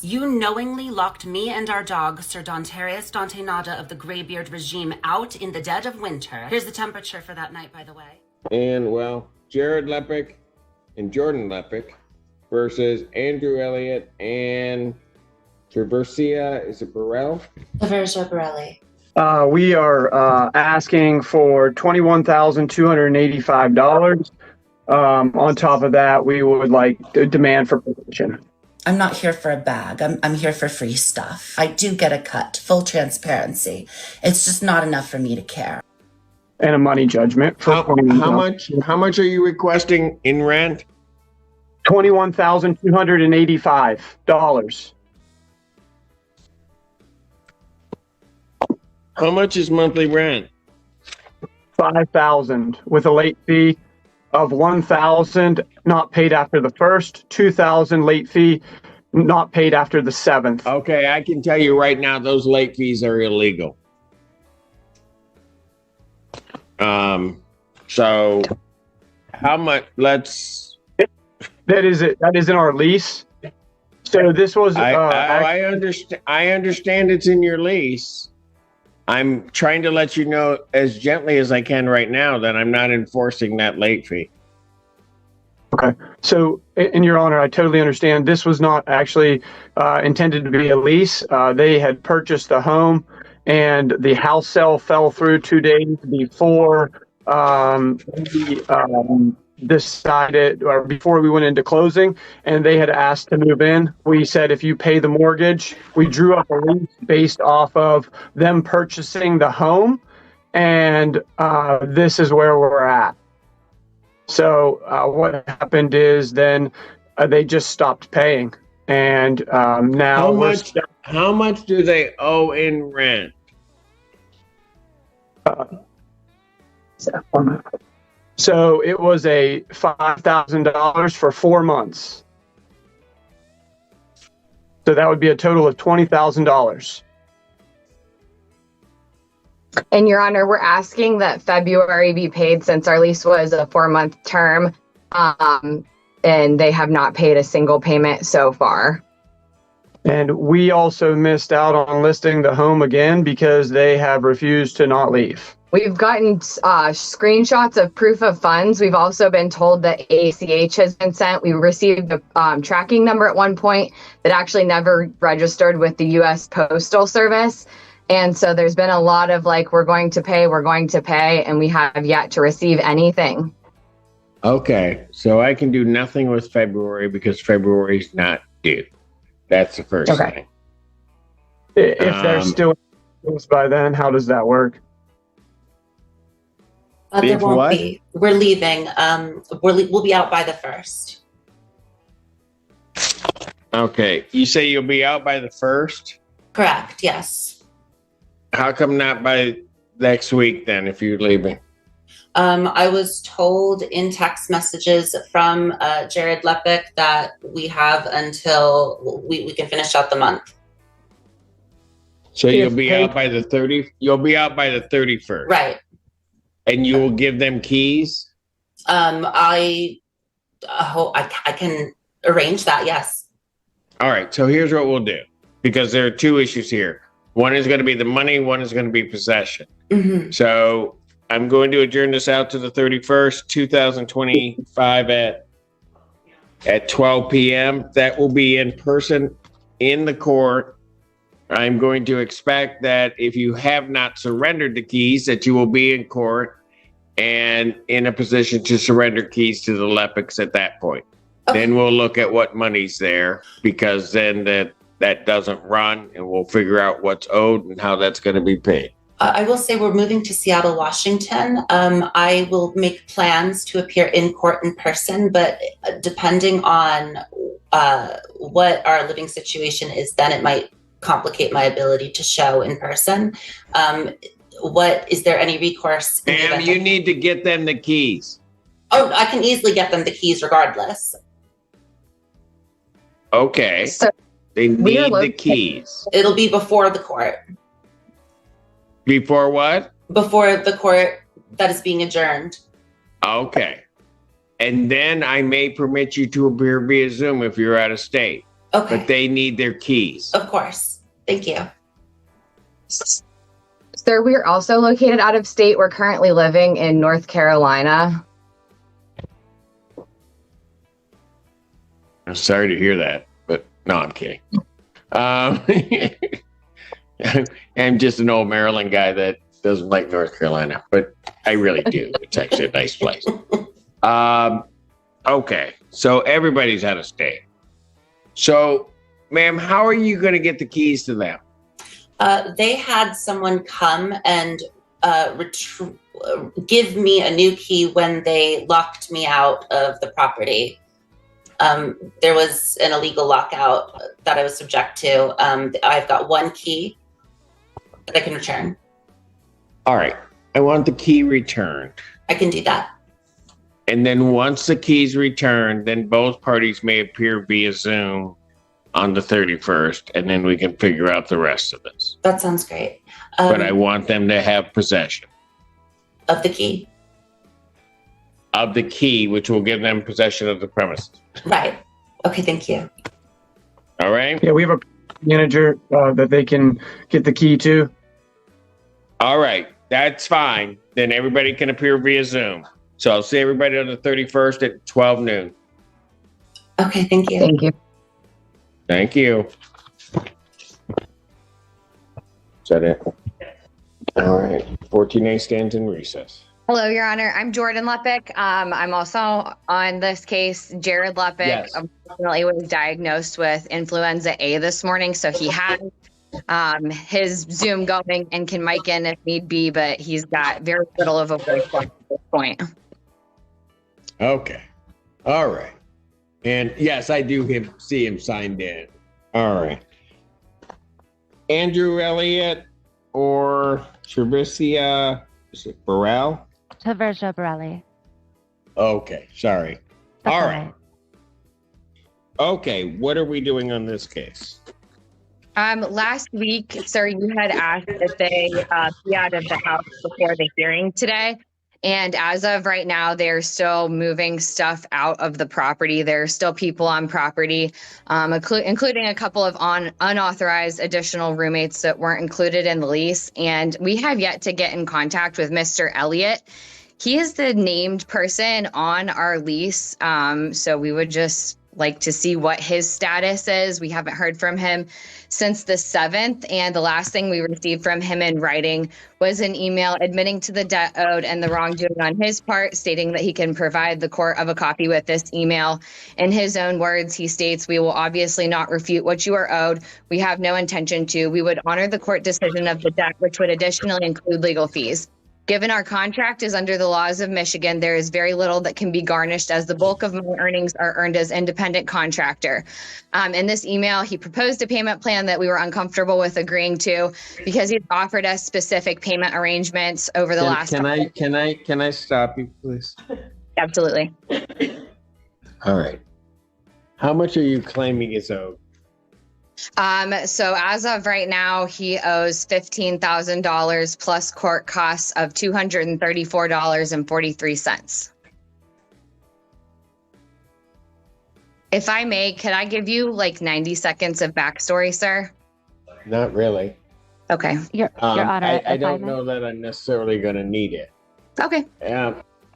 You knowingly locked me and our dog, Sir Dontarius Dantenada of the Greybeard regime, out in the dead of winter. Here's the temperature for that night, by the way. And, well, Jared Lepic and Jordan Lepic versus Andrew Elliott and Traversia, is it Burrell? Traversia Borelli. We are asking for $21,285. On top of that, we would like to demand for probation. I'm not here for a bag. I'm here for free stuff. I do get a cut, full transparency. It's just not enough for me to care. And a money judgment for How much are you requesting in rent? $21,285. How much is monthly rent? $5,000 with a late fee of $1,000 not paid after the first, $2,000 late fee not paid after the seventh. Okay, I can tell you right now, those late fees are illegal. So how much? That is it. That is in our lease. So this was. I understand. I understand it's in your lease. I'm trying to let you know as gently as I can right now that I'm not enforcing that late fee. Okay. So, in Your Honor, I totally understand. This was not actually intended to be a lease. They had purchased the home, and the house sale fell through 2 days before we decided, or before we went into closing, and they had asked to move in. We said, if you pay the mortgage, we drew up a lease based off of them purchasing the home, and this is where we're at. So what happened is then they just stopped paying, and now how much do they owe in rent? So it was a $5,000 for 4 months. So that would be a total of $20,000. And Your Honor, we're asking that February be paid since our lease was a 4-month term, and they have not paid a single payment so far. And we also missed out on listing the home again because they have refused to not leave. We've gotten screenshots of proof of funds. We've also been told that ACH has been sent. We received a tracking number at one point that actually never registered with the U.S. Postal Service. And so there's been a lot of like, we're going to pay, and we have yet to receive anything. Okay, so I can do nothing with February because February's not due. That's the first thing. If they're still by then, how does that work? There won't be. We're leaving. We'll be out by the 1st. Okay, you say you'll be out by the 1st? Correct, yes. How come not by next week then, if you're leaving? I was told in text messages from Jared Lepic that we have until we can finish out the month. So you'll be out by the 30th? You'll be out by the 31st. Right. And you will give them keys? I can arrange that, yes. All right, so here's what we'll do. Because there are two issues here. One is going to be the money, one is going to be possession. Mm-hmm. So I'm going to adjourn this out to the 31st, 2025 at 12 p.m. That will be in person in the court. I'm going to expect that if you have not surrendered the keys, that you will be in court and in a position to surrender keys to the Lepics at that point. Okay. Then we'll look at what money's there, because then that doesn't run, and we'll figure out what's owed and how that's going to be paid. I will say we're moving to Seattle, Washington. I will make plans to appear in court in person, but depending on what our living situation is, then it might complicate my ability to show in person. Is there any recourse? And you need to get them the keys. Oh, I can easily get them the keys regardless. Okay. So they need the keys. It'll be before the court. Before what? Before the court that is being adjourned. Okay. And then I may permit you to appear via Zoom if you're out of state. Okay. But they need their keys. Of course. Thank you. Sir, we are also located out of state. We're currently living in North Carolina. I'm sorry to hear that, but no, I'm kidding. I'm just an old Maryland guy that doesn't like North Carolina, but I really do. It's actually a nice place. Okay, so everybody's out of state. So, ma'am, how are you going to get the keys to them? They had someone come and give me a new key when they locked me out of the property. There was an illegal lockout that I was subject to. I've got one key that I can return. All right, I want the key returned. I can do that. And then once the key's returned, then both parties may appear via Zoom on the 31st, and then we can figure out the rest of this. That sounds great. But I want them to have possession Of the key. of the key, which will give them possession of the premises. Right. Okay, thank you. All right? Yeah, we have a manager that they can get the key to. All right, that's fine. Then everybody can appear via Zoom. So I'll see everybody on the 31st at 12 noon. Okay, thank you. Thank you. Thank you. Is that it? All right. 14A stands in recess. Hello, Your Honor. I'm Jordan Leppick. I'm also on this case. Jared Leppick, Yes. unfortunately, was diagnosed with influenza A this morning, so he had his Zoom going and can mic in if need be, but he's got very little of a voice left at this point. Okay. All right. And yes, I do see him signed in. All right. Andrew Elliott or Traversia, is it Burrell? Traversia Borelli. Okay, sorry. That's All all right. Okay, what are we doing on this case? Last week, sir, you had asked that they be out of the house before the hearing today. And as of right now, they're still moving stuff out of the property. There are still people on property, including a couple of unauthorized additional roommates that weren't included in the lease. And we have yet to get in contact with Mr. Elliott. He is the named person on our lease. So we would just like to see what his status is. We haven't heard from him since the 7th. And the last thing we received from him in writing was an email admitting to the debt owed and the wrongdoing on his part, stating that he can provide the court of a copy with this email. In his own words, he states, "We will obviously not refute what you are owed. We have no intention to. We would honor the court decision of the debt, which would additionally include legal fees. Given our contract is under the laws of Michigan, there is very little that can be garnished as the bulk of my earnings are earned as independent contractor." In this email, he proposed a payment plan that we were uncomfortable with agreeing to because he's offered us specific payment arrangements over the last. Can I stop you, please? Absolutely. All right. How much are you claiming is owed? So as of right now, he owes $15,000 plus court costs of $234.43. If I may, could I give you like 90 seconds of backstory, sir? Not really. Okay. Your Honor, I if don't may. know that I'm necessarily going to need it. Okay.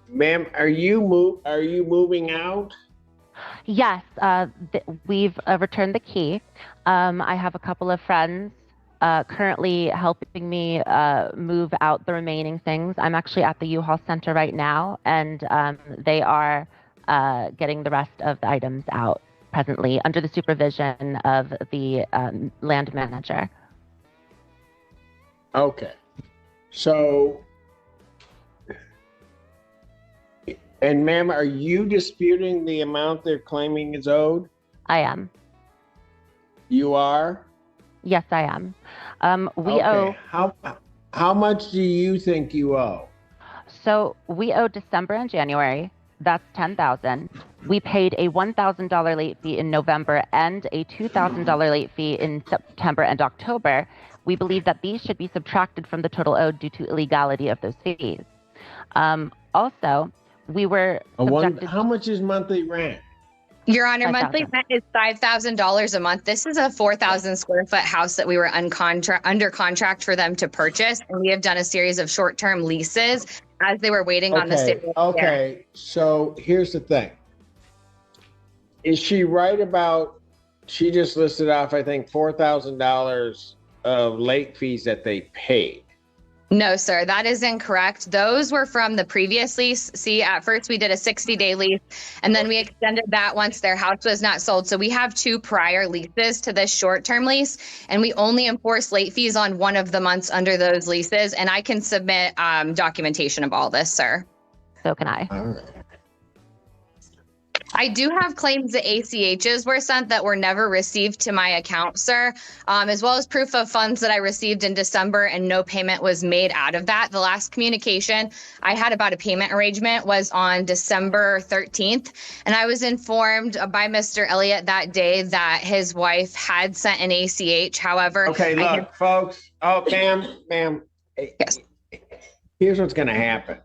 Ma'am, are you moving out? Yes, we've returned the key. I have a couple of friends currently helping me move out the remaining things. I'm actually at the U-Haul Center right now, and they are getting the rest of the items out presently under the supervision of the land manager. Okay. So, and ma'am, are you disputing the amount they're claiming is owed? I am. You are? Yes, I am. We Okay. owe. How much do you think you owe? So we owe December and January. That's $10,000. We paid a $1,000 late fee in November and a $2,000 late fee in September and October. We believe that these should be subtracted from the total owed due to illegality of those fees. Also, we were subjected How much is monthly rent? Your Honor, monthly 5,000. rent is $5,000 a month. This is a 4,000 square foot house that we were under contract for them to purchase, and we have done a series of short-term leases as they were waiting on the sale. Okay. So here's the thing. Is she right about, she just listed off, I think, $4,000 of late fees that they paid. No, sir, that is incorrect. Those were from the previous lease. See, at first we did a 60-day lease, and then we extended that once their house was not sold. So we have 2 prior leases to this short-term lease, and we only enforce late fees on one of the months under those leases. And I can submit documentation of all this, sir. So can I. All right. I do have claims that ACHs were sent that were never received to my account, sir, as well as proof of funds that I received in December and no payment was made out of that. The last communication I had about a payment arrangement was on December 13th, and I was informed by Mr. Elliott that day that his wife had sent an ACH. However, Okay, look, folks. Oh, ma'am. Yes. Here's what's going to happen.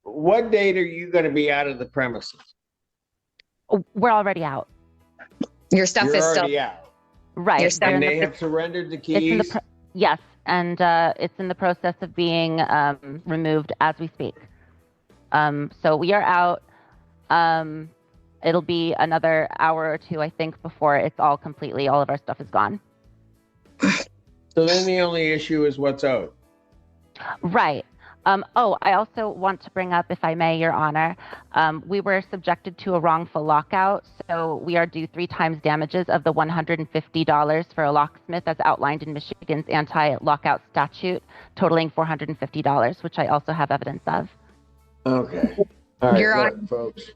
What date are you going to be out of the premises? We're already out. Your stuff You're is still already out. Right. Your stuff- And they have surrendered the keys? Yes, and it's in the process of being removed as we speak. So we are out. It'll be another hour or 2, I think, before it's all of our stuff is gone. So then the only issue is what's owed. Right. I also want to bring up, if I may, Your Honor, we were subjected to a wrongful lockout, so we are due 3 times damages of the $150 for a locksmith as outlined in Michigan's anti-lockout statute, totaling $450, which I also have evidence of. Okay. All right, Your look, folks.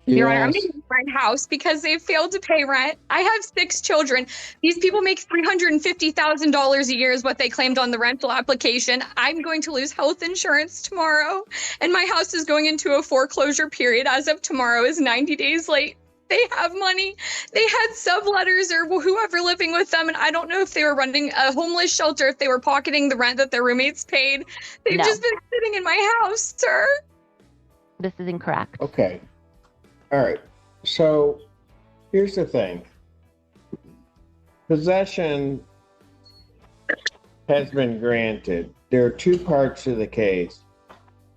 Your Honor, I'm Yes. in my house because they failed to pay rent. I have 6 children. These people make $350,000 a year is what they claimed on the rental application. I'm going to lose health insurance tomorrow, and my house is going into a foreclosure period as of tomorrow is 90 days late. They have money. They had subletters or whoever living with them, and I don't know if they were running a homeless shelter, if they were pocketing the rent that their roommates paid. They've No. just been sitting in my house, sir. This is incorrect. Okay. All right. So here's the thing. Possession has been granted. There are 2 parts to the case.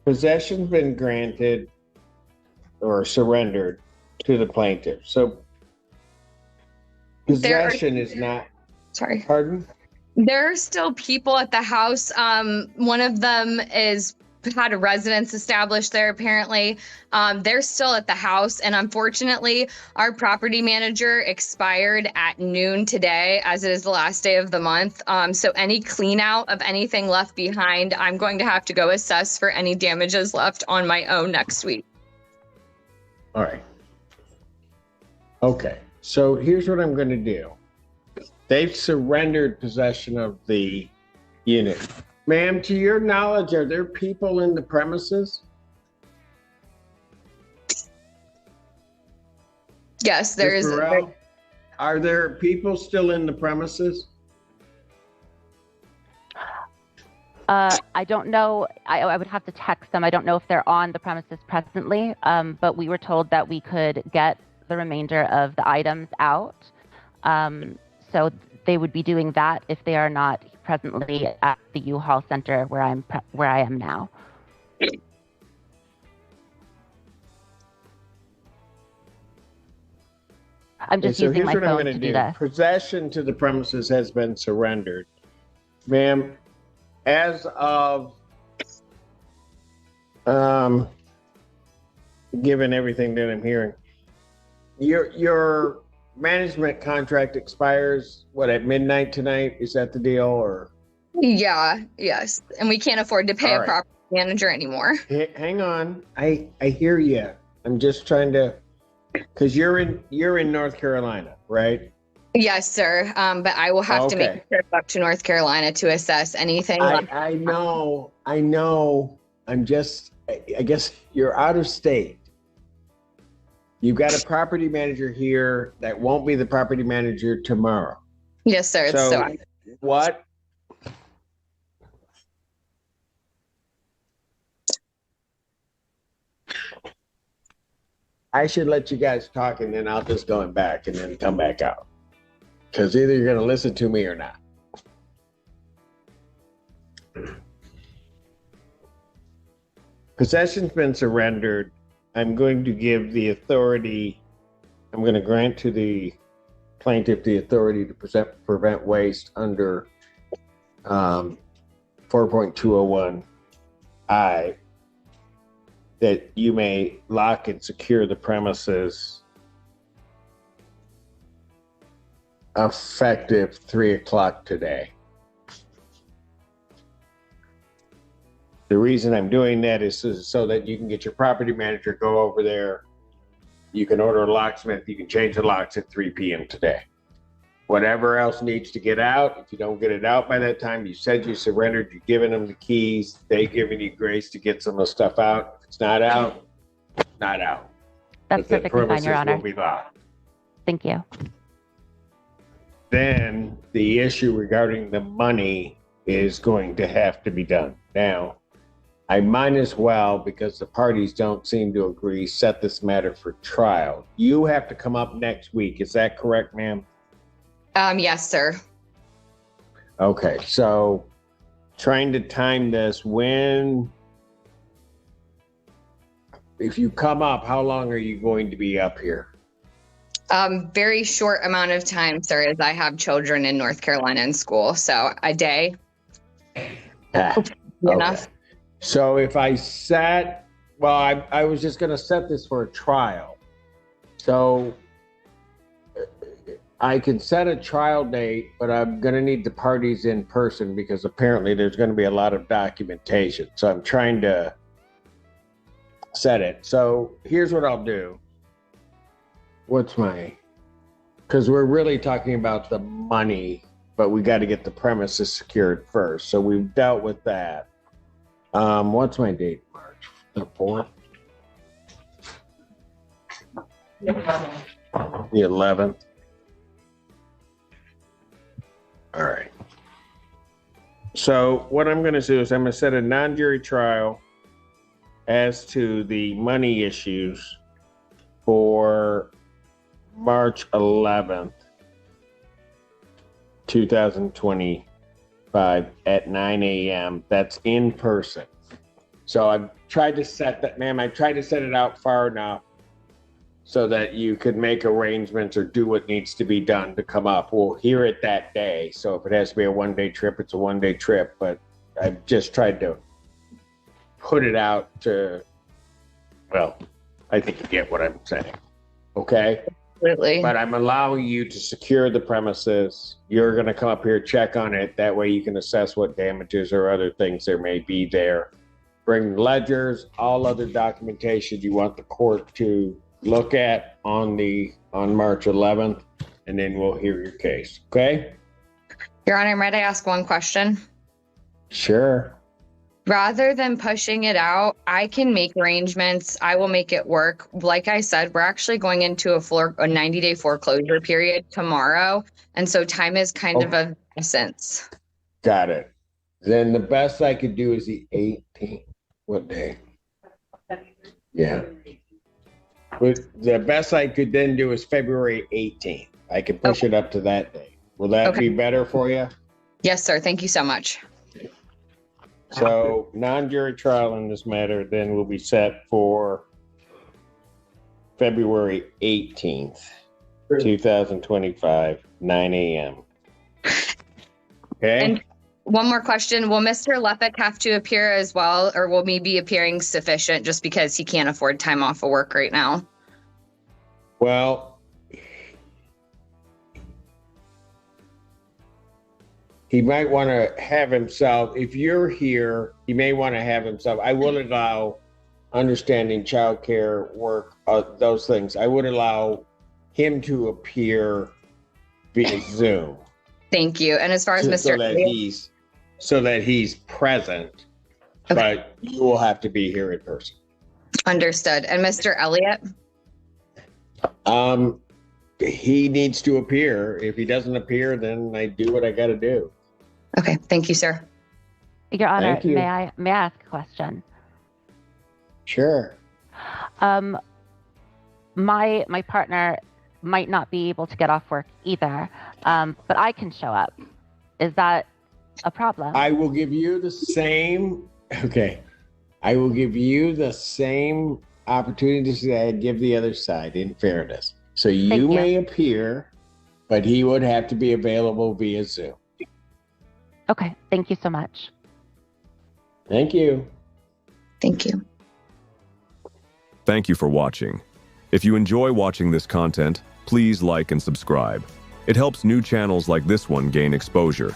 Possession's been granted or surrendered to the plaintiff. So possession is not. Sorry. Pardon? There are still people at the house. One of them had a residence established there, apparently. They're still at the house, and unfortunately, our property manager expired at noon today, as it is the last day of the month. So any clean out of anything left behind, I'm going to have to go assess for any damages left on my own next week. All right. Okay. So here's what I'm going to do. They've surrendered possession of the unit. Ma'am, to your knowledge, are there people in the premises? Yes, there Ms. is. Burrell, are there people still in the premises? I don't know. I would have to text them. I don't know if they're on the premises presently, but we were told that we could get the remainder of the items out. So they would be doing that if they are not presently at the U-Haul Center where I am now. I'm just so using here's my what I'm phone going to to do do. this. Possession to the premises has been surrendered. Ma'am, as of given everything that I'm hearing, your management contract expires at midnight tonight? Is that the deal, or? Yeah, yes. And we can't afford to pay All a right. property manager anymore. Hang on, I hear you. I'm just trying to, because you're in North Carolina, right? Yes, sir. But I will have to make Okay. a trip up to North Carolina to assess anything. I know. I guess you're out of state. You've got a property manager here that won't be the property manager tomorrow. Yes, sir. So what? I should let you guys talk and then I'll just go back and then come back out. Because either you're going to listen to me or not. Possession's been surrendered. I'm going to give the authority, I'm going to grant to the plaintiff the authority to prevent waste under 4.201I, that you may lock and secure the premises effective 3:00 today. The reason I'm doing that is so that you can get your property manager, go over there. You can order a locksmith. You can change the locks at 3 p.m. today. Whatever else needs to get out, if you don't get it out by that time, you said you surrendered, you're giving them the keys, they giving you grace to get some of the stuff out. If it's not out, not out. That's But the perfectly fine, Your premises Honor. will be locked. Thank you. Then the issue regarding the money is going to have to be done. Now, I might as well, because the parties don't seem to agree, set this matter for trial. You have to come up next week. Is that correct, ma'am? Yes, sir. Okay, so trying to time this, if you come up, how long are you going to be up here? Very short amount of time, sir, as I have children in North Carolina in school. So a day. Okay. Enough. So if I set, well, I was just going to set this for a trial. So I can set a trial date, but I'm going to need the parties in person because apparently there's going to be a lot of documentation. So I'm trying to set it. So here's what I'll do. Because we're really talking about the money, but we got to get the premises secured first. So we've dealt with that. What's my date? March the 4th? The 11th. All right. So what I'm going to do is I'm going to set a non-jury trial as to the money issues for March 11th, 2025 at 9 a.m. That's in person. So I've tried to set that, ma'am, I tried to set it out far enough so that you could make arrangements or do what needs to be done to come up. We'll hear it that day. So if it has to be a one-day trip, it's a one-day trip. But I've just tried to put it out to, well, I think you get what I'm saying. Okay? Absolutely. But I'm allowing you to secure the premises. You're going to come up here, check on it. That way you can assess what damages or other things there may be there. Bring ledgers, all other documentation you want the court to look at on March 11th, and then we'll hear your case. Okay? Your Honor, might I ask one question? Sure. Rather than pushing it out, I can make arrangements. I will make it work. Like I said, we're actually going into a 90-day foreclosure period tomorrow. And so time is kind of essence. Got it. Then the best I could do is the 18th. What day? Yeah. But the best I could then do is February 18th. I can push it up to that day. Will that be better for you? Yes, sir. Thank you so much. So non-jury trial in this matter then will be set for February 18th, 2025, 9 a.m. Okay? And one more question. Will Mr. Lepek have to appear as well, or will me be appearing sufficient just because he can't afford time off of work right now? Well, he might want to have himself, if you're here, he may want to have himself. I will allow understanding childcare, work, those things. I would allow him to appear via Zoom. Thank you. And as far as Mr. So that he's present, but you will have to be here in person. Understood. And Mr. Elliott? He needs to appear. If he doesn't appear, then I do what I got to do. Okay. Thank you, sir. Your Honor, Thank you. may I ask a question? Sure. my partner might not be able to get off work either, but I can show up. Is that a problem? I will give you the same. Okay. I will give you the same opportunities that I give the other side in fairness. So you may appear, but he would have to be available via Zoom. Okay. Thank you so much. Thank you. Thank you. Thank you for watching. If you enjoy watching this content, please like and subscribe. It helps new channels like this one gain exposure.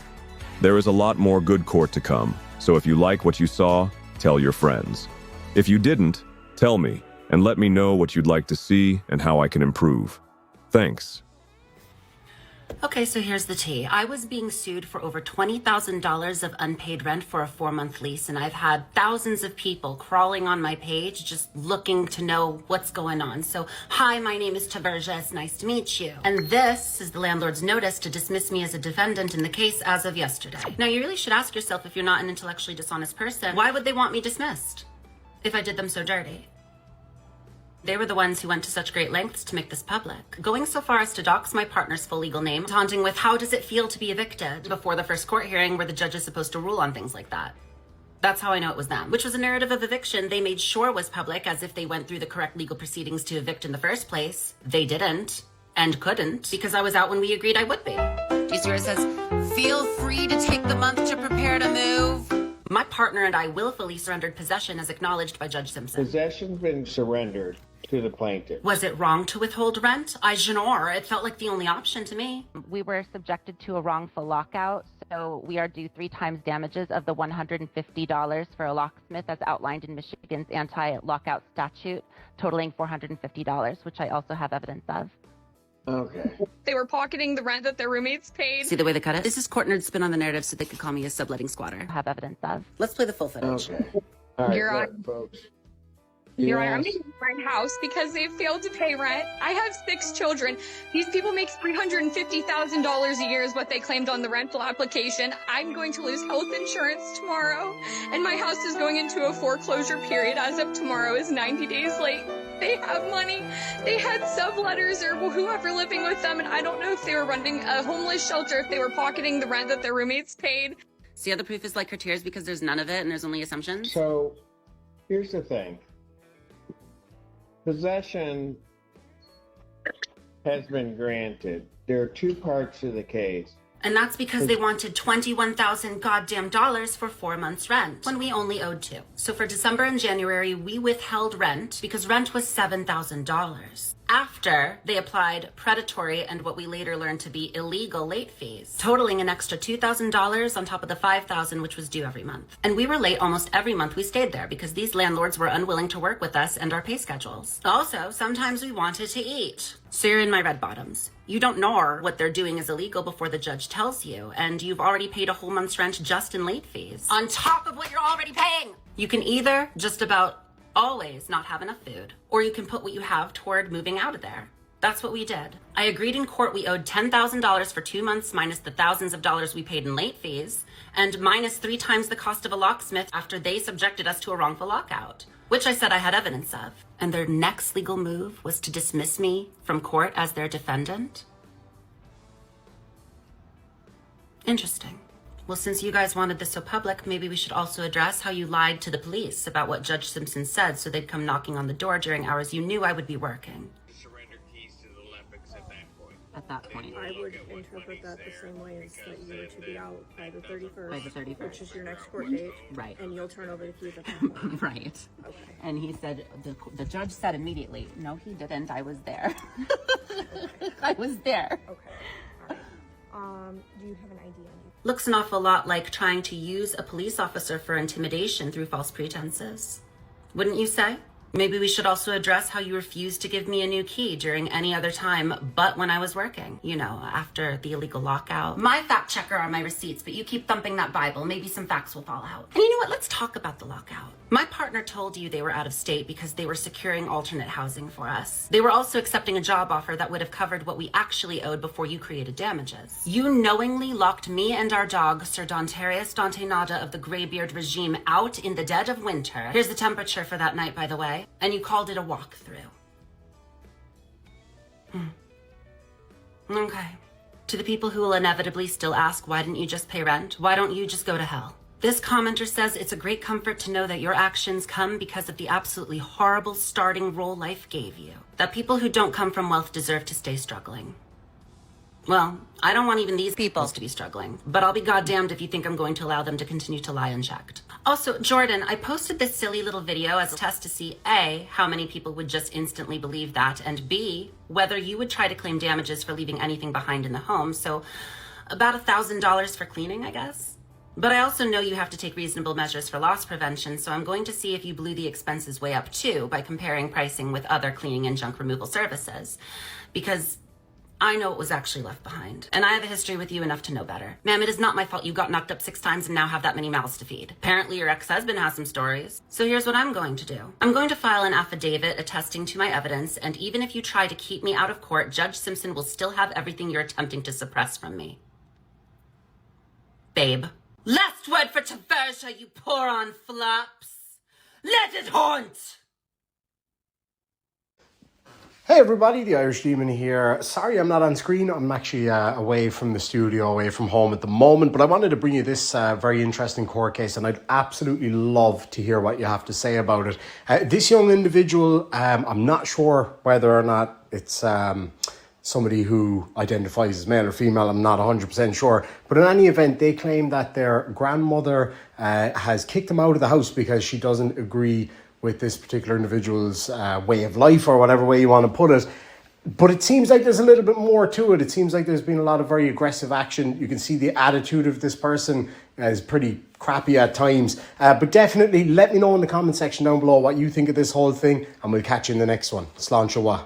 There is a lot more good court to come, so if you like what you saw, tell your friends. If you didn't, tell me, and let me know what you'd like to see and how I can improve. Thanks. Okay, so here's the tea. I was being sued for over $20,000 of unpaid rent for a 4-month lease, and I've had thousands of people crawling on my page just looking to know what's going on. So, hi, my name is Taverja. It's nice to meet you. And this is the landlord's notice to dismiss me as a defendant in the case as of yesterday. Now, you really should ask yourself, if you're not an intellectually dishonest person, why would they want me dismissed if I did them so dirty? They were the ones who went to such great lengths to make this public, going so far as to dox my partner's full legal name, taunting with how does it feel to be evicted before the first court hearing where the judge is supposed to rule on things like that. That's how I know it was them, which was a narrative of eviction they made sure was public, as if they went through the correct legal proceedings to evict in the first place. They didn't and couldn't because I was out when we agreed I would be. Do you see where it says, feel free to take the month to prepare to move? My partner and I willfully surrendered possession as acknowledged by Judge Simpson. Possession's been surrendered to the plaintiff. Was it wrong to withhold rent? I j'ignore. It felt like the only option to me. We were subjected to a wrongful lockout, so we are due 3 times damages of the $150 for a locksmith as outlined in Michigan's anti-lockout statute, totaling $450, which I also have evidence of. Okay. They were pocketing the rent that their roommates paid. See the way they cut it? This is court nerd spin on the narrative so they could call me a subletting squatter. I have evidence of. Let's play the full footage. Okay. All right, Your look, Honor. folks. Your Honor, I'm Yes. taking my house because they failed to pay rent. I have 6 children. These people make $350,000 a year is what they claimed on the rental application. I'm going to lose health insurance tomorrow, and my house is going into a foreclosure period as of tomorrow is 90 days late. They have money. They had subletters or whoever living with them, and I don't know if they were running a homeless shelter, if they were pocketing the rent that their roommates paid. See how the proof is like her tears because there's none of it and there's only assumptions? So, here's the thing. Possession has been granted. There are 2 parts to the case. And that's because they wanted $21,000 goddamn dollars for 4 months rent when we only owed 2. So for December and January, we withheld rent because rent was $7,000. After they applied predatory and what we later learned to be illegal late fees, totaling an extra $2,000 on top of the $5,000 which was due every month. And we were late almost every month we stayed there because these landlords were unwilling to work with us and our pay schedules. Also, sometimes we wanted to eat. So you're in my red bottoms. You don't know what they're doing is illegal before the judge tells you, and you've already paid a whole month's rent just in late fees, on top of what you're already paying. You can either just about always not have enough food, or you can put what you have toward moving out of there. That's what we did. I agreed in court we owed $10,000 for 2 months minus the thousands of dollars we paid in late fees, and minus 3 times the cost of a locksmith after they subjected us to a wrongful lockout, which I said I had evidence of. And their next legal move was to dismiss me from court as their defendant? Interesting. Well, since you guys wanted this so public, maybe we should also address how you lied to the police about what Judge Simpson said so they'd come knocking on the door during hours you knew I would be working. Surrender keys to the Olympics at that point. At that point. I would interpret that the same way as that you were to be out by the 31st. By the 31st. Which is your next court date. Right. And you'll turn over the keys at that point. Right. Okay. And he said, the judge said immediately, no, he didn't. I was there. I was there. Okay. All right. Do you have an ID on you? Looks an awful lot like trying to use a police officer for intimidation through false pretenses. Wouldn't you say? Maybe we should also address how you refused to give me a new key during any other time but when I was working. You know, after the illegal lockout. My fact checker are my receipts, but you keep thumping that Bible. Maybe some facts will fall out. And you know what? Let's talk about the lockout. My partner told you they were out of state because they were securing alternate housing for us. They were also accepting a job offer that would have covered what we actually owed before you created damages. You knowingly locked me and our dog, Sir Dontarius Dontainada of the Greybeard regime, out in the dead of winter. Here's the temperature for that night, by the way. And you called it a walkthrough. Okay. To the people who will inevitably still ask, why didn't you just pay rent? Why don't you just go to hell? This commenter says it's a great comfort to know that your actions come because of the absolutely horrible starting role life gave you. That people who don't come from wealth deserve to stay struggling. Well, I don't want even these people to be struggling, but I'll be goddamned if you think I'm going to allow them to continue to lie unchecked. Also, Jordan, I posted this silly little video as a test to see A, how many people would just instantly believe that, and B, whether you would try to claim damages for leaving anything behind in the home. So about $1,000 for cleaning, I guess. But I also know you have to take reasonable measures for loss prevention, so I'm going to see if you blew the expenses way up too by comparing pricing with other cleaning and junk removal services. Because I know what was actually left behind, and I have a history with you enough to know better. Ma'am, it is not my fault you got knocked up 6 times and now have that many mouths to feed. Apparently your ex-husband has some stories. So here's what I'm going to do. I'm going to file an affidavit attesting to my evidence, and even if you try to keep me out of court, Judge Simpson will still have everything you're attempting to suppress from me. Babe. Last word for Taversha, you poor on flops. Let it haunt! Hey everybody, the Irish Demon here. Sorry I'm not on screen. I'm actually away from the studio, away from home at the moment, but I wanted to bring you this very interesting court case, and I'd absolutely love to hear what you have to say about it. This young individual, I'm not sure whether or not it's somebody who identifies as male or female. I'm not 100% sure. But in any event, they claim that their grandmother has kicked them out of the house because she doesn't agree with this particular individual's way of life, or whatever way you want to put it. But it seems like there's a little bit more to it. It seems like there's been a lot of very aggressive action. You can see the attitude of this person is pretty crappy at times. But definitely let me know in the comment section down below what you think of this whole thing, and we'll catch you in the next one. Slán Siomhá.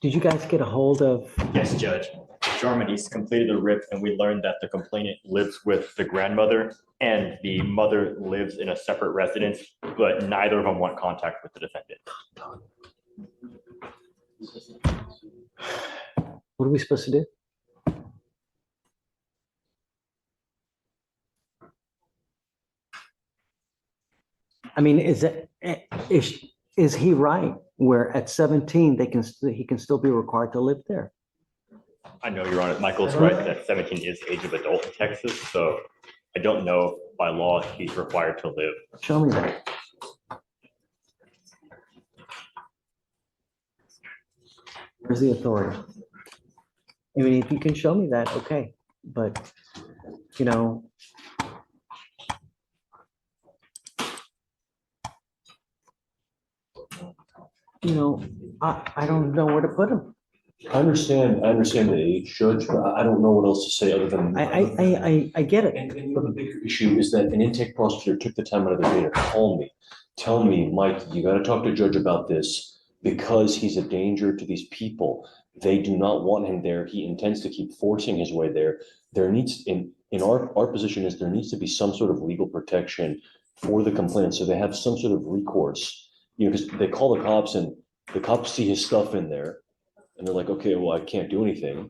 Did you guys get a hold of? Yes, Judge. Jarmani's completed the RIP, and we learned that the complainant lives with the grandmother and the mother lives in a separate residence, but neither of them want contact with the defendant. What are we supposed to do? I mean, is he right where at 17 he can still be required to live there? I know, Your Honor, Michael's right that 17 is the age of adult in Texas, so I don't know if by law he's required to live. Show me that. Where's the authority? I mean, if you can show me that, okay. But, you know, I don't know where to put him. I understand the age, Judge, but I don't know what else to say other than. I get it. And the bigger issue is that an intake prosecutor took the time out of their day to call me, tell me, Mike, you got to talk to Judge about this because he's a danger to these people. They do not want him there. He intends to keep forcing his way there. There needs, in our position is there needs to be some sort of legal protection for the complainant, so they have some sort of recourse. Because they call the cops and the cops see his stuff in there. And they're like, okay, well, I can't do anything.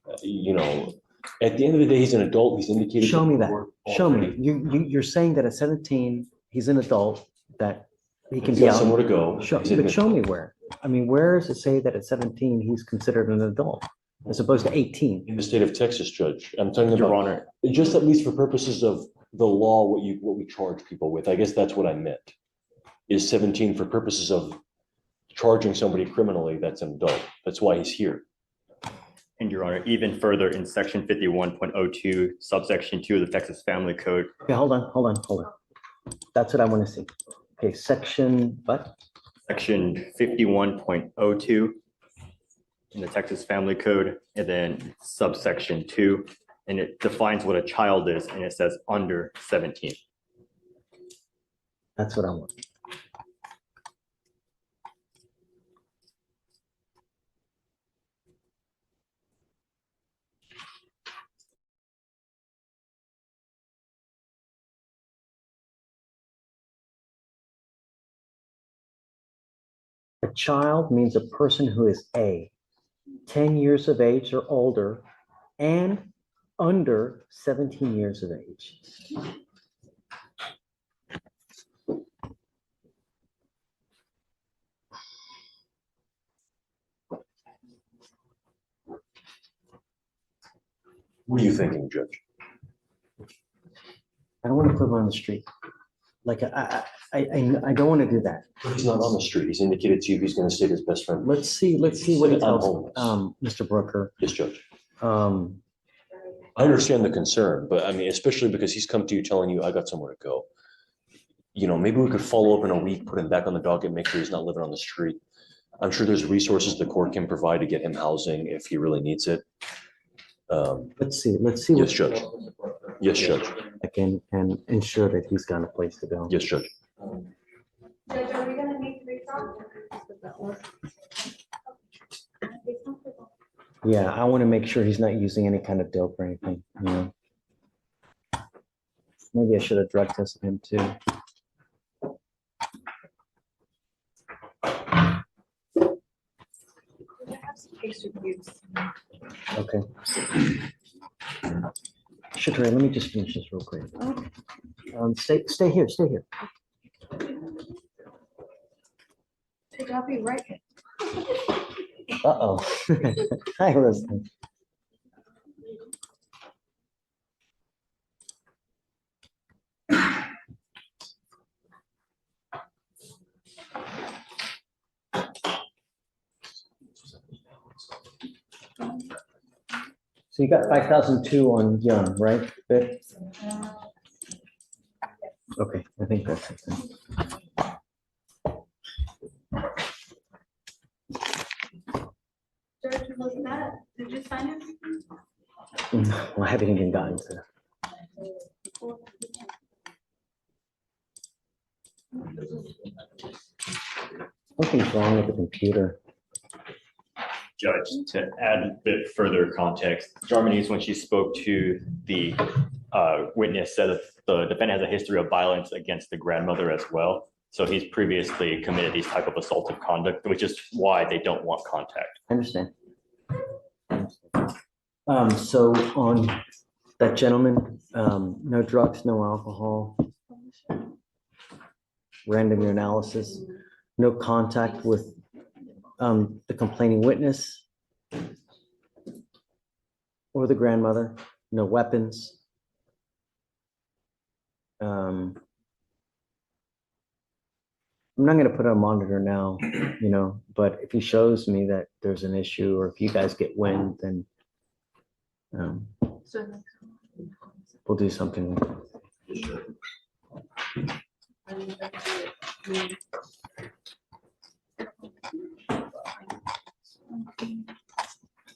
At the end of the day, he's an adult. He's indicated. Show me that. Show me. You're saying that at 17, he's an adult, that he can He's be got out. somewhere to go. But show me where. I mean, where does it say that at 17 he's considered an adult as opposed to 18? In the state of Texas, Judge. I'm talking about, Your Honor, just at least for purposes of the law, what we charge people with. I guess that's what I meant. Is 17 for purposes of charging somebody criminally that's an adult. That's why he's here. and Your Honor, even further in section 51.02, subsection 2 of the Texas Family Code. Okay, hold on. That's what I want to see. Okay, section what? Section 51.02 in the Texas Family Code, and then subsection 2, and it defines what a child is, and it says under 17. That's what I want. A child means a person who is A, 10 years of age or older, and under 17 years of age. What are you thinking, Judge? I don't want to put him on the street. Like, I don't want to do that. He's not on the street. He's indicated to you he's gonna stay with his best friend. Let's see what he I'm tells, homeless. Mr. Brooker. Yes, Judge. Um, I understand the concern, but I mean, especially because he's come to you telling you, I got somewhere to go. You know, maybe we could follow up in a week, put him back on the docket, make sure he's not living on the street. I'm sure there's resources the court can provide to get him housing if he really needs it. let's see. Yes, Judge. Yes, Judge. I can ensure that he's got a place to go. Yes, Judge. Judge, are we gonna need to retalk? Yeah, I want to make sure he's not using any kind of dope or anything, you know. Maybe I should have drug tested him too. Okay. Shatari, let me just finish this real quick. Stay here. I'll be right here. Uh-oh. Hi, Rosie. So you got 5,002 on Young, right? Vic? Okay, I think that's it then. Judge, was that, did you sign it? Well, I haven't even gotten to that. Something's wrong with the computer. Judge, to add a bit further context, Jarmanice, when she spoke to the witness, said that the defendant has a history of violence against the grandmother as well. So he's previously committed these type of assaultive conduct, which is why they don't want contact. I understand. So on that gentleman, no drugs, no alcohol, random urinalysis, no contact with the complaining witness or the grandmother, no weapons. I'm not gonna put on a monitor now, you know, but if he shows me that there's an issue, or if you guys get wind, then we'll do something.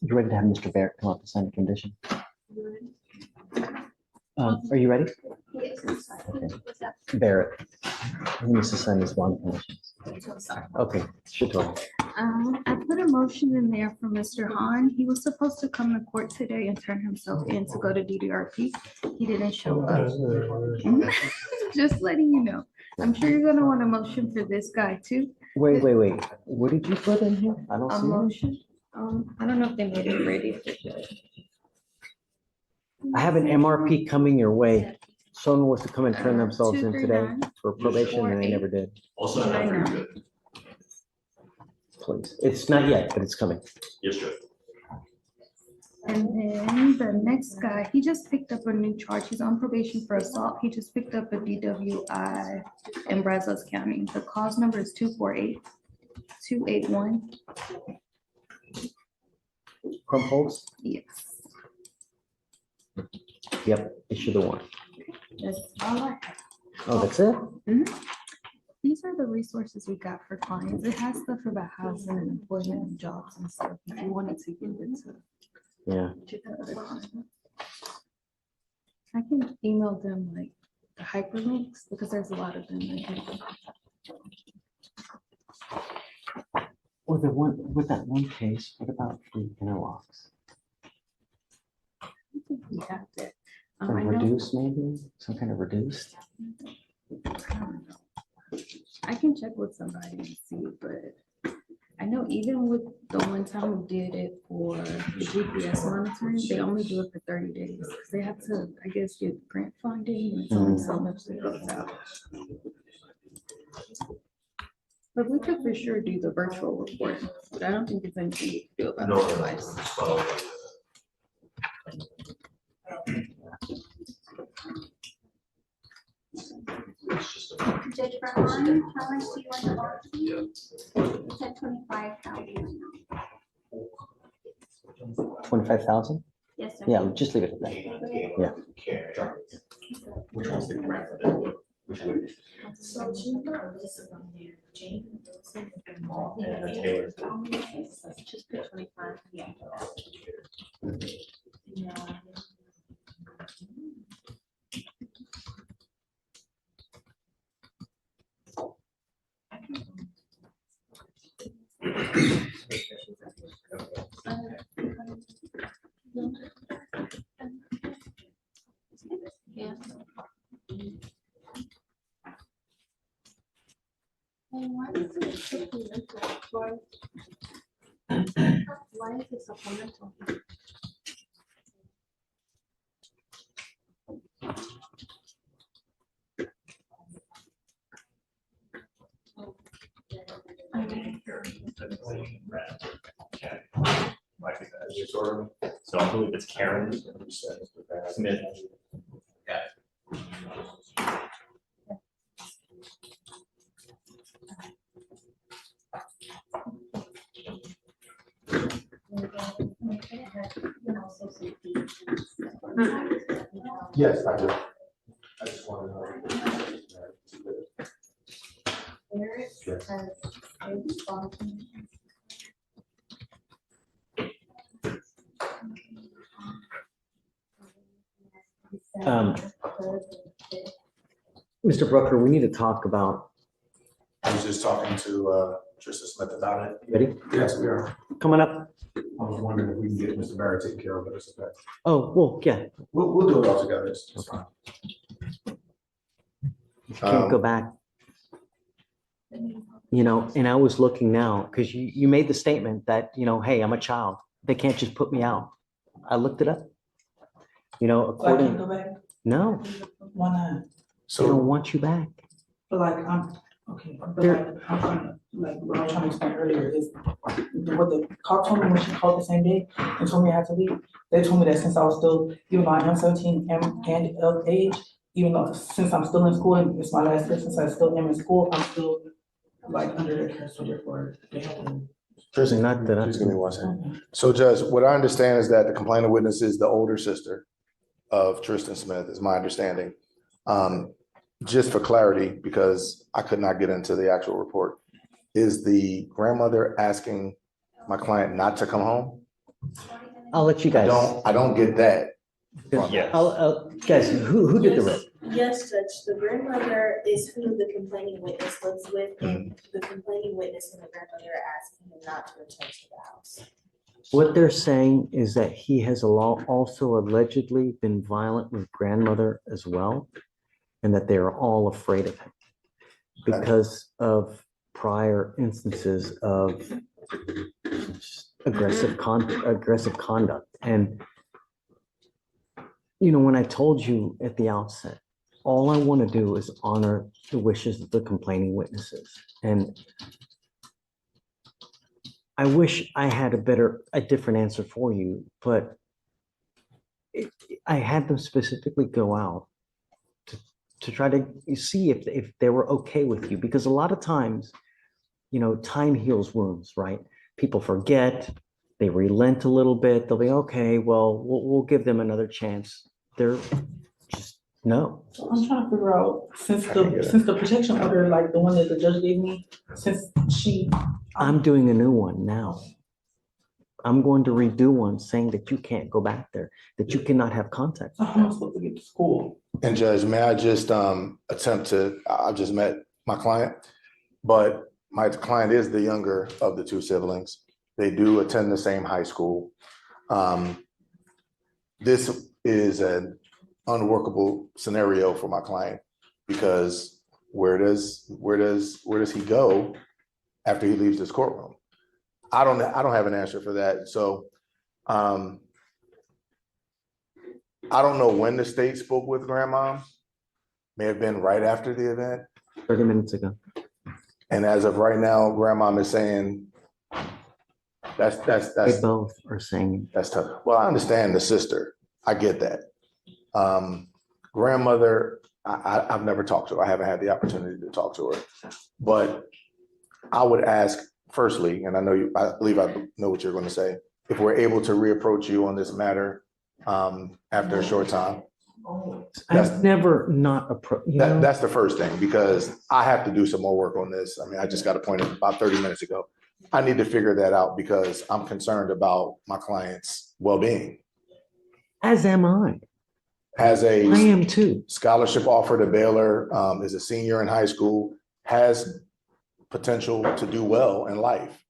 You ready to have Mr. Barrett come up and sign the condition? Are you ready? Okay. Barrett, he needs to sign these bond conditions. Okay, Shatori. I put a motion in there for Mr. Hahn. He was supposed to come to court today and turn himself in to go to DDRP. He didn't show up. Just letting you know. I'm sure you're gonna want a motion for this guy too. Wait. What did you put in here? I don't A see it. motion. I don't know if they made it ready. I have an MRP coming your way. Someone was to come and turn themselves in today 239. for probation and they never did. Also, I know. Please. It's not yet, but it's coming. yes, Judge. And then the next guy, he just picked up a new charge. He's on probation for assault. He just picked up a DWI in Brazos County. The cause number is 248-281. Crumples? Yes, Yep, issue the warrant. that's all I have. Oh, that's it? These are the resources we got for clients. It has stuff about housing and employment and jobs and stuff. If you wanted to give it to. Yeah. to the other clients. I can email them like the hyperlinks because there's a lot of them. Or the one, with that one case, what about the interlocks? I think we have that. Some I know- reduced maybe, some kind of reduced? I don't know. I can check with somebody and see, but I know even with the one time we did it for the GPS monitoring, they only do it for 30 days. 'Cause they have to, I guess, get grant funding and it's only so much that goes out. But we could for sure do the virtual report, but I don't think it's anything you can do about the device. Judge Berman, how much do you want the bond? It's at 25,000 right now. 25,000? Yes, sir. Yeah, just leave it at that. Yeah. Which one's the grandmother? Which one? So Juvenile is on there. Jane. And the Taylor. Just put 25. Yeah. Yeah. And why is it supplemental? Why is it supplemental? So I believe it's Karen Smith. Yes, I do. I just want to know. Eric Yes. has a sponsor. Mr. Brooker, we need to talk about. I was just talking to Tristan Smith about it. Ready? Yes, we are. Coming up. I was wondering if we can get Mr. Barrett taken care of, but it's okay. Oh, well, yeah. We'll do it all together. It's fine. Can't go back. You know, and I was looking now, because you made the statement that, you know, hey, I'm a child. They can't just put me out. I looked it up. You know, according. Go back? No, Why not? they don't want you back. But like, okay, but like, I'm trying to, like, what I was trying to explain earlier is what the cop told me when she called the same day and told me I had to leave. They told me that since I was still, even though I am 17 and of age, even though since I'm still in school and it's my last year, since I still am in school, I'm still like under their care, so therefore they have to. Tristan, Not that I- just give me one second. So Judge, what I understand is that the complaining witness is the older sister of Tristan Smith, is my understanding. Just for clarity, because I could not get into the actual report, is the grandmother asking my client not to come home? I'll let you guys. I don't get that. Yes. Guys, who did the rip? Yes, Judge, the grandmother is who the complaining witness lives with, and the complaining witness and the grandmother are asking him not to return to the house. What they're saying is that he has also allegedly been violent with grandmother as well, and that they are all afraid of him because of prior instances of aggressive conduct. And, you know, when I told you at the outset, all I want to do is honor the wishes of the complaining witnesses. And I wish I had a different answer for you, but I had them specifically go out to try to see if they were okay with you, because a lot of times, you know, time heals wounds, right? People forget, they relent a little bit, they'll be okay, well, we'll give them another chance. They're just, no. So I'm trying to figure out, since the protection order, like the one that the judge gave me, since she. I'm doing a new one now. I'm going to redo one saying that you can't go back there, that you cannot have contact. So how am I supposed to get to school? And Judge, may I just I just met my client, but my client is the younger of the two siblings. They do attend the same high school. This is an unworkable scenario for my client, because where does he go after he leaves this courtroom? I don't have an answer for that. So I don't know when the state spoke with grandma. May have been right after the event. 30 minutes ago. And as of right now, grandma is saying that's They both are saying that's tough. Well, I understand the sister. I get that. Grandmother I've never talked to her. I haven't had the opportunity to talk to her. But I would ask firstly, and I believe I know what you're going to say, if we're able to reapproach you on this matter after a short time. I've never not approached, That's the first thing, because I have to do some more work on this. I mean, I just got appointed about 30 minutes ago. I need to figure that out because I'm concerned about my client's well-being. As am I. I am too. Scholarship offer to Baylor, is a senior in high school, has potential to do well in life.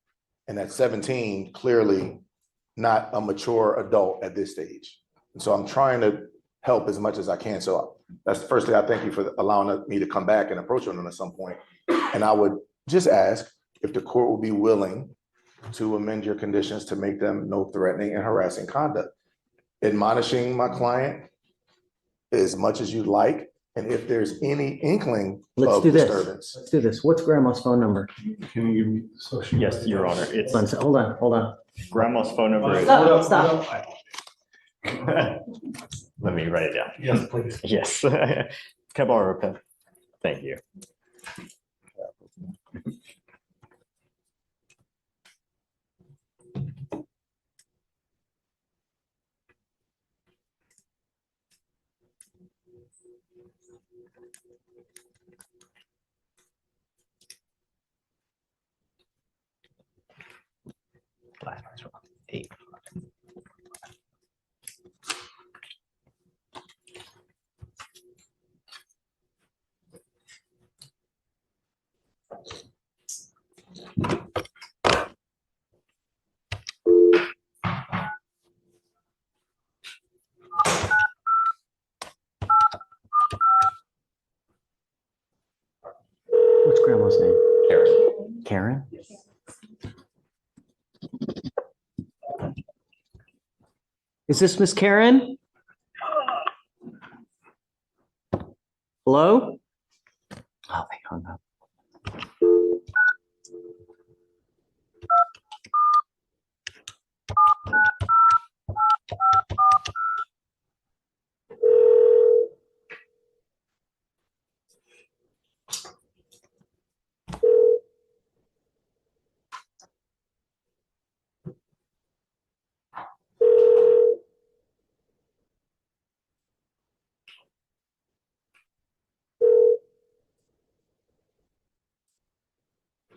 And at 17, clearly not a mature adult at this stage. And so I'm trying to help as much as I can. So that's firstly, I thank you for allowing me to come back and approach them at some point. And I would just ask if the court would be willing to amend your conditions to make them no threatening and harassing conduct. Admonishing my client as much as you'd like. And if there's any inkling Let's of do this. disturbance. Let's do this. What's grandma's phone number? Can you give me social? Yes, Your Honor. It's Hold on. grandma's phone number. Is, Stop. let me write it down. Yes, please. Yes. Can I borrow a pen? Thank you. Last one's wrong. 8. What's grandma's name? Karen. Karen? Is this Miss Karen? Hello? Oh, they hung up.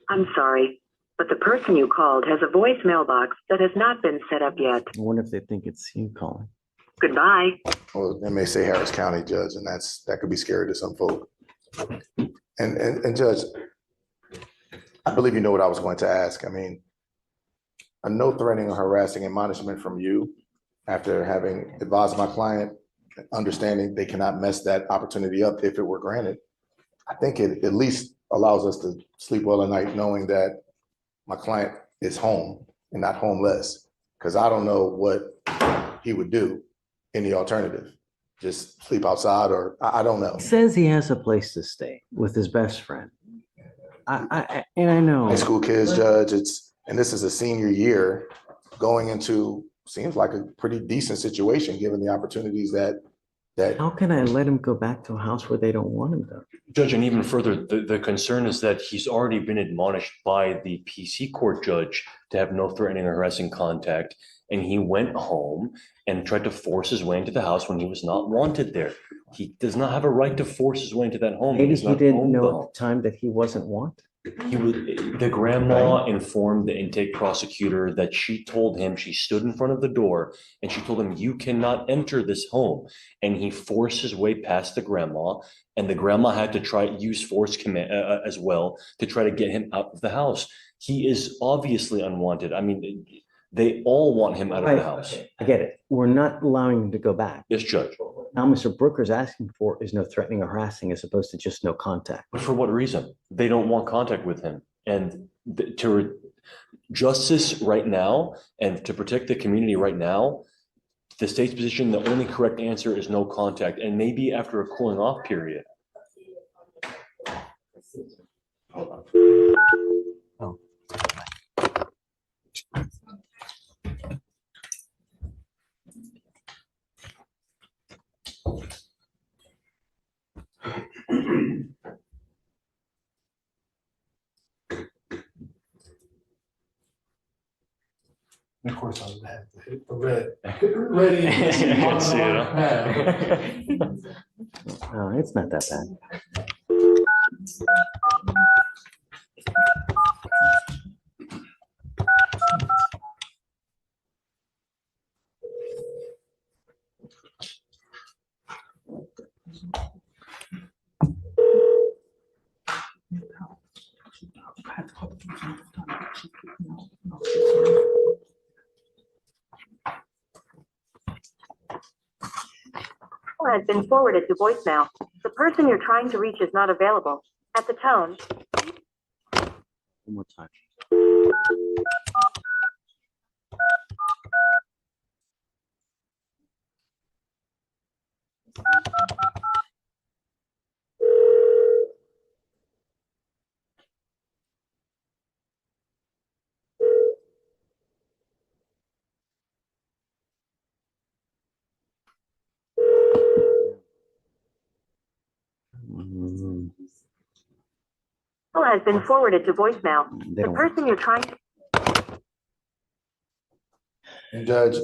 I'm sorry, but the person you called has a voicemail box that has not been set up yet. I wonder if they think it's you calling. Goodbye. Well, they may say Harris County judge, and that could be scary to some folk. And Judge, I believe you know what I was going to ask. I mean, a no threatening or harassing admonishment from you after having advised my client, understanding they cannot mess that opportunity up if it were granted. I think it at least allows us to sleep well at night knowing that my client is home and not homeless, because I don't know what he would do in the alternative. Just sleep outside, or I don't know. He says he has a place to stay with his best friend. I know. High school kids, Judge, and this is a senior year going into, seems like a pretty decent situation given the opportunities that. How can I let him go back to a house where they don't want him though? Judge, and even further, the concern is that he's already been admonished by the PC court judge to have no threatening or harassing contact. And he went home and tried to force his way into the house when he was not wanted there. He does not have a right to force his way into that home. Maybe does he not didn't own the know home. at the time that he wasn't wanted. The grandma informed the intake prosecutor that she told him, she stood in front of the door and she told him, you cannot enter this home. And he forced his way past the grandma, and the grandma had to try use force as well to try to get him out of the house. He is obviously unwanted. I mean, they all want him out of the house. I get it. We're not allowing him to go back. Yes, Judge. Now, Mr. Brooker's asking for is no threatening or harassing as opposed to just no contact. But for what reason? They don't want contact with him. And justice right now, and to protect the community right now, the state's position, the only correct answer is no contact, and maybe after a cooling off period. Oh. And of course, I would have the red, ready. You can't see it, huh? Oh, it's not that bad. Has been forwarded to voicemail. The person you're trying to reach is not available. At the tone. One more time. Has been forwarded to voicemail. The person you're trying to. And Judge,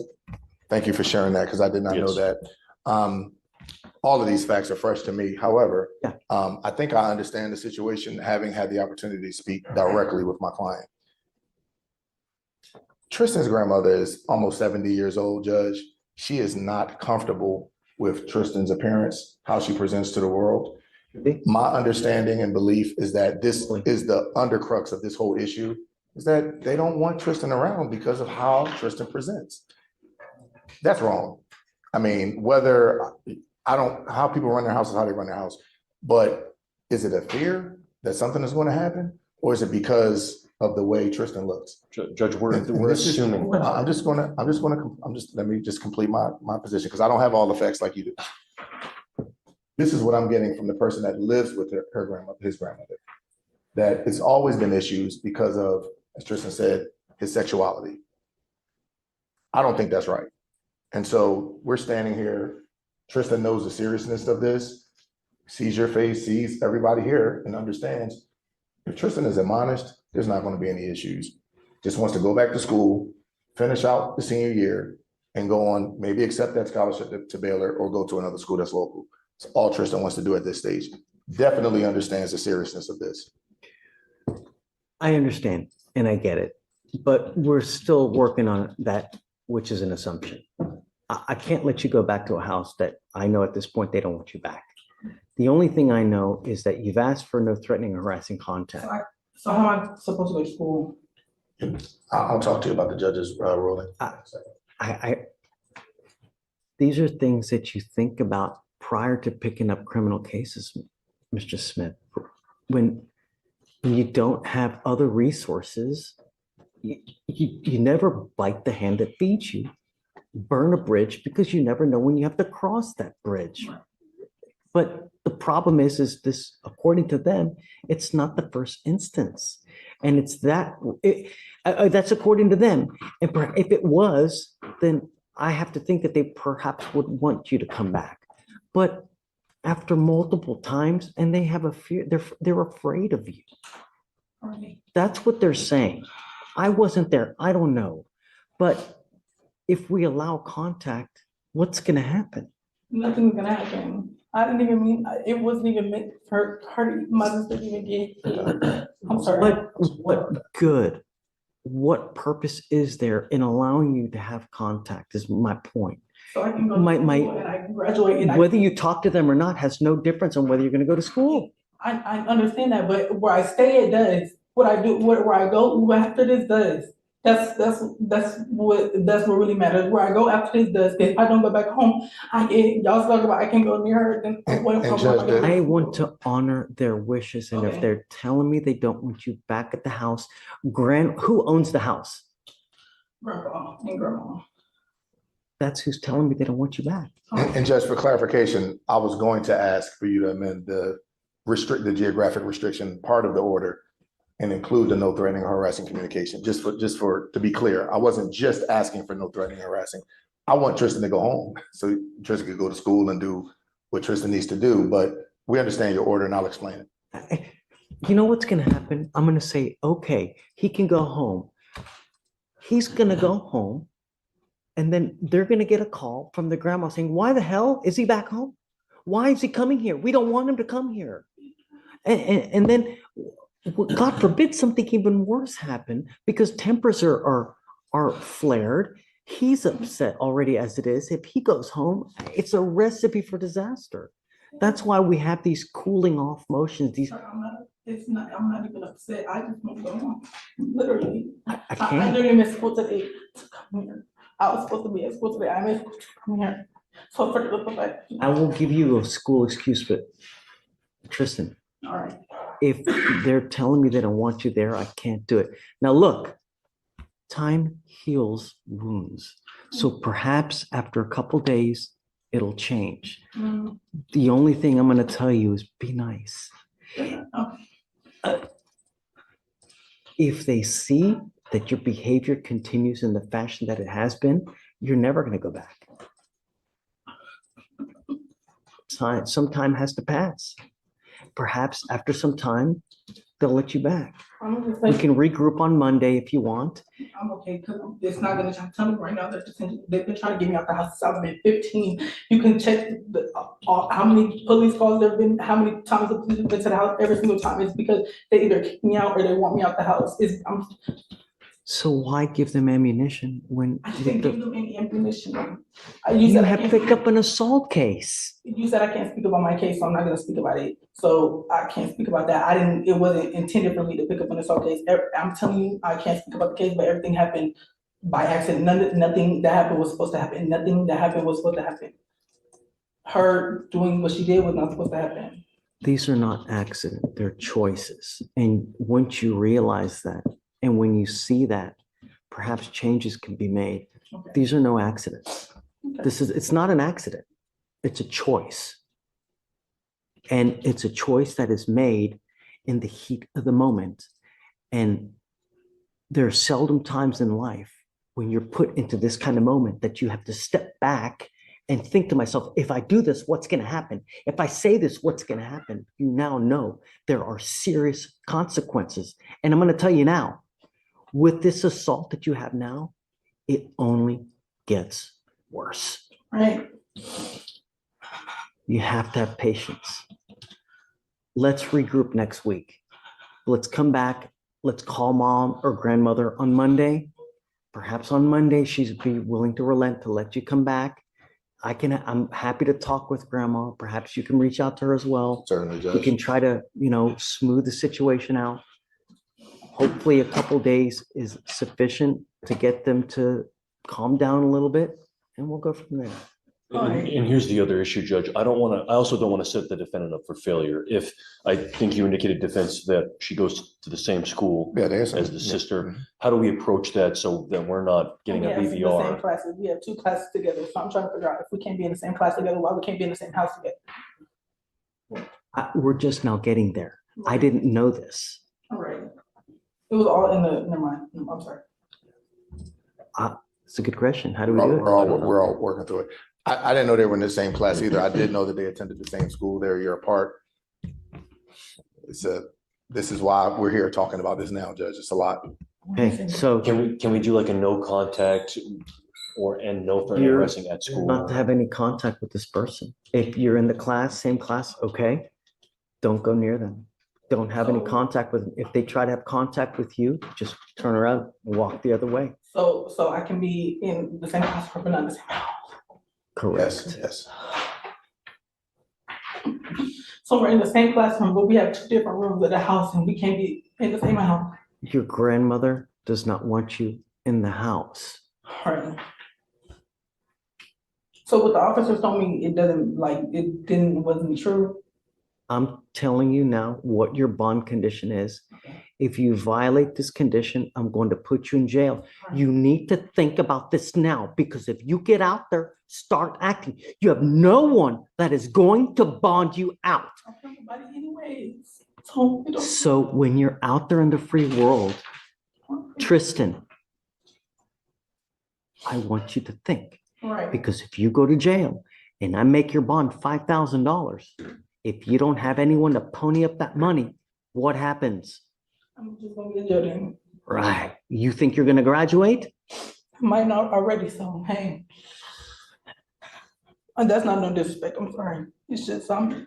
thank you for sharing that because I did not know that. All of these facts are fresh to me. However, I think I understand the situation, having had the opportunity to speak directly with my client. Tristan's grandmother is almost 70 years old, Judge. She is not comfortable with Tristan's appearance, how she presents to the world. My understanding and belief is that this is the undercrux of this whole issue, is that they don't want Tristan around because of how Tristan presents. That's wrong. I mean, how people run their house is how they run their house, but is it a fear that something is going to happen? Or is it because of the way Tristan looks? Judge, we're assuming. Let me just complete my position because I don't have all the facts like you do. This is what I'm getting from the person that lives with her grandmother, his grandmother, that it's always been issues because of, as Tristan said, his sexuality. I don't think that's right. And so we're standing here, Tristan knows the seriousness of this, sees your face, sees everybody here and understands if Tristan is admonished, there's not going to be any issues. Just wants to go back to school, finish out the senior year and go on, maybe accept that scholarship to Baylor or go to another school that's local. It's all Tristan wants to do at this stage. Definitely understands the seriousness of this. I understand and I get it, but we're still working on that, which is an assumption. I can't let you go back to a house that I know at this point they don't want you back. The only thing I know is that you've asked for no threatening or harassing contact. So how am I supposed to go to school? I'll talk to you about the judge's ruling. These are things that you think about prior to picking up criminal cases, Mr. Smith. When you don't have other resources, you never bite the hand that feeds you. Burn a bridge because you never know when you have to cross that bridge. But the problem is this, according to them, it's not the first instance. And it's that's according to them. And if it was, then I have to think that they perhaps would want you to come back. But after multiple times, and they have a fear, they're afraid of you. That's what they're saying. I wasn't there. I don't know. But if we allow contact, what's going to happen? Nothing's going to happen. I didn't even mean, it wasn't even meant for her, my sister to even get. I'm sorry. But what good? What purpose is there in allowing you to have contact is my point. So I can go to school and I can graduate. And whether you talk to them or not has no difference on whether you're going to go to school. I understand that, but where I stay, it does. What I do, where I go after this does. That's what really matters. Where I go after this does. If I don't go back home, y'all talk about I can go near her. Then I want to honor their wishes, and if they're telling me they don't want you back at the house, who owns the house? Grandpa and grandma. That's who's telling me they don't want you back. And just for clarification, I was going to ask for you to amend the geographic restriction part of the order and include the no threatening or harassing communication. Just for to be clear, I wasn't just asking for no threatening or harassing. I want Tristan to go home so Tristan could go to school and do what Tristan needs to do. But we understand your order, and I'll explain it. You know what's going to happen? I'm going to say, okay, he can go home. He's gonna go home, and then they're gonna get a call from the grandma saying, "Why the hell is he back home? Why is he coming here? We don't want him to come here." And then, God forbid, something even worse happen because tempers are flared. He's upset already as it is. If he goes home, it's a recipe for disaster. That's why we have these cooling off motions. These I'm not even upset. I just want to go home. Literally. I I can't. literally missed school today to come here. I was supposed to be at school today. I missed school to come here. So for the fact. I will give you a school excuse, but Tristan, All right. if they're telling me they don't want you there, I can't do it. Now, look, time heals wounds. So perhaps after a couple days, it'll change. Mm. The only thing I'm going to tell you is be nice. If they see that your behavior continues in the fashion that it has been, you're never going to go back. Some time has to pass. Perhaps after some time, they'll let you back. We can regroup on Monday if you want. I'm okay because it's not going to tell me right now. They've been trying to get me out the house since I've been 15. You can check how many police calls there have been, how many times the police have been to the house. Every single time it's because they either kick me out or they want me out the house. So why give them ammunition when I didn't give them any ammunition. you have picked up an assault case? You said I can't speak about my case, so I'm not going to speak about it. So I can't speak about that. It wasn't intended for me to pick up an assault case. I'm telling you, I can't speak about the case, but everything happened by accident. Nothing that happened was supposed to happen. Nothing that happened was supposed to happen. Her doing what she did was not supposed to happen. These are not accidents, they're choices. And once you realize that, and when you see that, perhaps changes can be made. Okay. These are no accidents. Okay. It's not an accident. It's a choice. And it's a choice that is made in the heat of the moment. And there are seldom times in life when you're put into this kind of moment that you have to step back and think to myself, if I do this, what's going to happen? If I say this, what's going to happen? You now know there are serious consequences. And I'm going to tell you now, with this assault that you have now, it only gets worse. Right. You have to have patience. Let's regroup next week. Let's come back. Let's call mom or grandmother on Monday. Perhaps on Monday, she'd be willing to relent to let you come back. I'm happy to talk with grandma. Perhaps you can reach out to her as well. Certainly, Judge. We can try to, smooth the situation out. Hopefully a couple days is sufficient to get them to calm down a little bit, and we'll go from there. And here's the other issue, Judge. I also don't want to set the defendant up for failure. If I think you indicated defense that she goes to the same school as the sister, Mm-hmm. how do we approach that so that we're not getting a The same BVR? classes. We have 2 classes together. So I'm trying to figure out if we can't be in the same class together, why we can't be in the same house together. We're just now getting there. I didn't know this. All right. It was all in the, never mind. I'm sorry. It's a good question. How do we do it? We're all working through it. I didn't know they were in the same class either. I did know that they attended the same school. They're a year apart. This is why we're here talking about this now, Judge. It's a lot. Okay, so can we do like a no contact and no further arresting at school? Not to have any contact with this person. If you're in the class, same class, okay, don't go near them. Don't have any contact with them. If they try to have contact with you, just turn around and walk the other way. So I can be in the same class but not the same house. Correct. Yes. So we're in the same classroom, but we have 2 different rooms at the house and we can't be in the same house. Your grandmother does not want you in the house. Right. So what the officers told me, wasn't true. I'm telling you now what your bond condition is. If you violate this condition, I'm going to put you in jail. You need to think about this now, because if you get out there, start acting, you have no one that is going to bond you out. Anyways. So when you're out there in the free world, Tristan, I want you to think. Right. Because if you go to jail and I make your bond $5,000, if you don't have anyone to pony up that money, what happens? I'm just gonna be in jail then. Right. You think you're going to graduate? Might not already, so hey. And that's not no disrespect, I'm sorry. It's just something.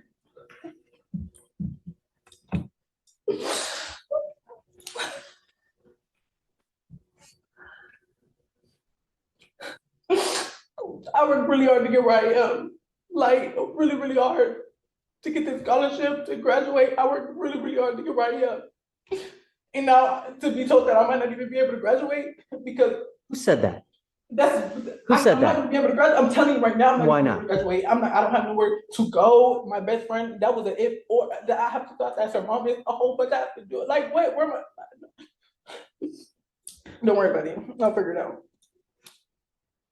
I worked really hard to get where I am. Like, really, really hard to get this scholarship, to graduate. I worked really, really hard to get where I am. And now to be told that I might not even be able to graduate because Who said that? that's Who said I'm not that? gonna be able to graduate. I'm telling you right now, I'm not Why gonna be able not? to graduate. I don't have nowhere to go. My best friend, that was an if or that I have to start ask her mom. It's a whole bunch I have to do. Like, wait, where am I? Don't worry about it. I'll figure it out.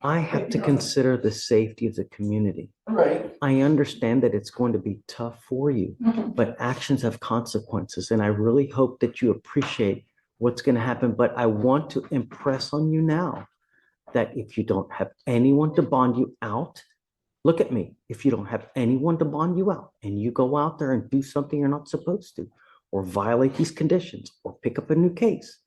I have to consider the safety of the community. Right. I understand that it's going to be tough for you, Mhm. but actions have consequences. And I really hope that you appreciate what's going to happen. But I want to impress on you now that if you don't have anyone to bond you out, look at me. If you don't have anyone to bond you out and you go out there and do something you're not supposed to, or violate these conditions, or pick up a new case,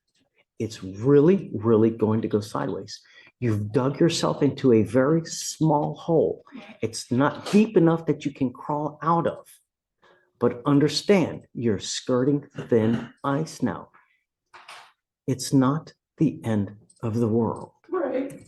it's really, really going to go sideways. You've dug yourself into a very small hole. It's not deep enough that you can crawl out of. But understand, you're skirting thin ice now. It's not the end of the world. Right.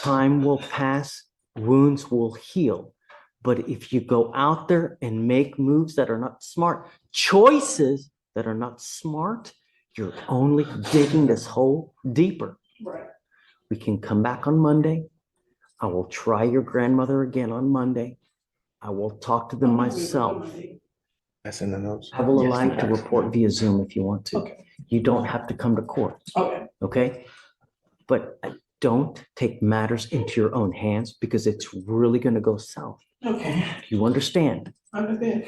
Time will pass, wounds will heal. But if you go out there and make moves that are not smart, choices that are not smart, you're only digging this hole deeper. Right. We can come back on Monday. I will try your grandmother again on Monday. I will talk to them myself. That's in the notes. I will allow you to report via Zoom if you want to. Okay. You don't have to come to court. Okay. Okay? But don't take matters into your own hands because it's really going to go south. Okay. You understand? I understand.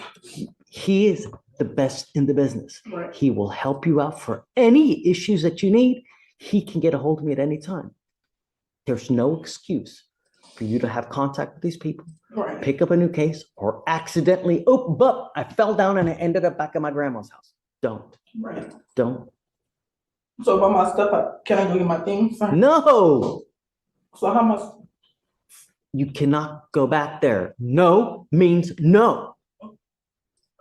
He is the best in the business. Right. He will help you out for any issues that you need. He can get a hold of me at any time. There's no excuse for you to have contact with these people, Right. pick up a new case, or accidentally, oh, but I fell down and I ended up back at my grandma's house. Don't. Right. Don't. So if I'm my stuff, can I go get my things? No. So how much? You cannot go back there. No means no.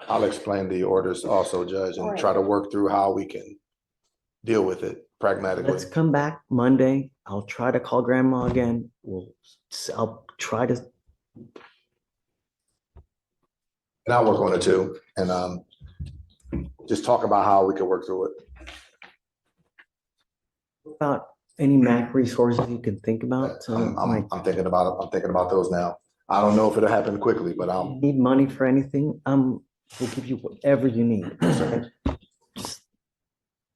I'll explain the orders also, Judge, and try to work through how we can deal with it pragmatically. Let's come back Monday. I'll try to call grandma again. I'll try to. And I'll work on it too, and just talk about how we can work through it. About any MAC resources you can think about. I'm thinking about it. I'm thinking about those now. I don't know if it'll happen quickly, but need money for anything. We'll give you whatever you need. Just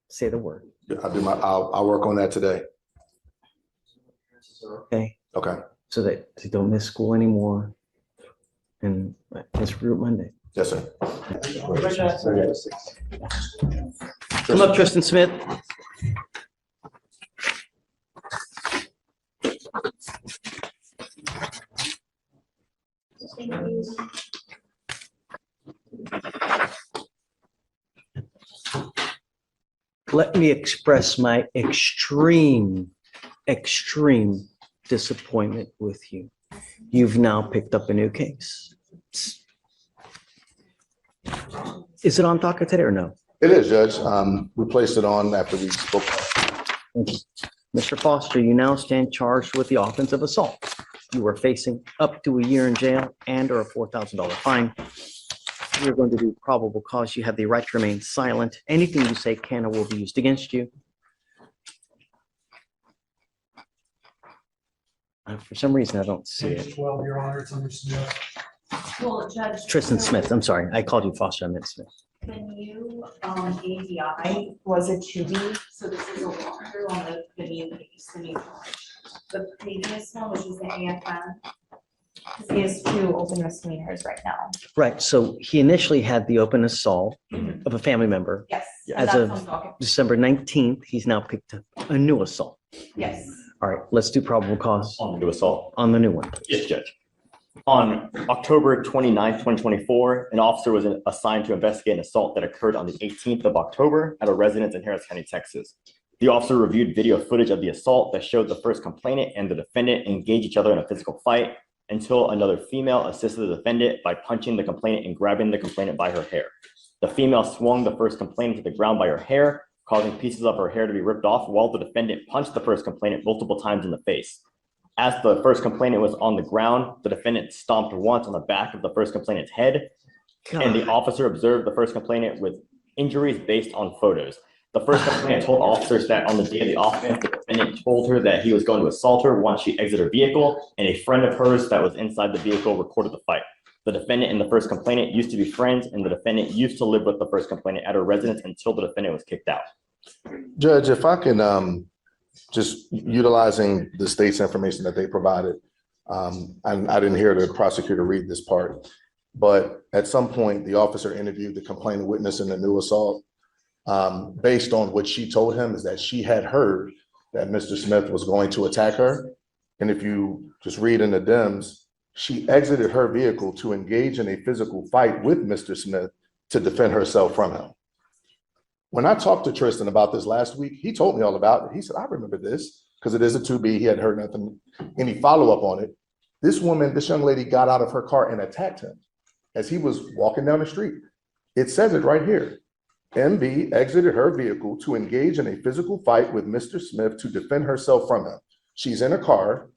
say the word. I'll work on that today. Okay. Okay. So that you don't miss school anymore. And let's regroup Monday. Yes, sir. Come up, Tristan Smith. Let me express my extreme disappointment with you. You've now picked up a new case. Is it on docket today or no? It is, Judge. We placed it on after we spoke. Thank you. Mr. Foster, you now stand charged with the offense of assault. You are facing up to a year in jail and or a $4,000 fine. You're going to do probable cause. You have the right to remain silent. Anything you say can or will be used against you. For some reason, I don't see it. Well, Your Honor, it's understood. Well, Judge. Tristan Smith, I'm sorry. I called you Foster, I meant Smith. The new ADI was a 2B, so this is a longer on the new case, the new charge. The previous one, which is the AFM, because he has 2 open misdemeanors right now. Right, so he initially had the open assault of a family member. Yes. and As that's on of docket. December 19th, he's now picked up a new assault. Yes. All right, let's do probable cause. On the new assault. On the new one. Yes, Judge. On October 29th, 2024, an officer was assigned to investigate an assault that occurred on the 18th of October at a residence in Harris County, Texas. The officer reviewed video footage of the assault that showed the first complainant and the defendant engage each other in a physical fight until another female assisted the defendant by punching the complainant and grabbing the complainant by her hair. The female swung the first complainant to the ground by her hair, causing pieces of her hair to be ripped off while the defendant punched the first complainant multiple times in the face. As the first complainant was on the ground, the defendant stomped once on the back of the first complainant's head, and the officer observed the first complainant with injuries based on photos. The first complainant told officers that on the day of the offense, the defendant told her that he was going to assault her once she exited her vehicle, and a friend of hers that was inside the vehicle recorded the fight. The defendant and the first complainant used to be friends, and the defendant used to live with the first complainant at her residence until the defendant was kicked out. Judge, if I can, just utilizing the state's information that they provided, and I didn't hear the prosecutor read this part, but at some point, the officer interviewed the complaining witness in the new assault. Based on what she told him is that she had heard that Mr. Smith was going to attack her. And if you just read in the DIMS, she exited her vehicle to engage in a physical fight with Mr. Smith to defend herself from him. When I talked to Tristan about this last week, he told me all about it. He said, I remember this because it is a 2B. He hadn't heard nothing, any follow-up on it. This young lady got out of her car and attacked him as he was walking down the street. It says it right here. MB exited her vehicle to engage in a physical fight with Mr. Smith to defend herself from him. She's in a car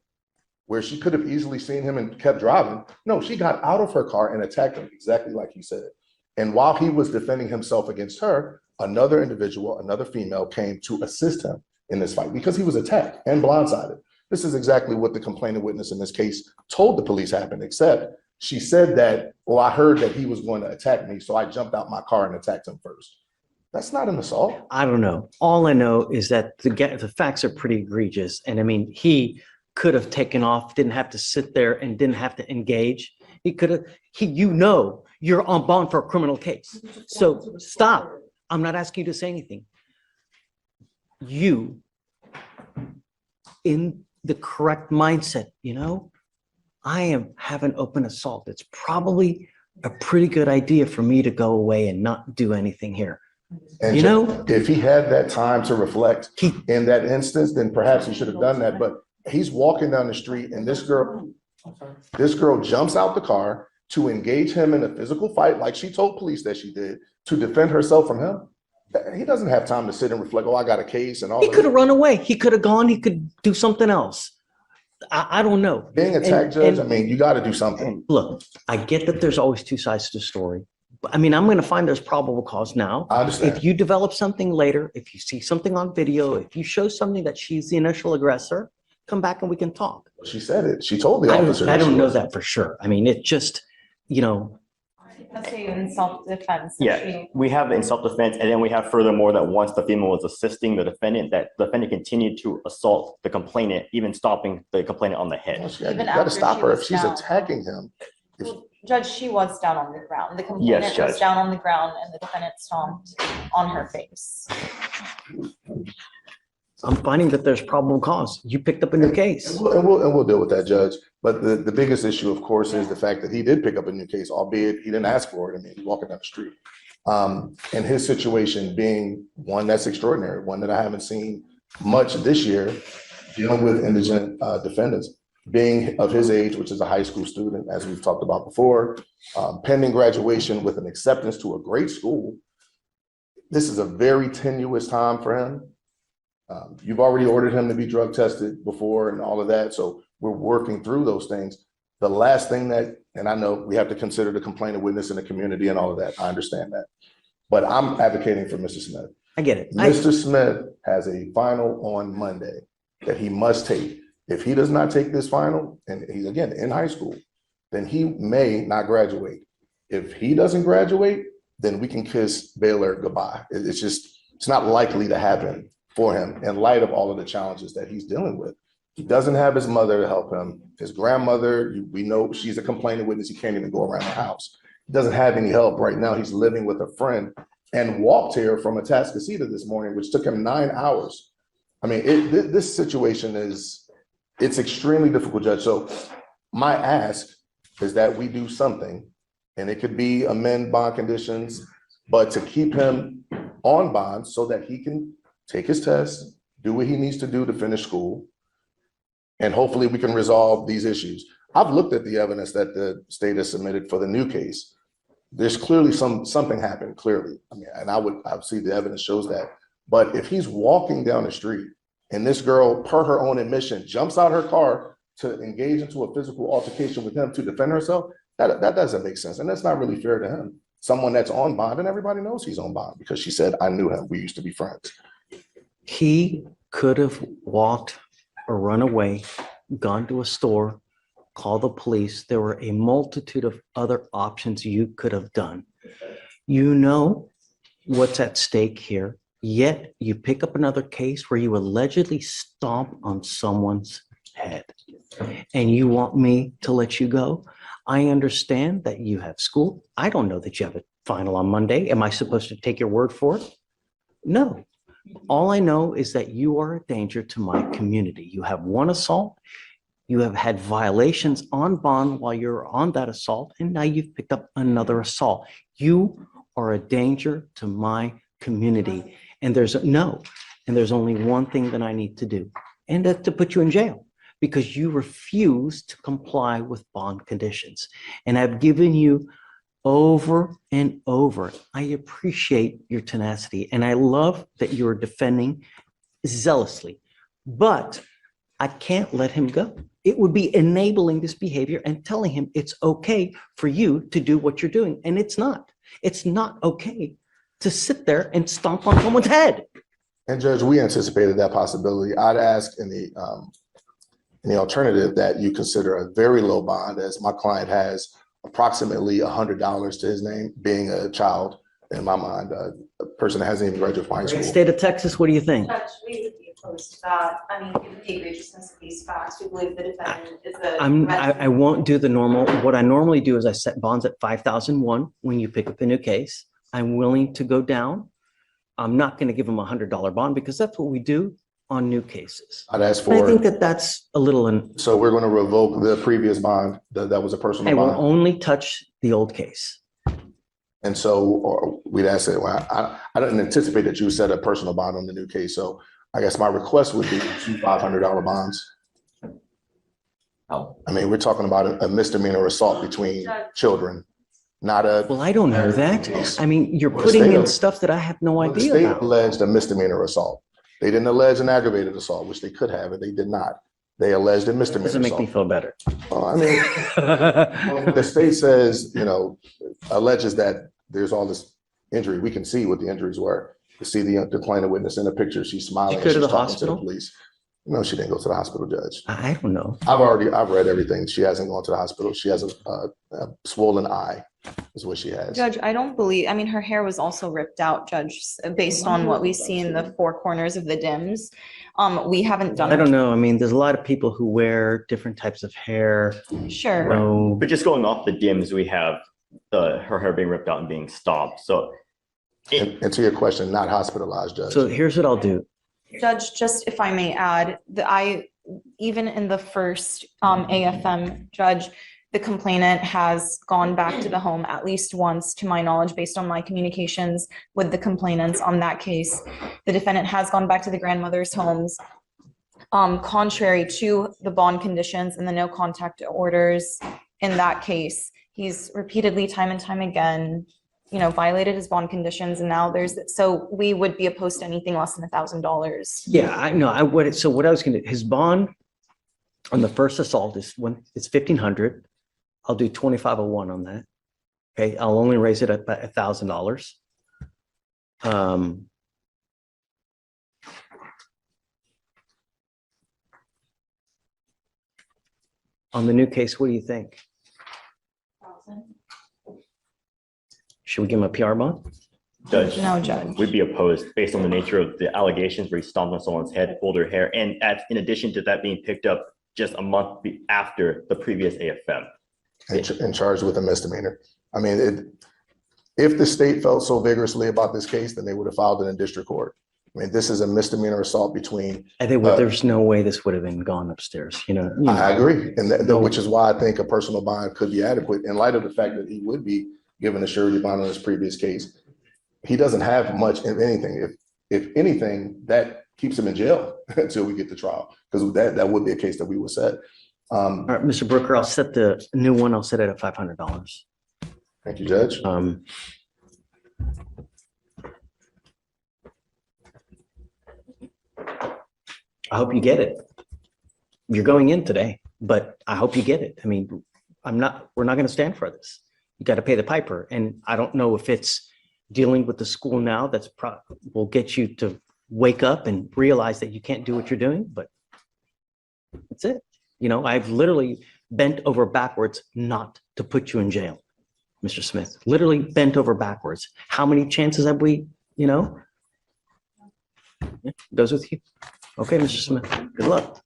where she could have easily seen him and kept driving. No, she got out of her car and attacked him, exactly like he said. And while he was defending himself against her, another individual, another female, came to assist him in this fight because he was attacked and blindsided. This is exactly what the complaining witness in this case told the police happened, except she said that, well, I heard that he was going to attack me, so I jumped out my car and attacked him first. That's not an assault. I don't know. All I know is that the facts are pretty egregious. And I mean, he could have taken off, didn't have to sit there and didn't have to engage. He could have, you're on bond for a criminal case. So stop. I'm not asking you to say anything. You, in the correct mindset, I am having open assault. It's probably a pretty good idea for me to go away and not do anything here. And if he had that time to reflect in that instance, then perhaps he should have done that. But he's walking down the street and this girl jumps out the car to engage him in a physical fight, like she told police that she did, to defend herself from him. He doesn't have time to sit and reflect, oh, I got a case and all that. He could have run away. He could have gone. He could do something else. I don't know. Being attacked, Judge, I mean, you got to do something. Look, I get that there's always two sides to the story. But I mean, I'm going to find there's probable cause now. I understand. If you develop something later, if you see something on video, if you show something that she's the initial aggressor, come back and we can talk. She said it. She told the officer. I don't know that for sure. I mean, it just, Let's say in self-defense. Yeah, we have in self-defense, and then we have furthermore that once the female was assisting the defendant, that the defendant continued to assault the complainant, even stopping the complainant on the head. You got to stop her if she's attacking him. Judge, she was down on the ground. The complainant was down on the ground and the defendant stomped on her face. I'm finding that there's probable cause. You picked up a new case. And we'll deal with that, Judge. But the biggest issue, of course, is the fact that he did pick up a new case, albeit he didn't ask for it. I mean, he's walking down the street. And his situation being one that's extraordinary, one that I haven't seen much this year, dealing with indigent defendants, being of his age, which is a high school student, as we've talked about before, pending graduation with an acceptance to a great school. This is a very tenuous time for him. You've already ordered him to be drug tested before and all of that. So we're working through those things. The last thing that, and I know we have to consider the complainant witness in the community and all of that. I understand that. But I'm advocating for Mr. Smith. I get it. Mr. Smith has a final on Monday that he must take. If he does not take this final, and he's again in high school, then he may not graduate. If he doesn't graduate, then we can kiss Baylor goodbye. It's not likely to happen for him in light of all of the challenges that he's dealing with. He doesn't have his mother to help him. His grandmother, we know she's a complaining witness. He can't even go around the house. He doesn't have any help right now. He's living with a friend and walked here from Atascocita this morning, which took him 9 hours. I mean, this situation it's extremely difficult, Judge. So my ask is that we do something, and it could be amend bond conditions, but to keep him on bond so that he can take his test, do what he needs to do to finish school, and hopefully we can resolve these issues. I've looked at the evidence that the state has submitted for the new case. There's clearly something happened, clearly. I mean, and I would see the evidence shows that. But if he's walking down the street and this girl, per her own admission, jumps out her car to engage into a physical altercation with him to defend herself, that doesn't make sense. And that's not really fair to him. Someone that's on bond, and everybody knows he's on bond because she said, I knew him. We used to be friends. He could have walked or run away, gone to a store, called the police. There were a multitude of other options you could have done. You know what's at stake here, yet you pick up another case where you allegedly stomp on someone's head. And you want me to let you go? I understand that you have school. I don't know that you have a final on Monday. Am I supposed to take your word for it? No. All I know is that you are a danger to my community. You have one assault. You have had violations on bond while you're on that assault, and now you've picked up another assault. You are a danger to my community. And there's only one thing that I need to do, and that's to put you in jail because you refuse to comply with bond conditions. And I've given you over and over. I appreciate your tenacity, and I love that you're defending zealously, but I can't let him go. It would be enabling this behavior and telling him it's okay for you to do what you're doing. And it's not. It's not okay to sit there and stomp on someone's head. And Judge, we anticipated that possibility. I'd ask in the alternative that you consider a very low bond, as my client has approximately $100 to his name, being a child, in my mind, a person that hasn't even graduated from high school. State of Texas, what do you think? Judge, we would be opposed to that. I mean, given the egregiousness of these facts, we believe the defendant is a. I won't do the normal. What I normally do is I set bonds at 5,001 when you pick up a new case. I'm willing to go down. I'm not going to give them $100 bond because that's what we do on new cases. I'd ask I for. think that's a little. So we're going to revoke the previous bond that was a personal I will bond. only touch the old case. And so we'd ask it. Well, I didn't anticipate that you set a personal bond on the new case. So I guess my request would be two $500 bonds. Oh. I mean, we're talking about a misdemeanor assault between children, not a. Well, I don't know that. I mean, you're putting in stuff that I have no The idea state about. alleged a misdemeanor assault. They didn't allege an aggravated assault, which they could have, and they did not. They alleged a misdemeanor Doesn't make assault. me feel better. Well, I mean, the state says, alleges that there's all this injury. We can see what the injuries were. You see the complainant witness in the picture. She's smiling. Did you go to and she's the talking hospital? To the police. No, she didn't go to the hospital, Judge. I don't know. I've read everything. She hasn't gone to the hospital. She has a swollen eye, is what she has. Judge, I don't believe, I mean, her hair was also ripped out, Judge, based on what we see in the four corners of the dims. We haven't done. I don't know. I mean, there's a lot of people who wear different types of hair. Sure. No. But just going off the dims, we have her hair being ripped out and being stopped. So, and to your question, not hospitalized, Judge. So here's what I'll do. Judge, just if I may add, even in the first AFM, Judge, the complainant has gone back to the home at least once, to my knowledge, based on my communications with the complainants on that case. The defendant has gone back to the grandmother's homes, contrary to the bond conditions and the no contact orders in that case. He's repeatedly, time and time again, violated his bond conditions, and now so we would be opposed to anything less than $1,000. Yeah, I know. So what I was going to, his bond on the first assault it's $1,500. I'll do 2501 on that. Okay, I'll only raise it at $1,000. On the new case, what do you think? Should we give him a PR bond? Judge, No, Judge. We'd be opposed based on the nature of the allegations where he stomped on someone's head, pulled her hair, and in addition to that being picked up just a month after the previous AFM. And charged with a misdemeanor. I mean, if the state felt so vigorously about this case, then they would have filed it in district court. I mean, this is a misdemeanor assault between. I think there's no way this would have been gone upstairs. I agree, and which is why I think a personal bond could be adequate in light of the fact that he would be given a surety bond on his previous case. He doesn't have much of anything. if anything, that keeps him in jail until we get to trial, because that would be a case that we would set. All right, Mr. Brooker, I'll set the new one. I'll set it at $500. Thank you, Judge. I hope you get it. You're going in today, but I hope you get it. I mean, we're not going to stand for this. You got to pay the piper. And I don't know if it's dealing with the school now will get you to wake up and realize that you can't do what you're doing, but that's it. You know, I've literally bent over backwards not to put you in jail, Mr. Smith. Literally bent over backwards. How many chances have we, Yeah, goes with you. Okay, Mr. Smith, good luck.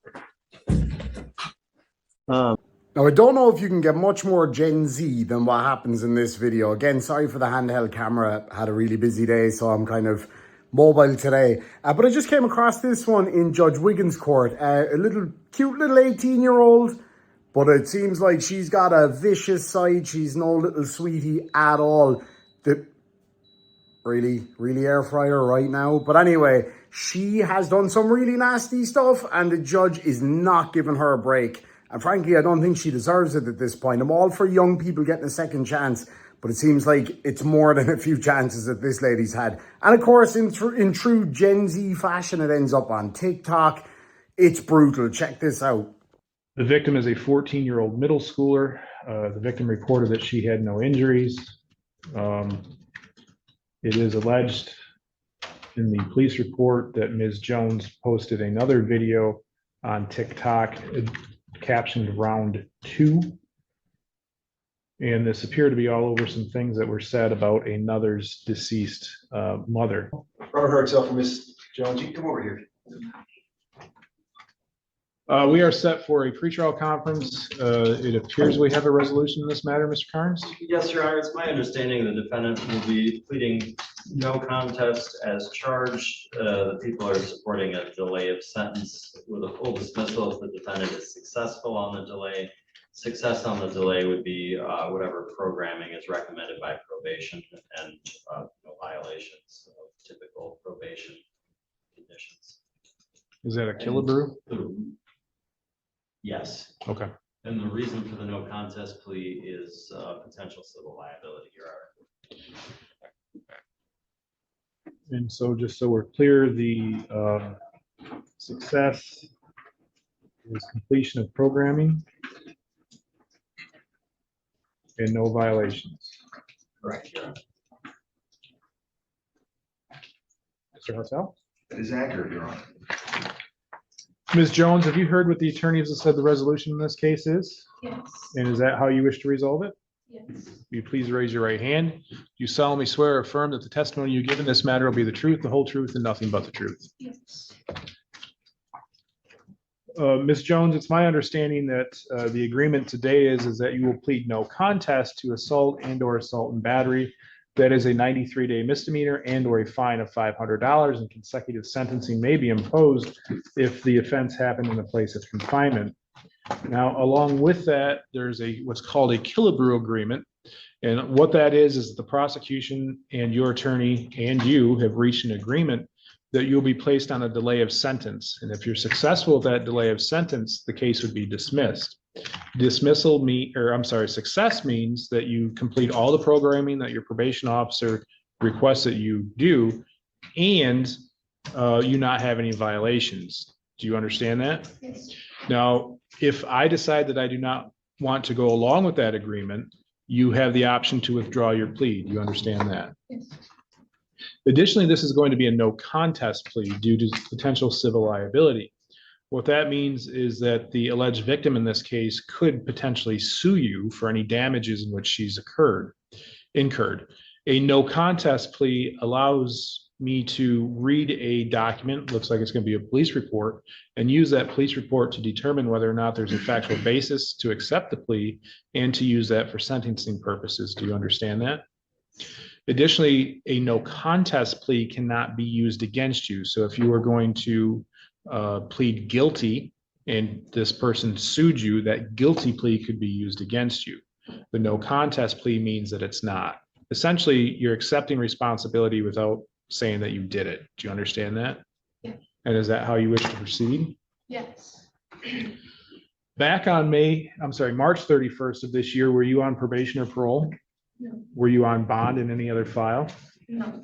Now, I don't know if you can get much more Gen Z than what happens in this video. Again, sorry for the handheld camera. I had a really busy day, so I'm kind of mobile today. But I just came across this one in Judge Wiggins' court. A cute little 18-year-old, but it seems like she's got a vicious side. She's no little sweetie at all. Really air fryer right now. But anyway, she has done some really nasty stuff, and the judge is not giving her a break. And frankly, I don't think she deserves it at this point. I'm all for young people getting a second chance, but it seems like it's more than a few chances that this lady's had. And of course, in true Gen Z fashion, it ends up on TikTok. It's brutal. Check this out. The victim is a 14-year-old middle schooler. The victim reported that she had no injuries. It is alleged in the police report that Ms. Jones posted another video on TikTok captioned round 2. And this appeared to be all over some things that were said about another's deceased mother. Robert Hartzell from Ms. Jones, you can come over here. We are set for a pretrial conference. It appears we have a resolution in this matter, Mr. Carnes. Yes, Your Honor, it's my understanding the defendant will be pleading no contest as charged. The people are supporting a delay of sentence with a full dismissal if the defendant is successful on the delay. Success on the delay would be whatever programming is recommended by probation and no violations of typical probation conditions. Is that a killabrew? Yes. Okay. And the reason for the no contest plea is potential civil liability, Your Honor. And so just so we're clear, the success is completion of programming and no violations. Correct, Your Honor. Mr. Hartzell? That is accurate, Your Honor. Ms. Jones, have you heard what the attorneys have said the resolution in this case is? Yes. And is that how you wish to resolve it? Yes. Will you please raise your right hand? Do you solemnly swear or affirm that the testimony you give in this matter will be the truth, the whole truth, and nothing but the truth? Yes. Ms. Jones, it's my understanding that the agreement today is that you will plead no contest to assault and/or assault and battery. That is a 93-day misdemeanor and/or a fine of $500, and consecutive sentencing may be imposed if the offense happened in a place of confinement. Now, along with that, there's what's called a killabrew agreement. And what that is the prosecution and your attorney and you have reached an agreement that you'll be placed on a delay of sentence. And if you're successful with that delay of sentence, the case would be dismissed. Success means that you complete all the programming that your probation officer requests that you do, and you not have any violations. Do you understand that? Yes. Now, if I decide that I do not want to go along with that agreement, you have the option to withdraw your plea. Do you understand that? Yes. Additionally, this is going to be a no contest plea due to potential civil liability. What that means is that the alleged victim in this case could potentially sue you for any damages in which she's incurred. A no contest plea allows me to read a document, looks like it's going to be a police report, and use that police report to determine whether or not there's a factual basis to accept the plea and to use that for sentencing purposes. Do you understand that? Additionally, a no contest plea cannot be used against you. So if you are going to plead guilty and this person sued you, that guilty plea could be used against you. The no contest plea means that it's not. Essentially, you're accepting responsibility without saying that you did it. Do you understand that? Yes. And is that how you wish to proceed? Yes. Back on March 31st of this year, were you on probation or parole? No. Were you on bond in any other file? No.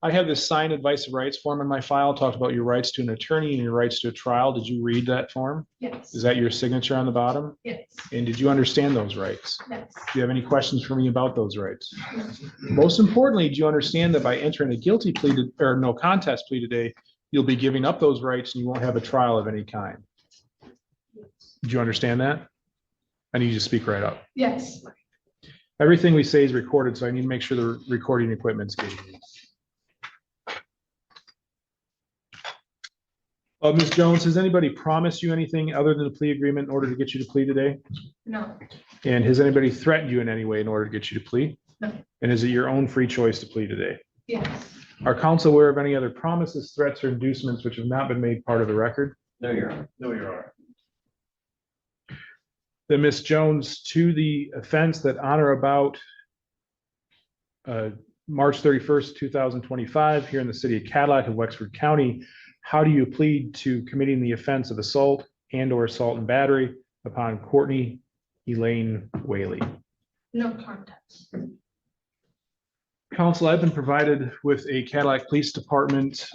I have this signed advice of rights form in my file, talked about your rights to an attorney and your rights to a trial. Did you read that form? Yes. Is that your signature on the bottom? Yes. And did you understand those rights? Yes. Do you have any questions for me about those rights? No. Most importantly, do you understand that by entering a guilty plea or no contest plea today, you'll be giving up those rights and you won't have a trial of any kind? Do you understand that? I need you to speak right up. Yes. Everything we say is recorded, so I need to make sure the recording equipment's getting used. Ms. Jones, has anybody promised you anything other than a plea agreement in order to get you to plea today? No. And has anybody threatened you in any way in order to get you to plea? No. And is it your own free choice to plea today? Yes. Are counsel aware of any other promises, threats, or inducements which have not been made part of the record? No, Your Honor. No, Your Honor. Then Ms. Jones, to the offense that on or about March 31st, 2025, here in the city of Cadillac of Wexford County, how do you plead to committing the offense of assault and or assault and battery upon Courtney Elaine Whaley? No contest. Counsel, I've been provided with a Cadillac Police Department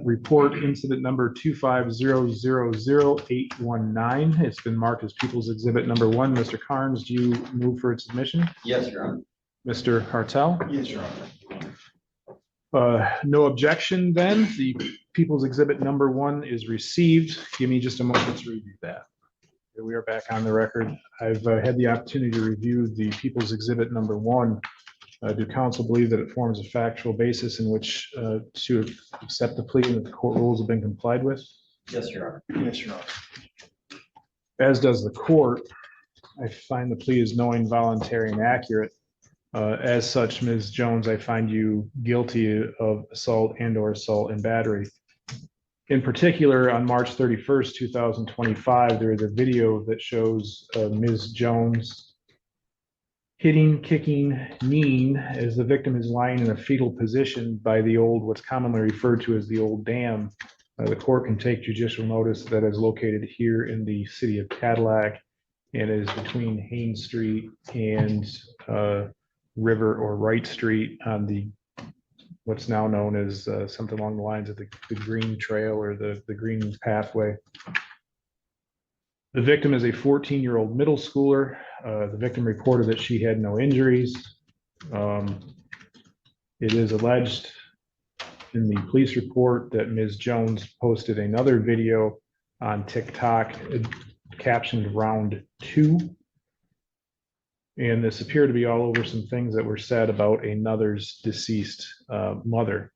report, incident number 250000819. It's been marked as People's Exhibit number 1. Mr. Carnes, do you move for its submission? Yes, Your Honor. Mr. Hartel? Yes, Your Honor. No objection then. The People's Exhibit number 1 is received. Give me just a moment to review that. Here we are back on the record. I've had the opportunity to review the People's Exhibit number 1. Do counsel believe that it forms a factual basis in which to accept the plea and that the court rules have been complied with? Yes, Your Honor. Yes, Your Honor. As does the court. I find the plea is knowing, voluntary, and accurate. As such, Ms. Jones, I find you guilty of assault and or assault and battery. In particular, on March 31st, 2025, there is a video that shows Ms. Jones hitting, kicking, kneeing as the victim is lying in a fetal position by the old, what's commonly referred to as the old dam. The court can take judicial notice that is located here in the city of Cadillac and is between Haynes Street and River or Wright Street on the what's now known as something along the lines of the Green Trail or the Green Pathway. The victim is a 14-year-old middle schooler. The victim reported that she had no injuries. It is alleged in the police report that Ms. Jones posted another video on TikTok captioned round 2. And this appeared to be all over some things that were said about another's deceased mother.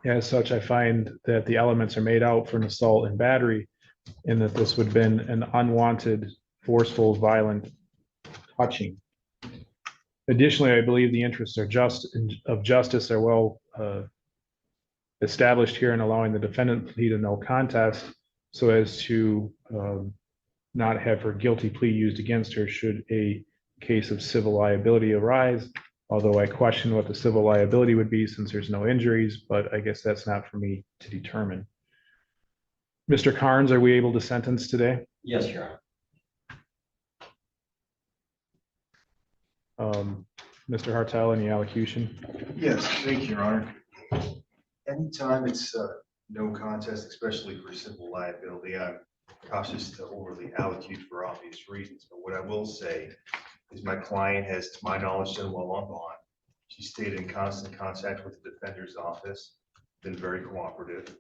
As such, I find that the elements are made out for an assault and battery, and that this would have been an unwanted, forceful, violent touching. Additionally, I believe the interests of justice are well established here in allowing the defendant to plead a no contest so as to not have her guilty plea used against her should a case of civil liability arise, although I question what the civil liability would be since there's no injuries, but I guess that's not for me to determine. Mr. Carnes, are we able to sentence today? Yes, Your Honor. Mr. Hartel, any allocution? Yes, thank you, Your Honor. Anytime it's no contest, especially for civil liability, I'm cautious to overly allocute for obvious reasons. But what I will say is my client has, to my knowledge, done well on bond. She stayed in constant contact with the defender's office, been very cooperative.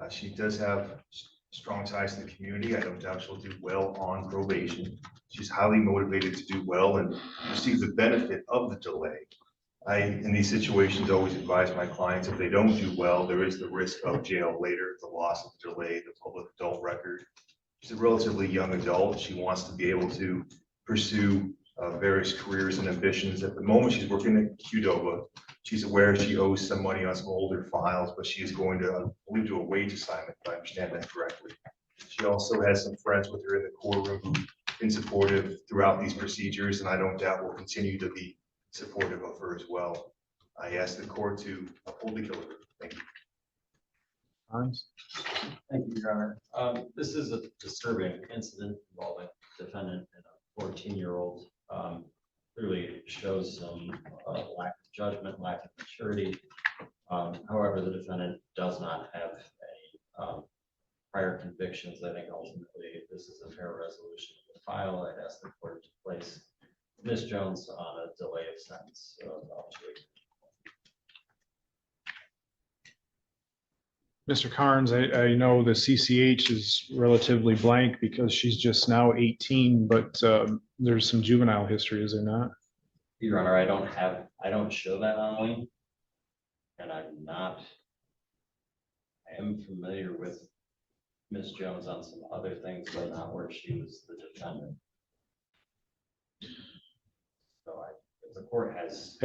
She does have strong ties to the community. I don't doubt she'll do well on probation. She's highly motivated to do well and receive the benefit of the delay. I, in these situations, always advise my clients if they don't do well, there is the risk of jail later, the loss of the delay, the public adult record. She's a relatively young adult. She wants to be able to pursue various careers and ambitions. At the moment, she's working at Qdoba. She's aware she owes some money on some older files, but she is going to, I believe, do a wage assignment, if I understand that correctly. She also has some friends with her in the courtroom who've been supportive throughout these procedures, and I don't doubt will continue to be supportive of her as well. I ask the court to uphold the killer. Thank you. Thank you, Your Honor. This is a disturbing incident involving a defendant and a 14-year-old. Clearly shows some lack of judgment, lack of maturity. However, the defendant does not have any prior convictions. I think ultimately this is a fair resolution of the file. I'd ask the court to place Ms. Jones on a delay of sentence of up to 8 Mr. Carnes, I know the CCH is relatively blank because she's just now 18, but there's some juvenile history, is there not? Your Honor, I don't show that on link, and I am familiar with Ms. Jones on some other things, but not where she was the defendant. So if the court has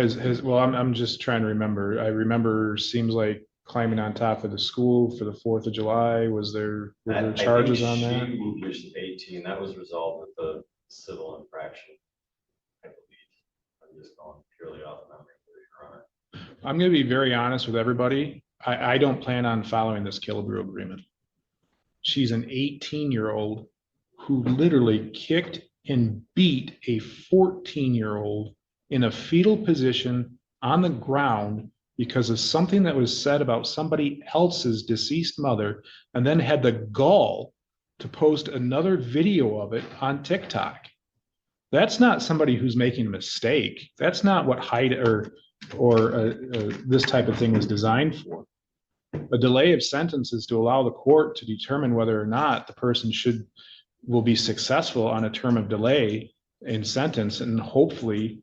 well, I'm just trying to remember. I remember seems like climbing on top of the school for the 4th of July. Were there charges on that? She reached 18. That was resolved with a civil infraction, I believe. I'm just going purely off memory, Your Honor. I'm going to be very honest with everybody. I don't plan on following this Killebrew agreement. She's an 18-year-old who literally kicked and beat a 14-year-old in a fetal position on the ground because of something that was said about somebody else's deceased mother, and then had the gall to post another video of it on TikTok. That's not somebody who's making a mistake. That's not what this type of thing is designed for. A delay of sentence is to allow the court to determine whether or not the person will be successful on a term of delay in sentence, and hopefully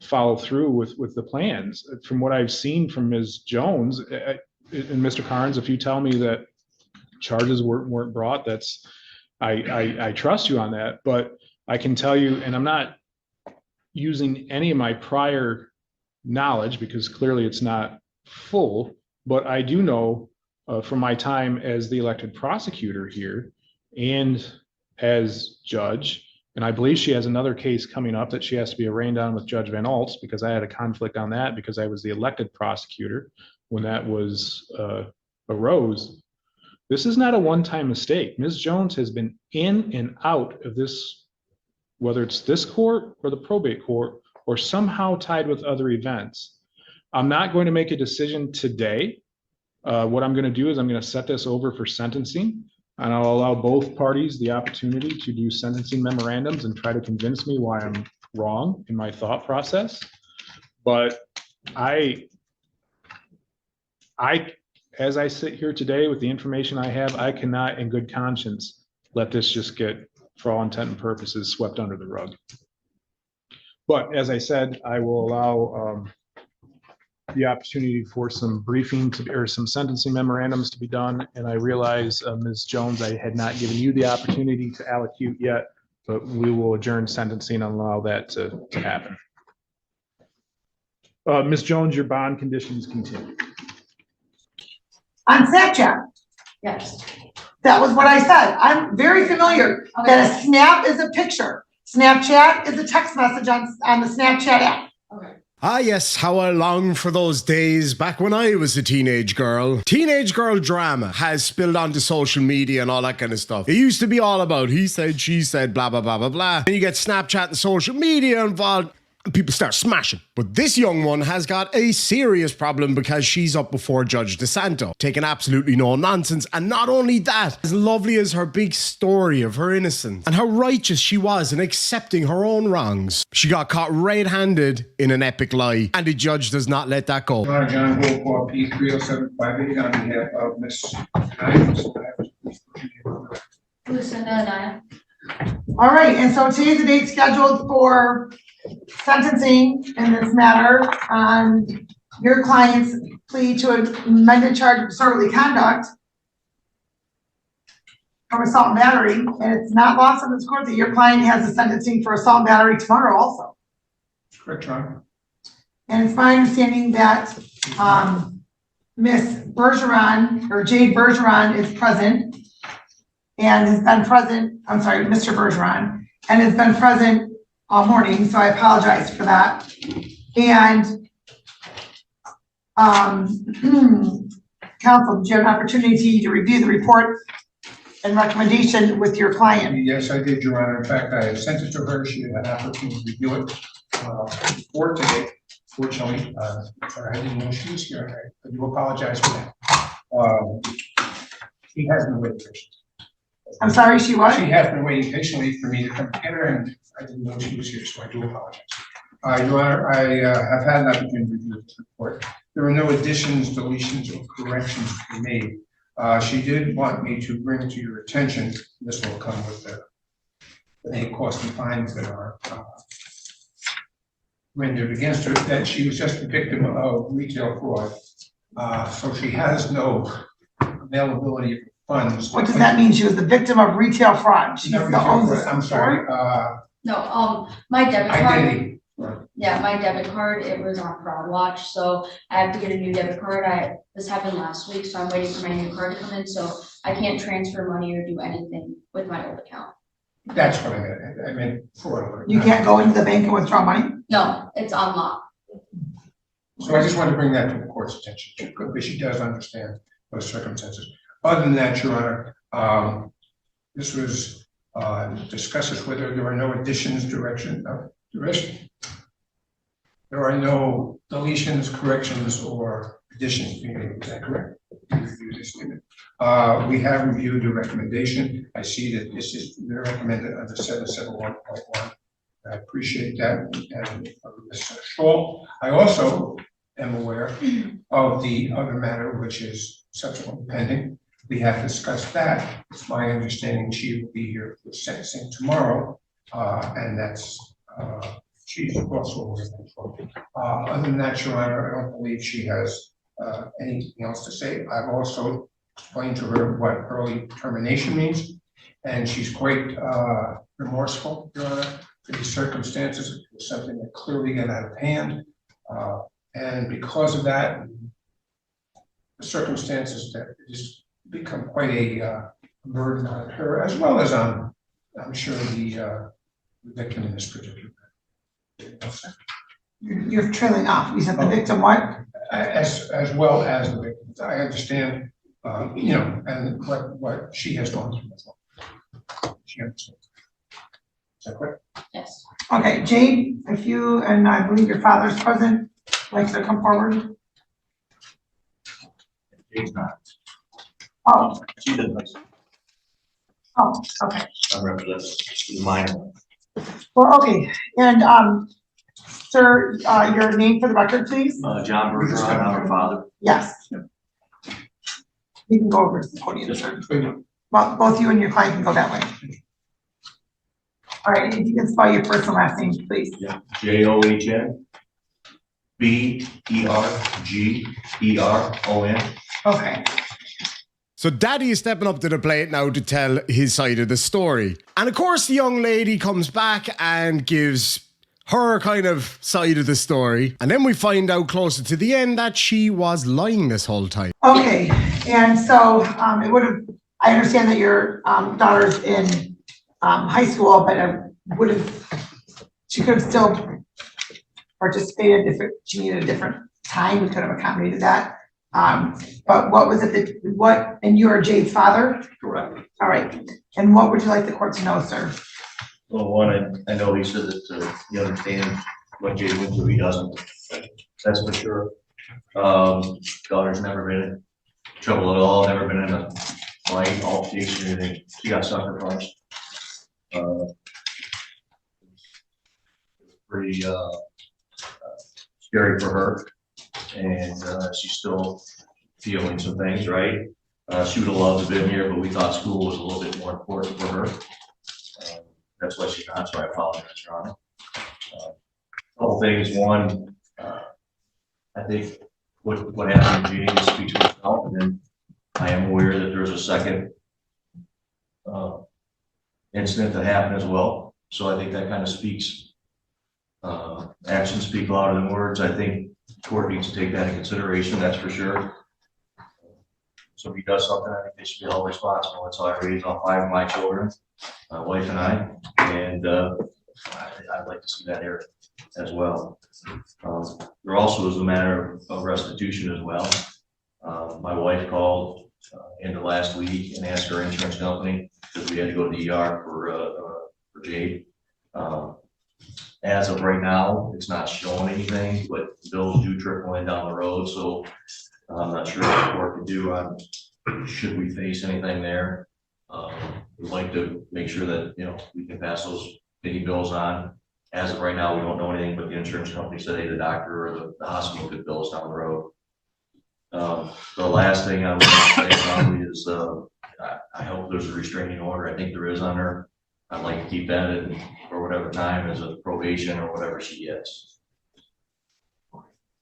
follow through with the plans. From what I've seen from Ms. Jones and Mr. Carnes, if you tell me that charges weren't brought, I trust you on that. But I can tell you, and I'm not using any of my prior knowledge because clearly it's not full, but I do know from my time as the elected prosecutor here and as judge, and I believe she has another case coming up that she has to be arraigned on with Judge Van Alts, because I had a conflict on that because I was the elected prosecutor when that was arose. This is not a one-time mistake. Ms. Jones has been in and out of this, whether it's this court or the probate court, or somehow tied with other events. I'm not going to make a decision today. What I'm going to do is I'm going to set this over for sentencing, and I'll allow both parties the opportunity to do sentencing memorandums and try to convince me why I'm wrong in my thought process. But as I sit here today with the information I have, I cannot in good conscience let this just get, for all intent and purposes, swept under the rug. But as I said, I will allow the opportunity for some briefing or some sentencing memorandums to be done. And I realize, Ms. Jones, I had not given you the opportunity to allocute yet, but we will adjourn sentencing and allow that to happen. Ms. Jones, your bond conditions continue. On Snapchat. Yes. That was what I said. I'm very familiar that a snap is a picture. Snapchat is a text message on the Snapchat app. Okay. Ah, yes, how I long for those days back when I was a teenage girl. Teenage girl drama has spilled onto social media and all that kind of stuff. It used to be all about he said, she said, blah, blah, blah, blah, blah. And you get Snapchat and social media involved, and people start smashing. But this young one has got a serious problem because she's up before Judge DeSanto, taking absolutely no nonsense. And not only that, as lovely as her big story of her innocence and how righteous she was in accepting her own wrongs, she got caught red-handed in an epic lie, and the judge does not let that go. John Bull for P3075 on behalf of Ms. Hines. Lucinda. All right, and so today's the date scheduled for sentencing in this matter on your client's plea to an amended charge of disorderly conduct from assault and battery. And it's not lost on this court that your client has a sentencing for assault and battery tomorrow also. Correct, John. And it's my understanding that Miss Bergeron or Jade Bergeron is present and has been present. I'm sorry, Mr. Bergeron, and has been present all morning, so I apologize for that. And counsel, did you have an opportunity to review the report and recommendation with your client? Yes, I did, Your Honor. In fact, I sent it to her. She had an opportunity to review it before today. Fortunately, I didn't know she was here. I do apologize for that. She has been waiting patiently. I'm sorry, she was? She has been waiting patiently for me to come get her, and I didn't know she was here, so I do apologize. Your Honor, I have had an opportunity to review this report. There are no additions, deletions, or corrections to be made. She did want me to bring to your attention, this will come with any cost and fines that are rendered against her, that she was just a victim of retail fraud. So she has no availability of funds. What does that mean? She was the victim of retail fraud. She's Not the retail owner. fraud, I'm sorry. No, my debit card. Identity. Yeah, my debit card, it was on fraud watch, so I have to get a new debit card. This happened last week, so I'm waiting for my new card to come in, so I can't transfer money or do anything with my old account. That's what I meant. I meant fraud. You can't go into the bank and withdraw money? No, it's unlocked. So I just want to bring that to the court's attention, because she does understand those circumstances. Other than that, Your Honor, this was discusses whether there are no additions, there are no deletions, corrections, or additions being made. Is that correct? We have reviewed the recommendation. I see that this is recommended under 771.1. I appreciate that. And Ms. Schall, I also am aware of the other matter, which is subsequently pending. We have discussed that. It's my understanding she will be here for sentencing tomorrow, and that's she's also aware of that. Other than that, Your Honor, I don't believe she has anything else to say. I've also explained to her what early termination means, and she's quite remorseful, Your Honor, for these circumstances. It was something that clearly got out of hand, and because of that, the circumstances that just become quite a burden on her, as well as on, I'm sure, the victim in this particular matter. You're trailing off. You said the victim what? As well as the victims. I understand, you know, and what she has gone through as well. She understands. Is that correct? Yes. Okay, Jade, if you, and I believe your father's present, like to come forward. Jade's not. Oh. She doesn't. Oh, okay. I'm representing the minor. Well, okay, and sir, your name for the record, please? John Bergeron, I'm her father. Yes. You can go over to the podium, sir. Well, both you and your client can go that way. All right, if you can spell your first and last name, please. Yeah. John Bergeron. Okay. So Daddy is stepping up to the plate now to tell his side of the story. And of course, the young lady comes back and gives her kind of side of the story. And then we find out closer to the end that she was lying this whole time. Okay, and so it would have, I understand that your daughter's in high school, but she could have still participated if she needed a different time. We could have accommodated that. But what was it and you are Jade's father? Correct. All right. And what would you like the court to know, sir? Well, one, I know he said that he understands what Jade went through. He doesn't. That's for sure. Daughter's never been in trouble at all. Never been in a fight, altercation, or anything. She got sucker punched. Pretty scary for her, and she's still feeling some things, right? She would have loved to have been here, but we thought school was a little bit more important for her. That's why she's not, so I apologize, Your Honor. Couple things. One, I think what happened to Jane speaks for itself, and then I am aware that there's a second incident that happened as well. So I think that kind of speaks, actions speak louder than words. I think the court needs to take that into consideration, that's for sure. So if he does something, I think they should be held responsible. That's how I raised all 5 of my children, my wife and I. And I'd like to see that here as well. There also is a matter of restitution as well. My wife called into last week and asked her insurance company, because we had to go to the ER for Jade. As of right now, it's not showing anything, but bills do trickle in down the road, so I'm not sure what the court could do on, should we face anything there. We'd like to make sure that, we can pass those any bills on. As of right now, we don't know anything, but the insurance company said, hey, the doctor or the hospital could bill us down the road. The last thing I want to say probably is, I hope there's a restraining order. I think there is on her. I'd like to keep that in for whatever time as a probation or whatever she gets.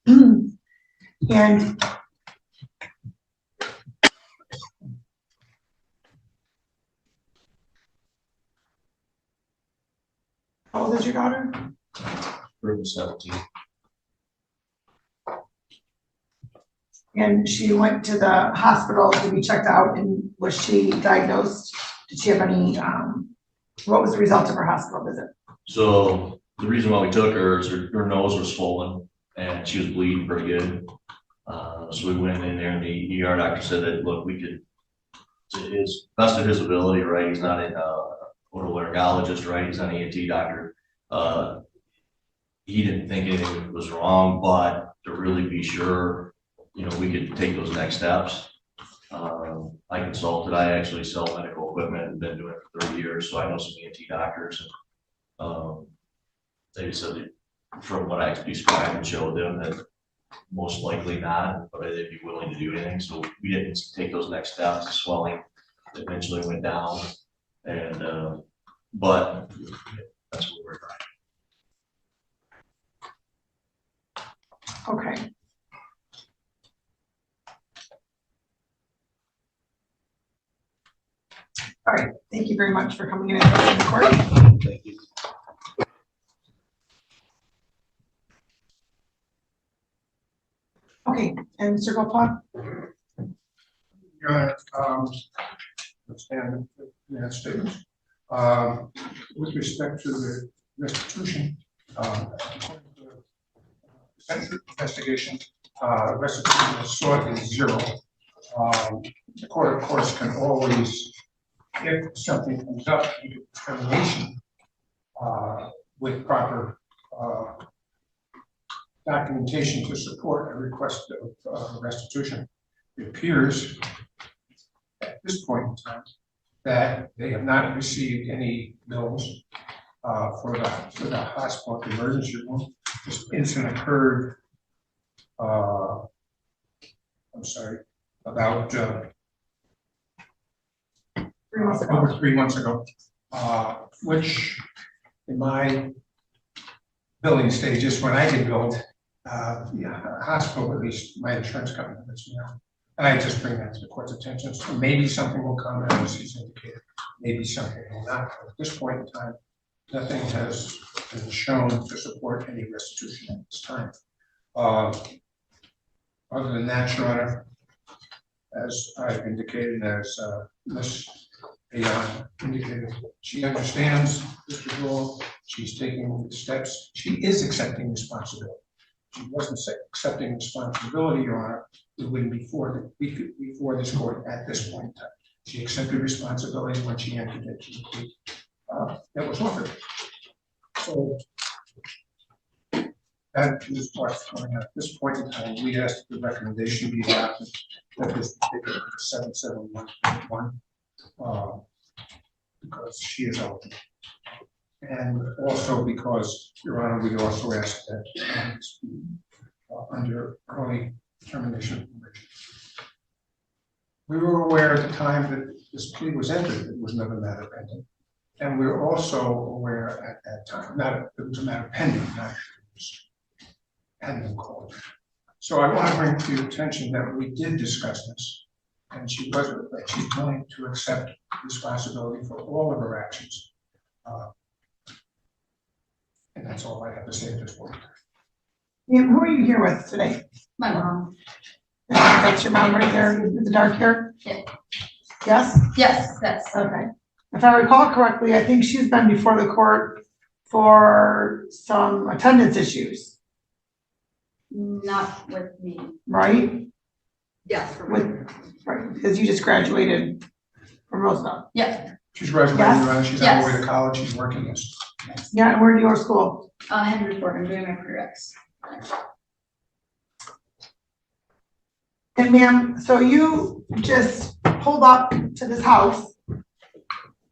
And how old is your daughter? 17. And she went to the hospital to be checked out, and was she diagnosed? Did she have any, what was the result of her hospital visit? So the reason why we took her is her nose was swollen and she was bleeding pretty good. So we went in there and the ER doctor said that, look, we could, to his best of his ability, right? He's not a otolaryngologist, right? He's not an ENT doctor. He didn't think anything was wrong, but to really be sure, we could take those next steps. I consulted, I actually sell medical equipment and been doing it for 30 years, so I know some ENT doctors. They said that from what I described and showed them that most likely not, but they'd be willing to do anything. So we didn't take those next steps. The swelling eventually went down, and but that's what we're trying. Okay. All right, thank you very much for coming in and addressing the court. Thank you. Okay, and Mr. Gopal? Stand in that statement. With respect to the restitution, investigation, restitution is sought is zero. The court, of course, can always, if something comes up, make a determination with proper documentation to support a request of restitution. It appears at this point in time that they have not received any bills for the hospital emergency room. This incident occurred, about over 3 months ago, which in my billing stages, when I get billed, hospital, at least my insurance company lets me know. And I just bring that to the court's attention. So maybe something will come as he's indicated, maybe something will not. But at this point in time, nothing has been shown to support any restitution at this time. Other than that, Your Honor, as I've indicated, as Ms. Ayan indicated, she understands this rule. She's taking the steps. She is accepting responsibility. If she wasn't accepting responsibility, Your Honor, it wouldn't be before this court at this point in time. She accepted responsibility when she entered into the plea that was offered. So that is what's coming at this point in time. We asked the recommendation be adopted that this particular 771.1 because she is eligible. And also because, Your Honor, we also asked that under early termination of conviction. We were aware at the time that this plea was entered, it was another matter pending. And we were also aware at that time, not it was a matter pending, not pending court. So I want to bring to your attention that we did discuss this, and she's willing to accept responsibility for all of her actions. And that's all I have to say at this point. Yeah, who are you here with today? My mom. That's your mom right there in the dark hair? Yeah. Yes? Yes, that's okay. If I recall correctly, I think she's been before the court for some attendance issues, Not with me. right? Yes. Right, because you just graduated from Roosevelt. Yeah. She's graduating, Yes. right? She's on her way Yes. to college, she's working this. Yeah, and where do your school? Henry Ford, I'm doing my prereqs. And ma'am, so you just pulled up to this house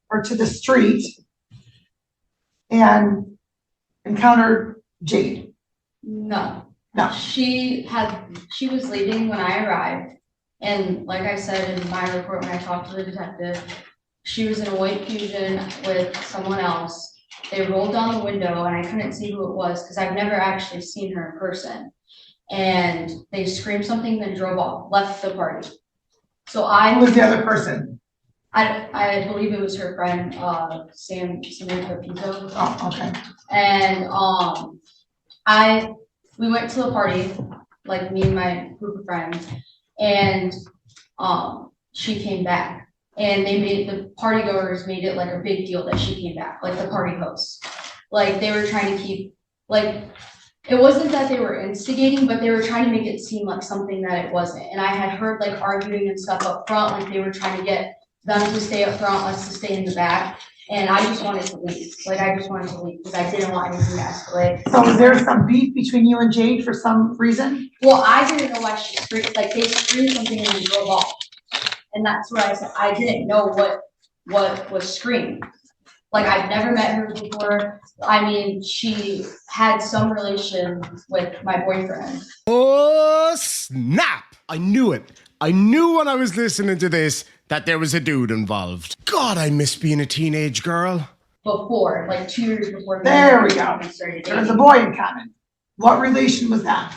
or to the street and encountered Jade? No. No. She was leaving when I arrived. And like I said in my report, when I talked to the detective, she was in a white Fusion with someone else. They rolled down the window and I couldn't see who it was because I've never actually seen her in person. And they screamed something, then drove off, left the party. So Who was the other person? I believe it was her friend, Samantha Pinto. Oh, okay. And we went to the party, like me and my group of friends, and she came back. And the party goers made it like a big deal that she came back, like the party hosts. Like they were trying to keep, like, it wasn't that they were instigating, but they were trying to make it seem like something that it wasn't. And I had heard like arguing and stuff up front, like they were trying to get them to stay up front, us to stay in the back. And I just wanted to leave. Like I just wanted to leave because I didn't want anything to escalate. So was there some beef between you and Jade for some reason? Well, I didn't know why she screamed, like they screamed something and then drove off. And that's what I said, I didn't know what was screamed. Like I've never met her before. I mean, she had some relation with my boyfriend. Oh, snap! I knew it. I knew when I was listening to this that there was a dude involved. God, I miss being a teenage girl. Before, like 2 years before. There we go. There's a boy in common. What relation was that?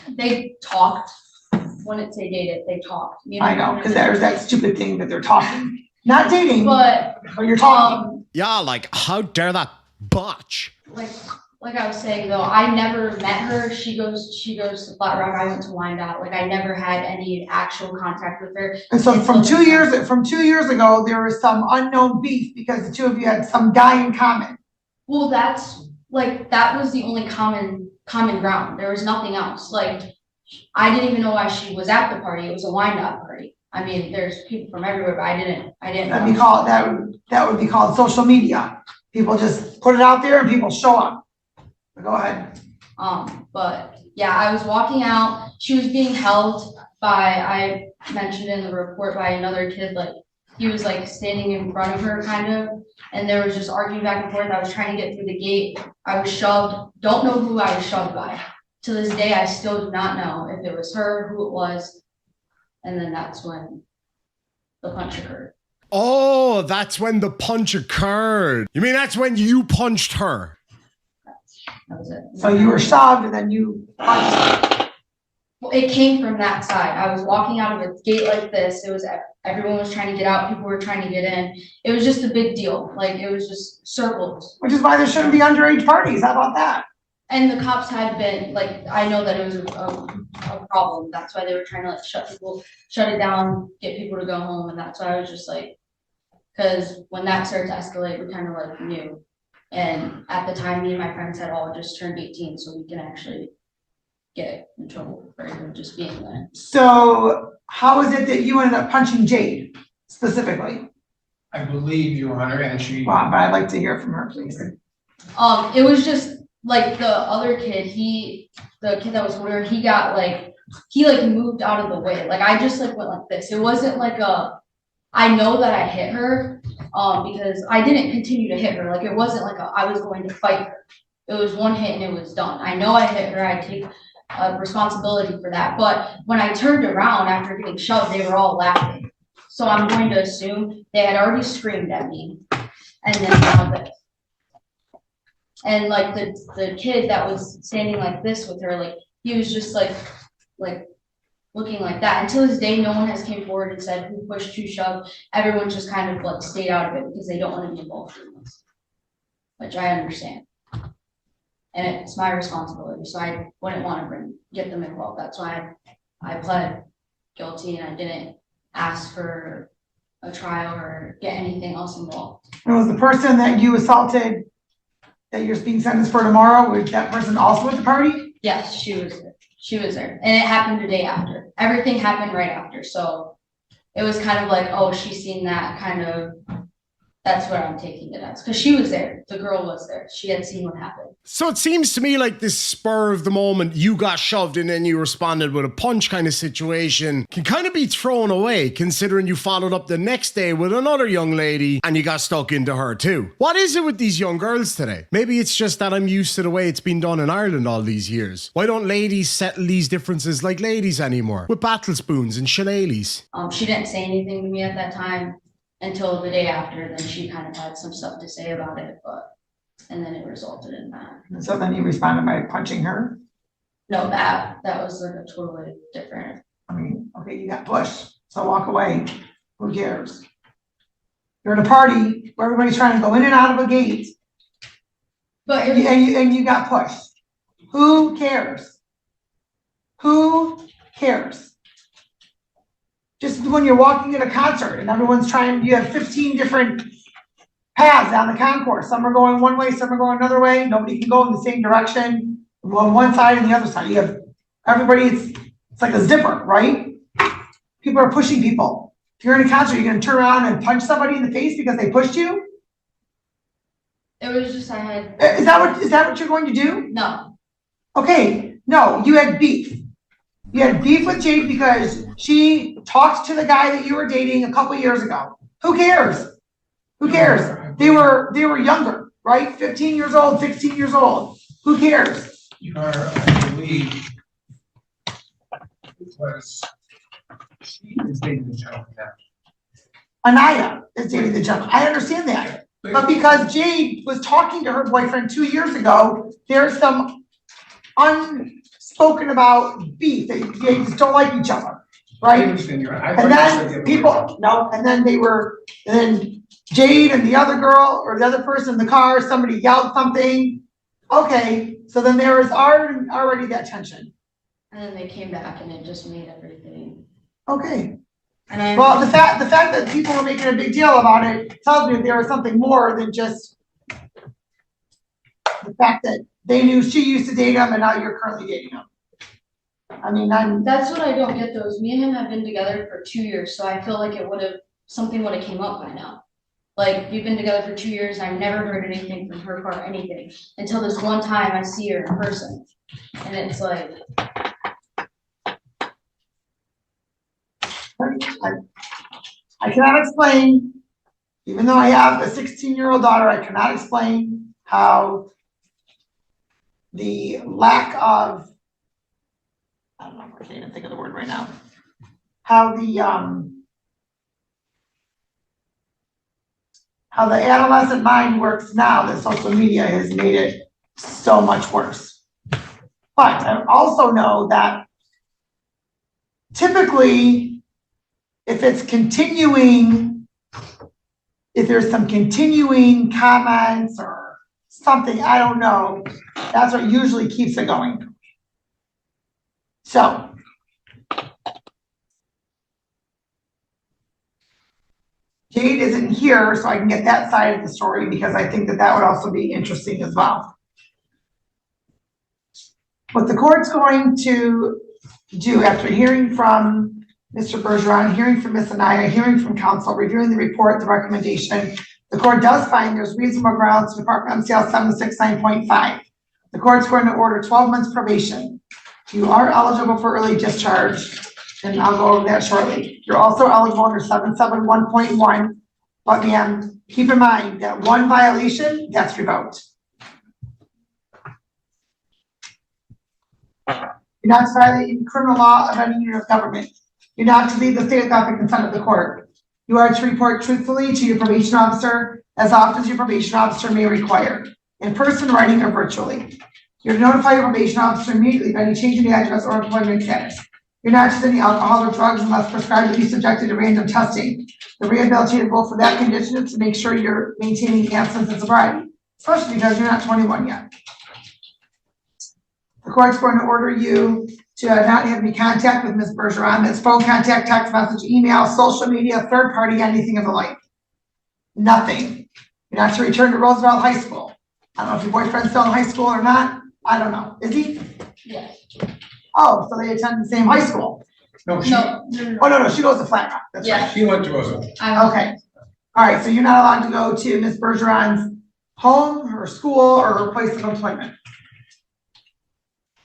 They talked. Wouldn't say dated, they talked. I know, because there's that stupid thing that they're talking. Not dating, but you're talking. Yeah, like, how dare that botch? Like I was saying though, I never met her. She goes to Flat Rock. I went to Wyandotte. Like I never had any actual contact with her. And so from 2 years ago, there was some unknown beef because the two of you had some guy in common. Well, that was the only common ground. There was nothing else. Like I didn't even know why she was at the party. It was a Wyandotte party. I mean, there's people from everywhere, but I didn't know. That would be called social media. People just put it out there and people show up. Go ahead. But yeah, I was walking out. She was being held by, I mentioned in the report, by another kid. Like he was like standing in front of her kind of, and there was just arguing back and forth. I was trying to get through the gate. I was shoved. Don't know who I was shoved by. To this day, I still do not know if it was her, who it was. And then that's when the punch occurred. Oh, that's when the punch occurred. You mean that's when you punched her? That was it. So you were shoved and then you punched. Well, it came from that side. I was walking out of a gate like this. It was everyone was trying to get out. People were trying to get in. It was just a big deal. Like it was just circles. Which is why there shouldn't be underage parties. How about that? And the cops had been like, I know that it was a problem. That's why they were trying to like shut it down, get people to go home. And that's why I was just like, because when that started to escalate, we kind of like knew. And at the time, me and my friends had all just turned 18, so we can actually get in trouble for even just being there. So how is it that you ended up punching Jade specifically? I believe, Your Honor, and she. Wow, but I'd like to hear from her, please. It was just like the other kid, the kid that was older, he moved out of the way. Like I just like went like this. It wasn't like I know that I hit her, because I didn't continue to hit her. Like it wasn't like I was going to fight her. It was one hit and it was done. I know I hit her. I take responsibility for that. But when I turned around after getting shoved, they were all laughing. So I'm going to assume they had already screamed at me, and then now this. And like the kid that was standing like this with her, like he was just like looking like that. Until this day, no one has came forward and said who pushed, who shoved. Everyone just kind of like stayed out of it because they don't want to be involved in this, which I understand. And it's my responsibility, so I wouldn't want to get them involved. That's why I pled guilty and I didn't ask for a trial or get anything else involved. It was the person that you assaulted that you're being sentenced for tomorrow, was that person also at the party? Yes, she was there. She was there. And it happened the day after. Everything happened right after. So it was kind of like, oh, she's seen that kind of, that's what I'm taking it as. Because she was there. The girl was there. She had seen what happened. So it seems to me like this spur of the moment, you got shoved and then you responded with a punch kind of situation can kind of be thrown away, considering you followed up the next day with another young lady and you got stuck into her too. What is it with these young girls today? Maybe it's just that I'm used to the way it's been done in Ireland all these years. Why don't ladies settle these differences like ladies anymore? With battle spoons and shillelaghs? She didn't say anything to me at that time until the day after. Then she kind of had some stuff to say about it, and then it resulted in that. So then you responded by punching her? No, that was like a totally different. I mean, okay, you got pushed, so walk away. Who cares? You're at a party where everybody's trying to go in and out of a gate. But and you got pushed. Who cares? Who cares? Just when you're walking at a concert and everyone's trying, you have 15 different paths down the concourse. Some are going one way, some are going another way. Nobody can go in the same direction on one side and the other side. You have everybody, it's like a zipper, right? People are pushing people. If you're in a concert, you're gonna turn around and punch somebody in the face because they pushed you? It was just I had. Is that what you're going to do? No. Okay, no, you had beef. You had beef with Jade because she talked to the guy that you were dating a couple years ago. Who cares? Who cares? They were younger, right? 15 years old, 16 years old. Who cares? I believe, because she is dating the gentleman now. Anaya is dating the gentleman. I understand that. But because Jade was talking to her boyfriend 2 years ago, there's some unspoken about beef. They just don't like each other, right? I understand you're right. And then people, no, and then then Jade and the other girl or the other person in the car, somebody yelled something. Okay, so then there was already that tension. And then they came back and it just made everything. Okay. And Well, the fact that people were making a big deal about it tells me that there was something more than just the fact that they knew she used to date him and now you're currently dating him. I mean, that's what I don't get though, is me and him have been together for 2 years, so I feel like something would have came up by now. Like, we've been together for 2 years, and I've never heard anything from her or anything, until this one time I see her in person. And it's like. I cannot explain, even though I have a 16-year-old daughter, I cannot explain how the lack of, I don't know, I can't even think of the word right now. How the adolescent mind works now that social media has made it so much worse. But I also know that typically, if it's continuing, if there's some continuing comments or something, I don't know, that's what usually keeps it going. So. Jade isn't here, so I can get that side of the story because I think that would also be interesting as well. What the court's going to do after hearing from Mr. Bergeron, hearing from Ms. Anaya, hearing from counsel, reviewing the report, the recommendation, the court does find there's reasonable grounds to depart from MCL 769.5. The court's going to order 12 months probation. You are eligible for early discharge, and I'll go over that shortly. You're also eligible under 771.1, but ma'am, keep in mind that one violation, that's revoked. You're not to violate any criminal law of any unit of government. You're not to leave the state without the consent of the court. You are to report truthfully to your probation officer as often as your probation officer may require, in person, writing, or virtually. You're to notify your probation officer immediately of any change in the address or employment status. You're not to use any alcohol or drugs unless prescribed to be subjected to random testing. The rehabilitative goal for that condition is to make sure you're maintaining abstinence and sobriety, especially because you're not 21 yet. The court's going to order you to not have any contact with Ms. Bergeron. That's phone contact, text message, email, social media, third party, anything of the like. Nothing. You're not to return to Roosevelt High School. I don't know if your boyfriend's still in high school or not. I don't know. Is he? Yes. Oh, so they attend the same high school. No, she, Oh, no, she goes to Flat Rock. That's right. she went to us. Okay. All right, so you're not allowed to go to Ms. Bergeron's home, her school, or her place of employment.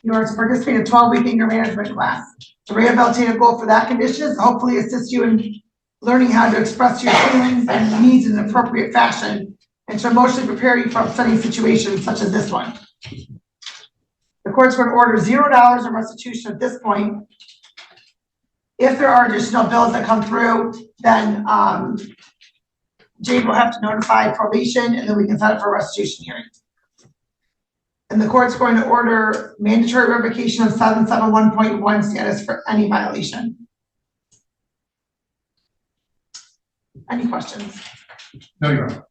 You are to participate in a 12-week anger management class. The rehabilitative goal for that condition is to hopefully assist you in learning how to express your feelings and needs in an appropriate fashion, and to emotionally prepare you for upsetting situations such as this one. The court's going to order $0 in restitution at this point. If there are additional bills that come through, then Jade will have to notify probation, and then we can set up for a restitution hearing. And the court's going to order mandatory revocation of 771.1 status for any violation. Any questions? No, Your Honor.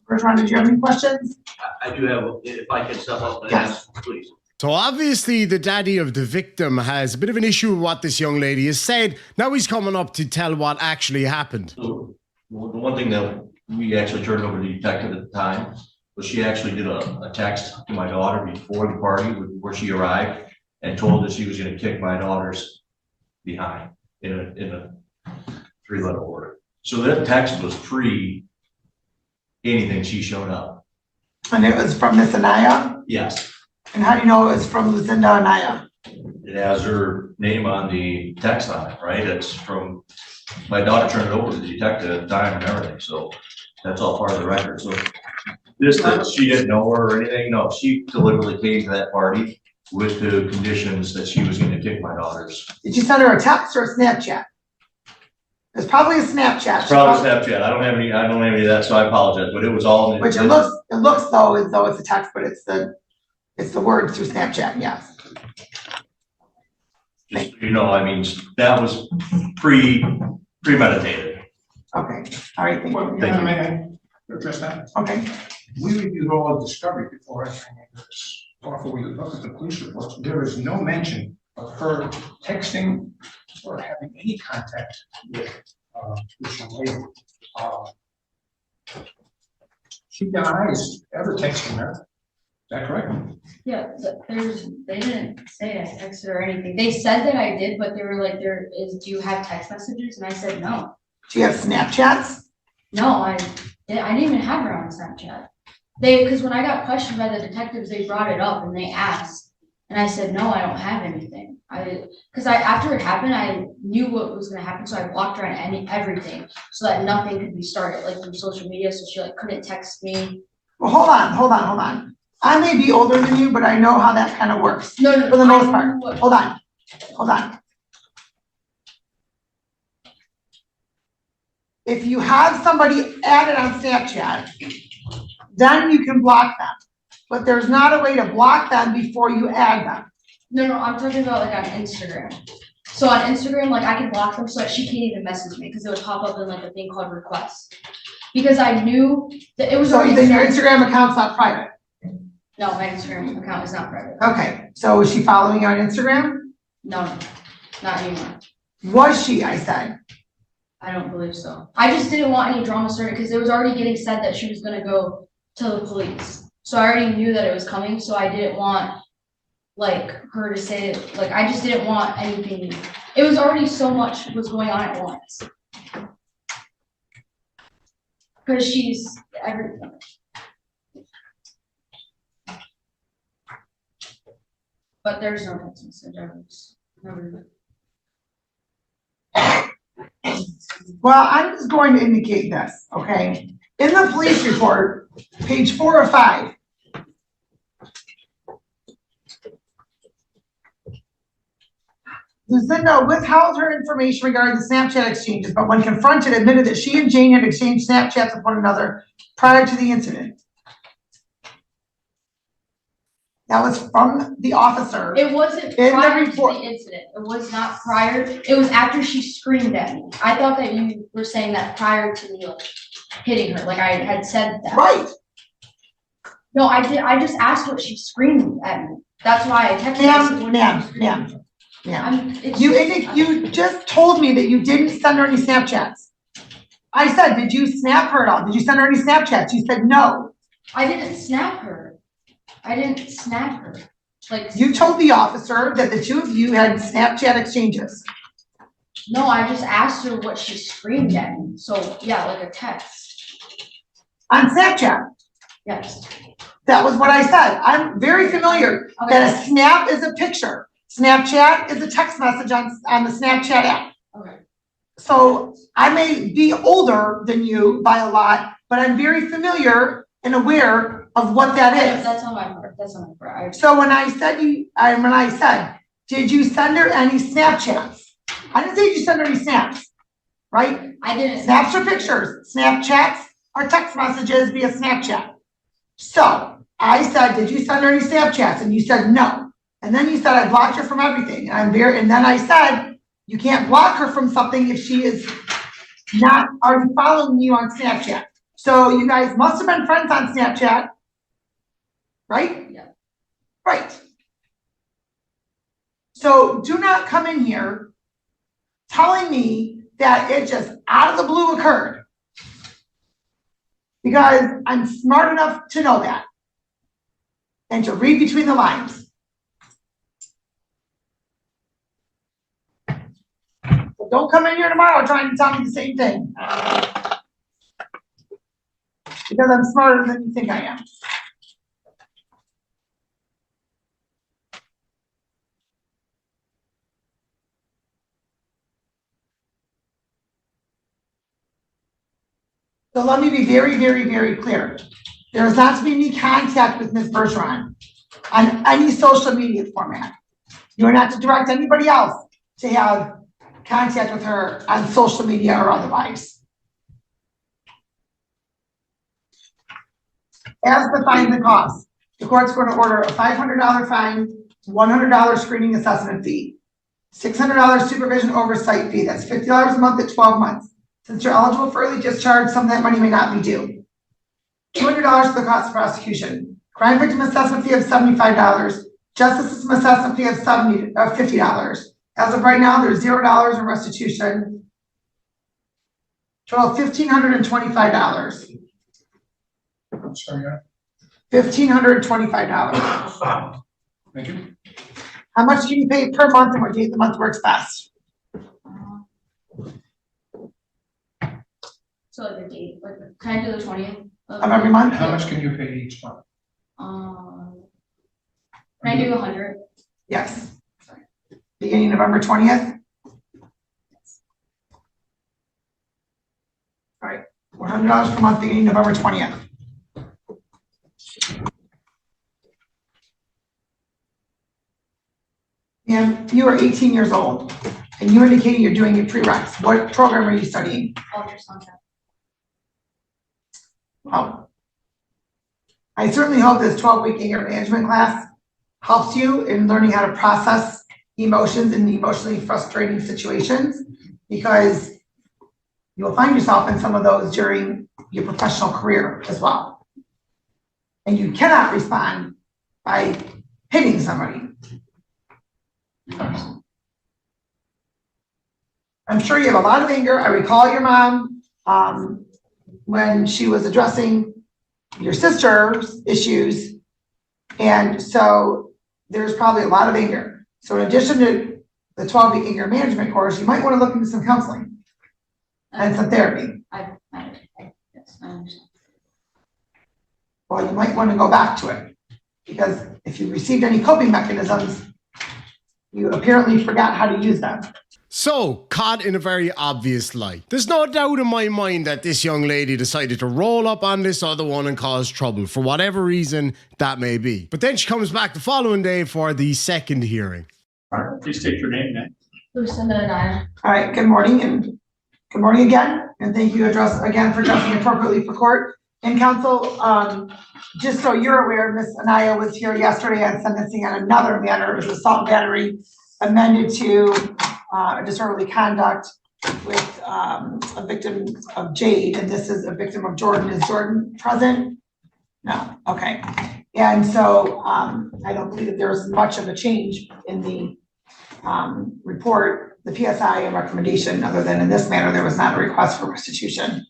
Bergeron, did you have any questions? I do have, if I can step up and Yes. ask, please. So obviously the daddy of the victim has a bit of an issue with what this young lady has said. Now he's coming up to tell what actually happened. So, the one thing that we actually turned over to the detective at the time was she actually did a text to my daughter before the party where she arrived and told that she was gonna kick my daughter's behind in a 3-letter order. So that text was pre anything she showed up. And it was from Miss Anaya? Yes, And how do you know it was from Lucinda Anaya? it has her name on the text on it, right? It's from, my daughter turned it over to the detective at the time and everything, so that's all part of the record, so. This, that she didn't know her or anything, no, she deliberately came to that party with the conditions that she was gonna kick my daughters. Did you send her a text or a Snapchat? It's probably a Snapchat. It's probably Snapchat, I don't have any of that, so I apologize, but it was all. in the- Which it looks though as though it's a text, but it's the words through Snapchat, yes. Just, so you know, I mean, that was premeditated. Okay, all right, thank Well, you. Your Honor, may I address that? Okay, We reviewed all the discovery before entering into this. Before we looked at the police reports, there is no mention of her texting or having any contact with this young lady. She denies ever texting her. Is that correct? Yeah, they didn't say I texted or anything. They said that I did, but they were like, do you have text messages? And I said, no. do you have Snapchats? No, I didn't even have her on Snapchat. Because when I got questioned by the detectives, they brought it up and they asked. And I said, no, I don't have anything. After it happened, I knew what was gonna happen, so I blocked her on everything so that nothing could be started, like through social media, so she couldn't text me. Well, hold on. I may be older than you, but I know how that kind of works. No, For the most part. Hold on. If you have somebody added on Snapchat, then you can block them. But there's not a way to block them before you add them. No, I'm talking about like on Instagram. So on Instagram, like I can block them so that she can't even message me because it would pop up in like a thing called requests. Because I knew that it was So already. then your Instagram account's not private. No, my Instagram account is not private. Okay, so is she following you on Instagram? No, not anymore. Was she, I said? I don't believe so. I just didn't want any drama started because it was already getting said that she was gonna go to the police. So I already knew that it was coming, so I didn't want like her to say it, like I just didn't want anything. It was already so much was going on at once. Cause she's everything. But there's no text message, I was never. Well, I'm just going to indicate this, okay? In the police report, page 4 or 5. Lucinda withheld her information regarding the Snapchat exchanges, but when confronted, admitted that she and Jane had exchanged Snapchats with one another prior to the incident. That was from the officer. It wasn't in the prior to report. the incident. It was not prior. It was after she screamed at me. I thought that you were saying that prior to me like hitting her, like I had said that. Right. No, I did. I just asked what she screamed at me. That's why I texted her. Ma'am. You just told me that you didn't send her any Snapchats. I said, did you snap her at all? Did you send her any Snapchats? You said no. I didn't snap her. I didn't snap her. Like, You told the officer that the two of you had Snapchat exchanges. no, I just asked her what she screamed at me. So, yeah, like a text. On Snapchat. Yes. That was what I said. I'm very familiar that a snap is a picture. Snapchat is a text message on the Snapchat app. Okay. So I may be older than you by a lot, but I'm very familiar and aware of what that is. That's on my part. That's on my part. So when I said did you send her any Snapchats? I didn't say did you send her any snaps, right? I didn't. Snaps are pictures. Snapchats are text messages via Snapchat. So I said, did you send her any Snapchats? And you said no. And then you said I blocked her from everything. And then I said, you can't block her from something if she is not already following you on Snapchat. So you guys must have been friends on Snapchat, right? Yeah. Right. So do not come in here telling me that it just out of the blue occurred. Because I'm smart enough to know that. And to read between the lines. So don't come in here tomorrow trying to tell me the same thing. Because I'm smarter than you think I am. So let me be very, very, very clear. There is not to be any contact with Ms. Bergeron on any social media format. You are not to direct anybody else to have contact with her on social media or otherwise. As the fines and costs, the court's going to order a $500 fine, $100 screening assessment fee, $600 supervision oversight fee. That's $50 a month at 12 months. Since you're eligible for early discharge, some of that money may not be due. $200 for the cost of prosecution. Crime victim assessment fee of $75. Justice system assessment fee of $50. As of right now, there's $0 in restitution. Total $1,525. I'm sorry, $1,525. thank you. How much can you pay per month and what day of the month works best? So like a date, like, can I do the 20th? Of every month? How much can you pay each month? Can I do 100? Yes. Beginning November 20th? All right, $100 per month beginning November 20th. And you are 18 years old, and you indicating you're doing your prereqs. What program are you studying? Ultrasound. Well, I certainly hope this 12-week anger management class helps you in learning how to process emotions in emotionally frustrating situations, because you will find yourself in some of those during your professional career as well. And you cannot respond by hitting somebody. I'm sure you have a lot of anger. I recall your mom when she was addressing your sister's issues. And so there's probably a lot of anger. So in addition to the 12-week anger management course, you might want to look into some counseling and some therapy. Yes, I understand. Well, you might want to go back to it, because if you received any coping mechanisms, you apparently forgot how to use them. So, caught in a very obvious light. There's no doubt in my mind that this young lady decided to roll up on this other one and cause trouble, for whatever reason that may be. But then she comes back the following day for the second hearing. All right, please state your name, ma'am. Lucinda and I. All right, good morning, and good morning again. And thank you again for dressing appropriately for court. And counsel, just so you're aware, Ms. Anaya was here yesterday on sentencing on another matter. It was assault and battery amended to disorderly conduct with a victim of Jade, and this is a victim of Jordan. Is Jordan present? No, okay. And so I don't believe that there was much of a change in the report the PSI and recommendation, other than in this matter, there was not a request for restitution.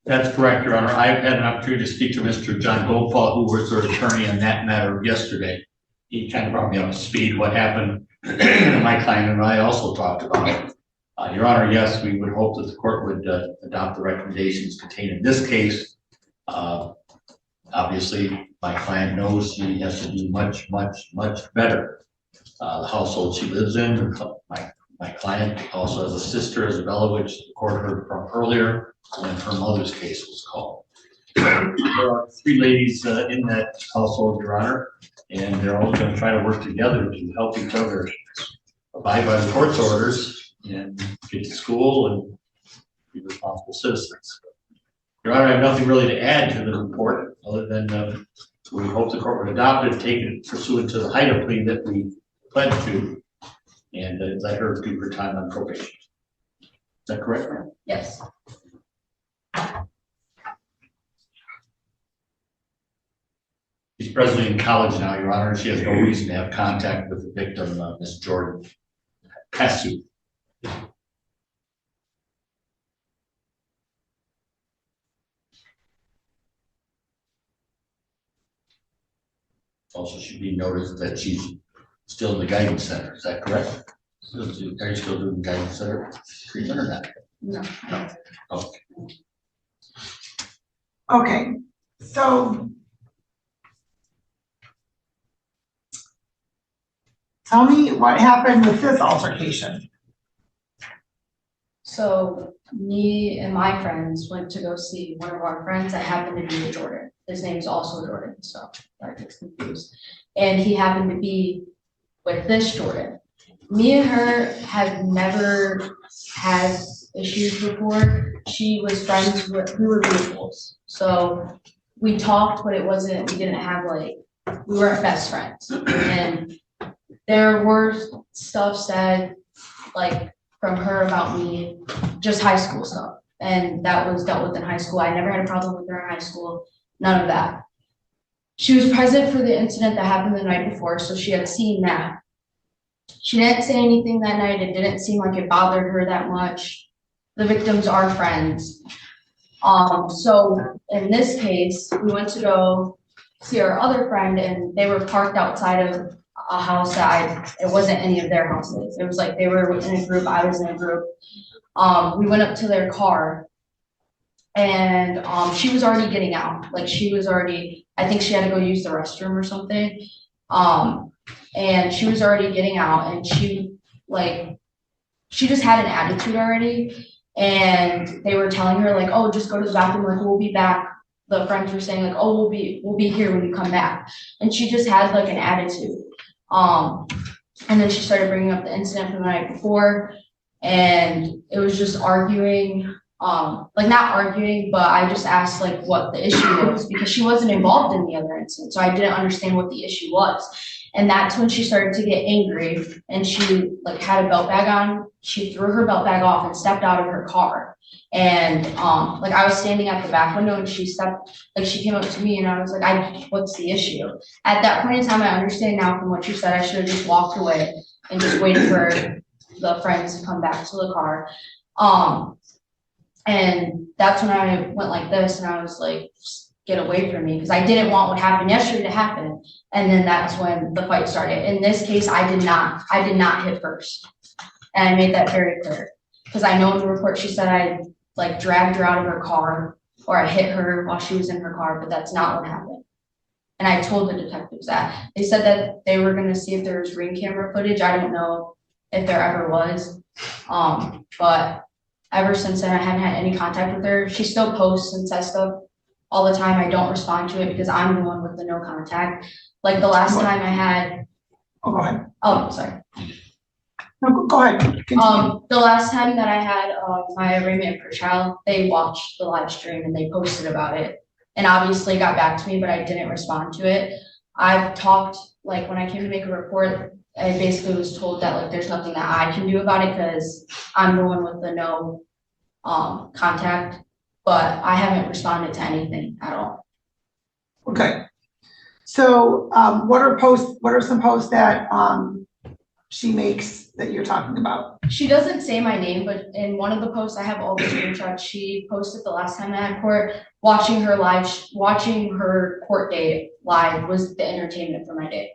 That's correct, Your Honor. I've had an opportunity to speak to Mr. John Goldfall, who was their attorney on that matter yesterday. He kind of brought me up to speed what happened. My client and I also talked about it. Your Honor, yes, we would hope that the court would adopt the recommendations contained in this case. Obviously, my client knows she has to do much, much, much better. The household she lives in, my client also has a sister, Isabella, which the court heard from earlier when her mother's case was called. There are 3 ladies in that household, Your Honor, and they're all going to try to work together to help each other abide by the court's orders and get to school and be responsible citizens. Your Honor, I have nothing really to add to the report other than we hope the court would adopt it, take it pursuant to the HIDA plea that we pled to, and let her do her time on probation. Is that correct, ma'am? Yes. She's presently in college now, Your Honor. She has no reason to have contact with the victim, Ms. Jordan Cassu. Also should be noticed that she's still in the guidance center. Is that correct? Are you still doing guidance center treatment or not? No. No. Okay. Okay, so tell me what happened with this altercation. So me and my friends went to go see one of our friends that happened to be a Jordan. His name's also Jordan, so that gets confused. And he happened to be with this Jordan. Me and her have never had issues before. She was friends with, we were equals. So we talked, but it wasn't, we didn't have like, we weren't best friends. And there were stuff said like from her about me, just high school stuff. And that was dealt with in high school. I never had a problem with her in high school, none of that. She was present for the incident that happened the night before, so she had seen that. She didn't say anything that night. It didn't seem like it bothered her that much. The victims are friends. So in this case, we went to go see our other friend and they were parked outside of a house that it wasn't any of their houses. It was like they were in a group, I was in a group. We went up to their car and she was already getting out. Like she was already, I think she had to go use the restroom or something. And she was already getting out and she just had an attitude already. And they were telling her like, oh, just go to the bathroom, like we'll be back. The friends were saying like, oh, we'll be here when you come back. And she just had like an attitude. And then she started bringing up the incident from the night before and it was just arguing, like not arguing, but I just asked like what the issue was because she wasn't involved in the other incident. So I didn't understand what the issue was. And that's when she started to get angry and she like had a belt bag on. She threw her belt bag off and stepped out of her car. And like I was standing at the back window and she came up to me and I was like, what's the issue? At that point in time, I understand now from what you said, I should have just walked away and just waited for the friends to come back to the car. And that's when I went like this and I was like, get away from me because I didn't want what happened yesterday to happen. And then that's when the fight started. In this case, I did not hit first. And I made that very clear because I know in the report she said I like dragged her out of her car or I hit her while she was in her car, but that's not what happened. And I told the detectives that. They said that they were gonna see if there was ring camera footage. I don't know if there ever was. But ever since then, I haven't had any contact with her. She still posts and says stuff all the time. I don't respond to it because I'm the one with the no contact. Like the last time I had. Oh, go ahead. Oh, sorry. No, go ahead. Continue. The last time that I had my arraignment per trial, they watched the live stream and they posted about it and obviously got back to me, but I didn't respond to it. I've talked, like when I came to make a report, I basically was told that like there's nothing that I can do about it because I'm the one with the no contact, but I haven't responded to anything at all. Okay. So what are some posts that she makes that you're talking about? She doesn't say my name, but in one of the posts, I have all the screenshots. She posted the last time I had court, watching her court day live was the entertainment for my day.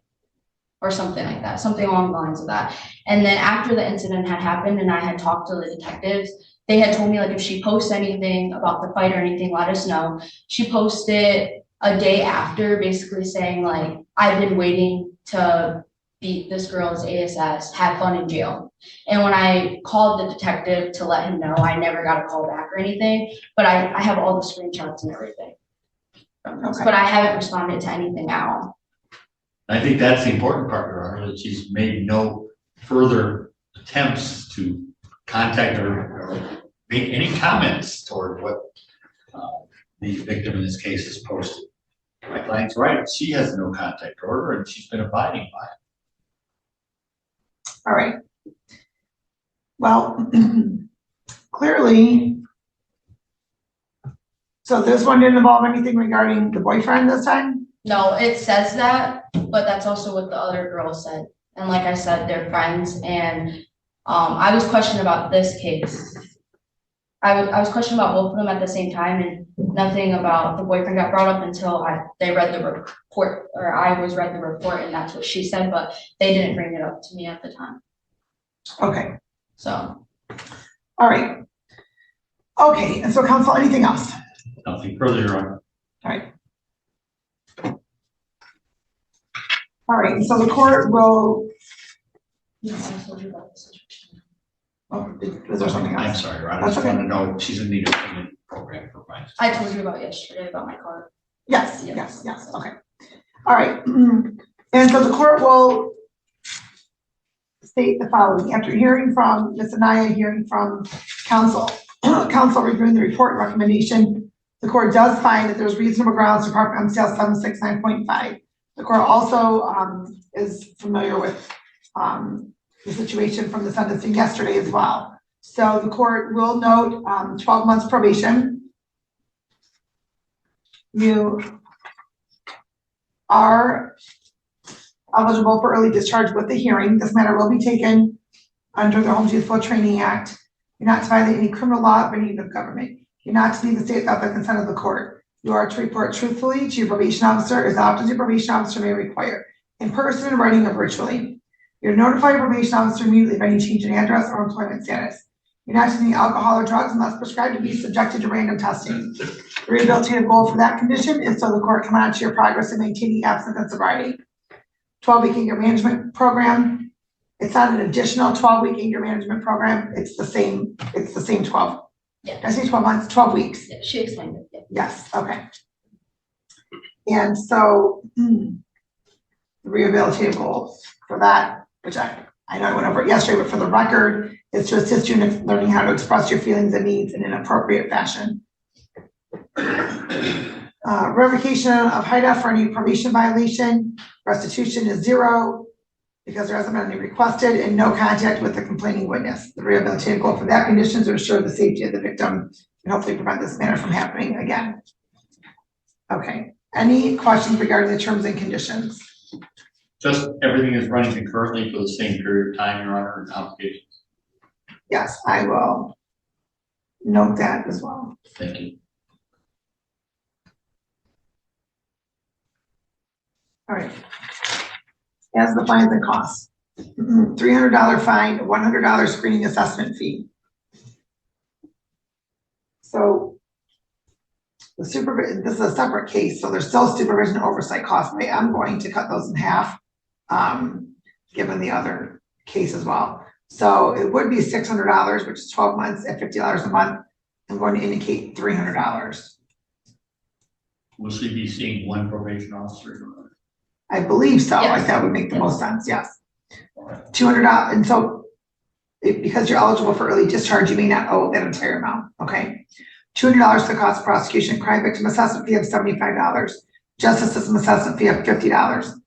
Or something like that, something along the lines of that. And then after the incident had happened and I had talked to the detectives, they had told me like if she posts anything about the fight or anything, let us know. She posted a day after basically saying like, I've been waiting to beat this girl's ASS, have fun in jail. And when I called the detective to let him know, I never got a call back or anything, but I have all the screenshots and everything. Okay. But I haven't responded to anything now. I think that's the important part, Your Honor, that she's made no further attempts to contact her or make any comments toward what the victim in this case has posted. My client's right, she has no contact order and she's been abiding by it. All right. Well, clearly, so this one didn't involve anything regarding the boyfriend this time? No, it says that, but that's also what the other girl said. And like I said, they're friends and I was questioned about this case. I was questioned about both of them at the same time and nothing about the boyfriend got brought up until they read the report, or I was read the report and that's what she said, but they didn't bring it up to me at the time. Okay. So. All right. Okay, and so counsel, anything else? Nothing further, Your Honor. All right. All right, so the court will. Oh, is there something else? I'm sorry, Your Honor. I That's just okay. want to know she's in need of payment program for fines. I told you about yesterday about my car. Yes, okay. All right, and so the court will state the following. After hearing from Ms. Anaya, hearing from counsel, counsel reviewing the report and recommendation, the court does find that there's reasonable grounds to park MCL 769.5. The court also is familiar with the situation from the sentencing yesterday as well. So the court will note 12 months probation. You are eligible for early discharge with the hearing. This matter will be taken under the Home Youthful Training Act. You're not to violate any criminal law of any of government. You're not to leave the state without the consent of the court. You are to report truthfully to your probation officer as often as your probation officer may require, in person, in writing, or virtually. You're to notify your probation officer immediately of any change in address or employment status. You're not to take alcohol or drugs unless prescribed to be subjected to random testing. The rehabilitative goal for that condition is so the court can monitor your progress in maintaining abstinence and sobriety. 12-week anger management program. It's not an additional 12-week anger management program. It's the same 12. Yeah. Did I say 12 months, 12 weeks? Yeah, she explained it. Yeah. Yes, okay. And so the rehabilitative goals for that, which I know I went over it yesterday, but for the record, is to assist you in learning how to express your feelings and needs in an appropriate fashion. Revocation of HIDA for any probation violation. Restitution is 0 because there hasn't been any requested, and no contact with the complaining witness. The rehabilitative goal for that condition is to ensure the safety of the victim and hopefully prevent this matter from happening again. Okay, any questions regarding the terms and conditions? Just everything is running concurrently for the same period of time, Your Honor, and complications. Yes, I will note that as well. Thank you. All right. As the fines and costs, $300 fine, $100 screening assessment fee. So the supervision, this is a separate case, so there's still supervision oversight costs. I'm going to cut those in half, given the other case as well. So it would be $600, which is 12 months at $50 a month. I'm going to indicate $300. Will she be seeing one probation officer? I believe so. Yes. Like that would make the most sense. Yes. $200, and so because you're eligible for early discharge, you may not owe that entire amount. Okay. $200 for the cost of prosecution, crime victim assessment fee of $75, justice system assessment fee of $50.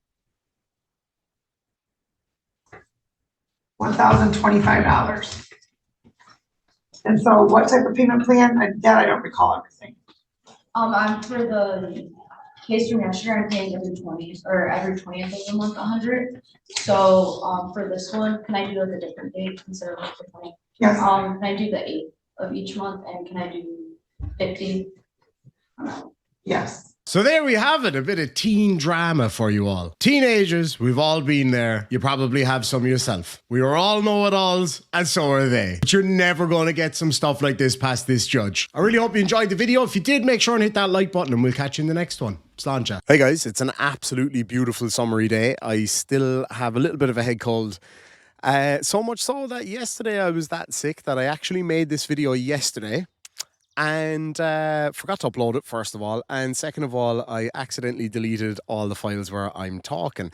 $1,025. And so what type of payment plan? That I don't recall everything. I'm for the case from yesterday, I'm paying every 20th or every 20th of the month, 100. So, for this one, can I do like a different date instead of like the 20th? Yes. Can I do the 8th of each month and can I do 50? Yes. So there we have it, a bit of teen drama for you all. Teenagers, we've all been there. You probably have some yourself. We are all know-it-alls, and so are they. But you're never going to get some stuff like this past this judge. I really hope you enjoyed the video. If you did, make sure and hit that like button, and we'll catch you in the next one. Sláinte. Hey guys, it's an absolutely beautiful summery day. I still have a little bit of a head cold. So much so that yesterday I was that sick that I actually made this video yesterday. And forgot to upload it, first of all. And second of all, I accidentally deleted all the files where I'm talking.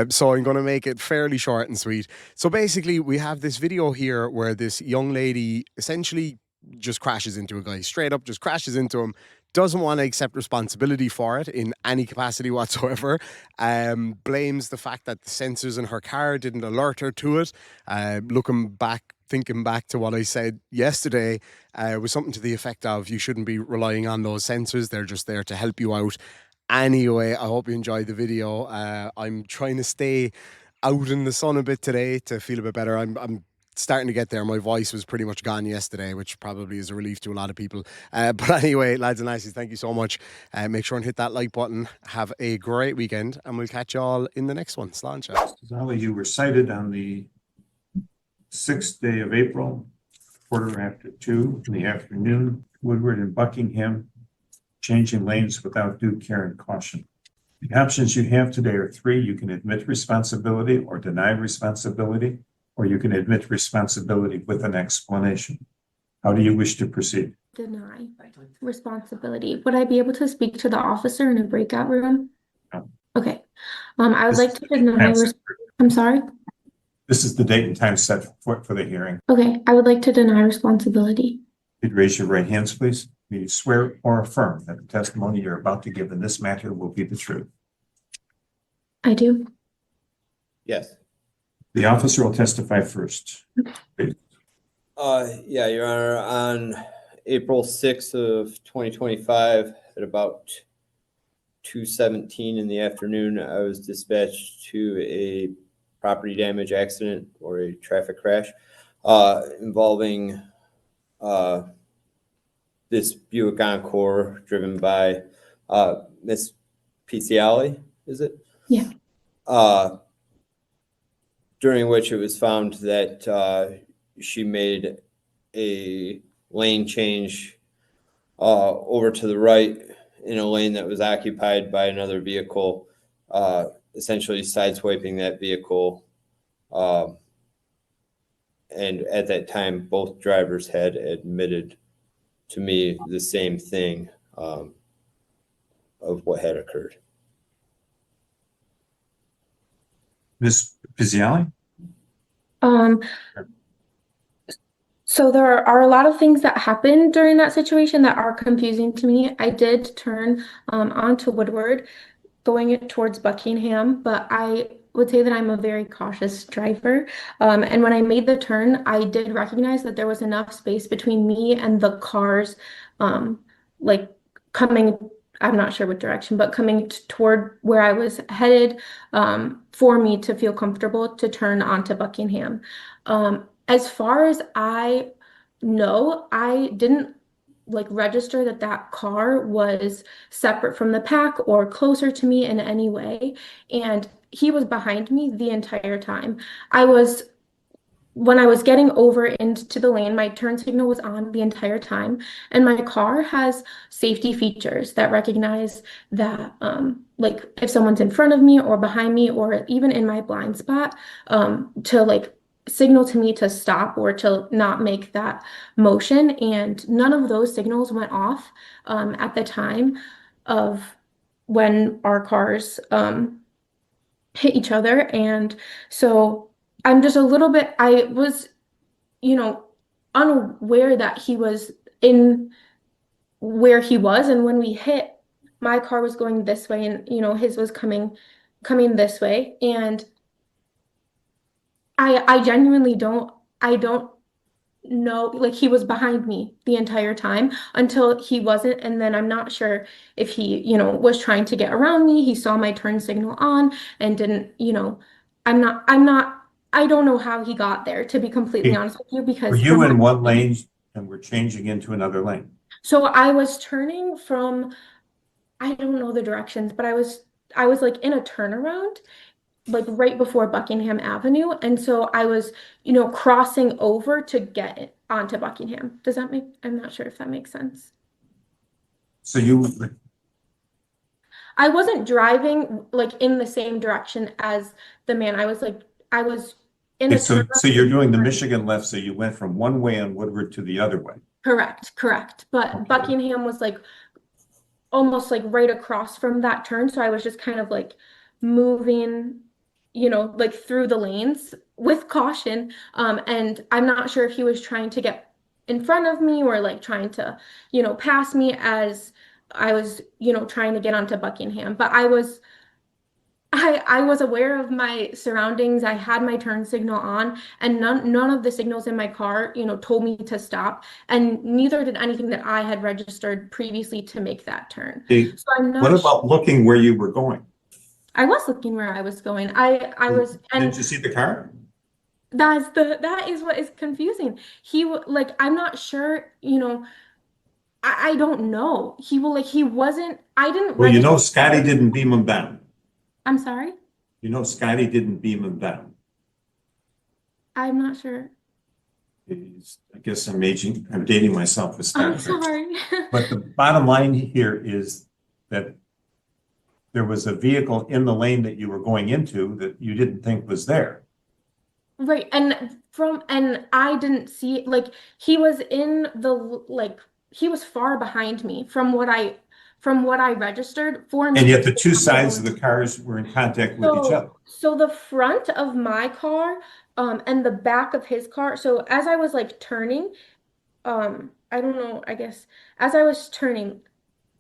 So I'm going to make it fairly short and sweet. So basically, we have this video here where this young lady essentially just crashes into a guy. Straight up just crashes into him. Doesn't want to accept responsibility for it in any capacity whatsoever. Blames the fact that the sensors in her car didn't alert her to it. Thinking back to what I said yesterday, was something to the effect of you shouldn't be relying on those sensors. They're just there to help you out. Anyway, I hope you enjoyed the video. I'm trying to stay out in the sun a bit today to feel a bit better. I'm starting to get there. My voice was pretty much gone yesterday, which probably is a relief to a lot of people. But anyway, lads and lassies, thank you so much. Make sure and hit that like button. Have a great weekend, and we'll catch you all in the next one. Sláinte. Zali, you were cited on the 6th day of April, 2:15 in the afternoon, Woodward and Buckingham, changing lanes without due care and caution. The options you have today are three. You can admit responsibility or deny responsibility, or you can admit responsibility with an explanation. How do you wish to proceed? Deny responsibility. Would I be able to speak to the officer in a breakout room? No. Okay. I would like to deny. I'm sorry. This is the date and time set for the hearing. Okay, I would like to deny responsibility. Could you raise your right hands, please? Do you swear or affirm that the testimony you're about to give in this matter will be the truth? I do. Yes. The officer will testify first. Yeah, Your Honor, on April 6th of 2025 at about 2:17 in the afternoon, I was dispatched to a property damage accident or a traffic crash involving this Buick Encore driven by Miss Pizziali, is it? Yeah. During which it was found that she made a lane change over to the right in a lane that was occupied by another vehicle, essentially sideswiping that vehicle. And at that time, both drivers had admitted to me the same thing of what had occurred. Ms. Pizziali? So there are a lot of things that happened during that situation that are confusing to me. I did turn onto Woodward going towards Buckingham, but I would say that I'm a very cautious driver. And when I made the turn, I did recognize that there was enough space between me and the cars, like coming, I'm not sure what direction, but coming toward where I was headed, for me to feel comfortable to turn onto Buckingham. As far as I know, I didn't register that car was separate from the pack or closer to me in any way. And he was behind me the entire time. When I was getting over into the lane, my turn signal was on the entire time. And my car has safety features that recognize that, if someone's in front of me or behind me, or even in my blind spot, to signal to me to stop or to not make that motion. And none of those signals went off at the time of when our cars hit each other. And so I'm just a little bit, I was, unaware that he was in where he was. And when we hit, my car was going this way and, his was coming this way. And I genuinely don't know, like he was behind me the entire time until he wasn't. And then I'm not sure if he, was trying to get around me. He saw my turn signal on and didn't, I don't know how he got there, to be completely honest with you, Were because you in one lane and were changing into another lane? so I was turning from, I don't know the directions, but I was like in a turnaround, like right before Buckingham Avenue. And so I was, crossing over to get it onto Buckingham. Does that make, I'm not sure if that makes sense. So you, I wasn't driving like in the same direction as the man. I was in a so turnaround. you're doing the Michigan left, so you went from one way on Woodward to the other way. Correct. But Buckingham was like almost like right across from that turn. So I was just kind of like moving, like through the lanes with caution. And I'm not sure if he was trying to get in front of me or like trying to, pass me as I was, trying to get onto Buckingham. But I was aware of my surroundings. I had my turn signal on, and none of the signals in my car, told me to stop, and neither did anything that I had registered previously to make that turn. So I'm not What about looking where you were going? I was looking where I was going. I was, and Didn't you see the car? that is what is confusing. Like, I'm not sure, I don't know. He wasn't, I didn't Well, register. Scotty didn't beam him down. I'm sorry? Scotty didn't beam him down. I'm not sure. I guess I'm dating myself with Star I'm Trek. sorry. But the bottom line here is that there was a vehicle in the lane that you were going into that you didn't think was there. Right. And I didn't see, like, he was in the, like, he was far behind me from what I registered for me. And yet the two sides of the cars were in contact with each other. So the front of my car, and the back of his car. So as I was like turning, I don't know, I guess as I was turning,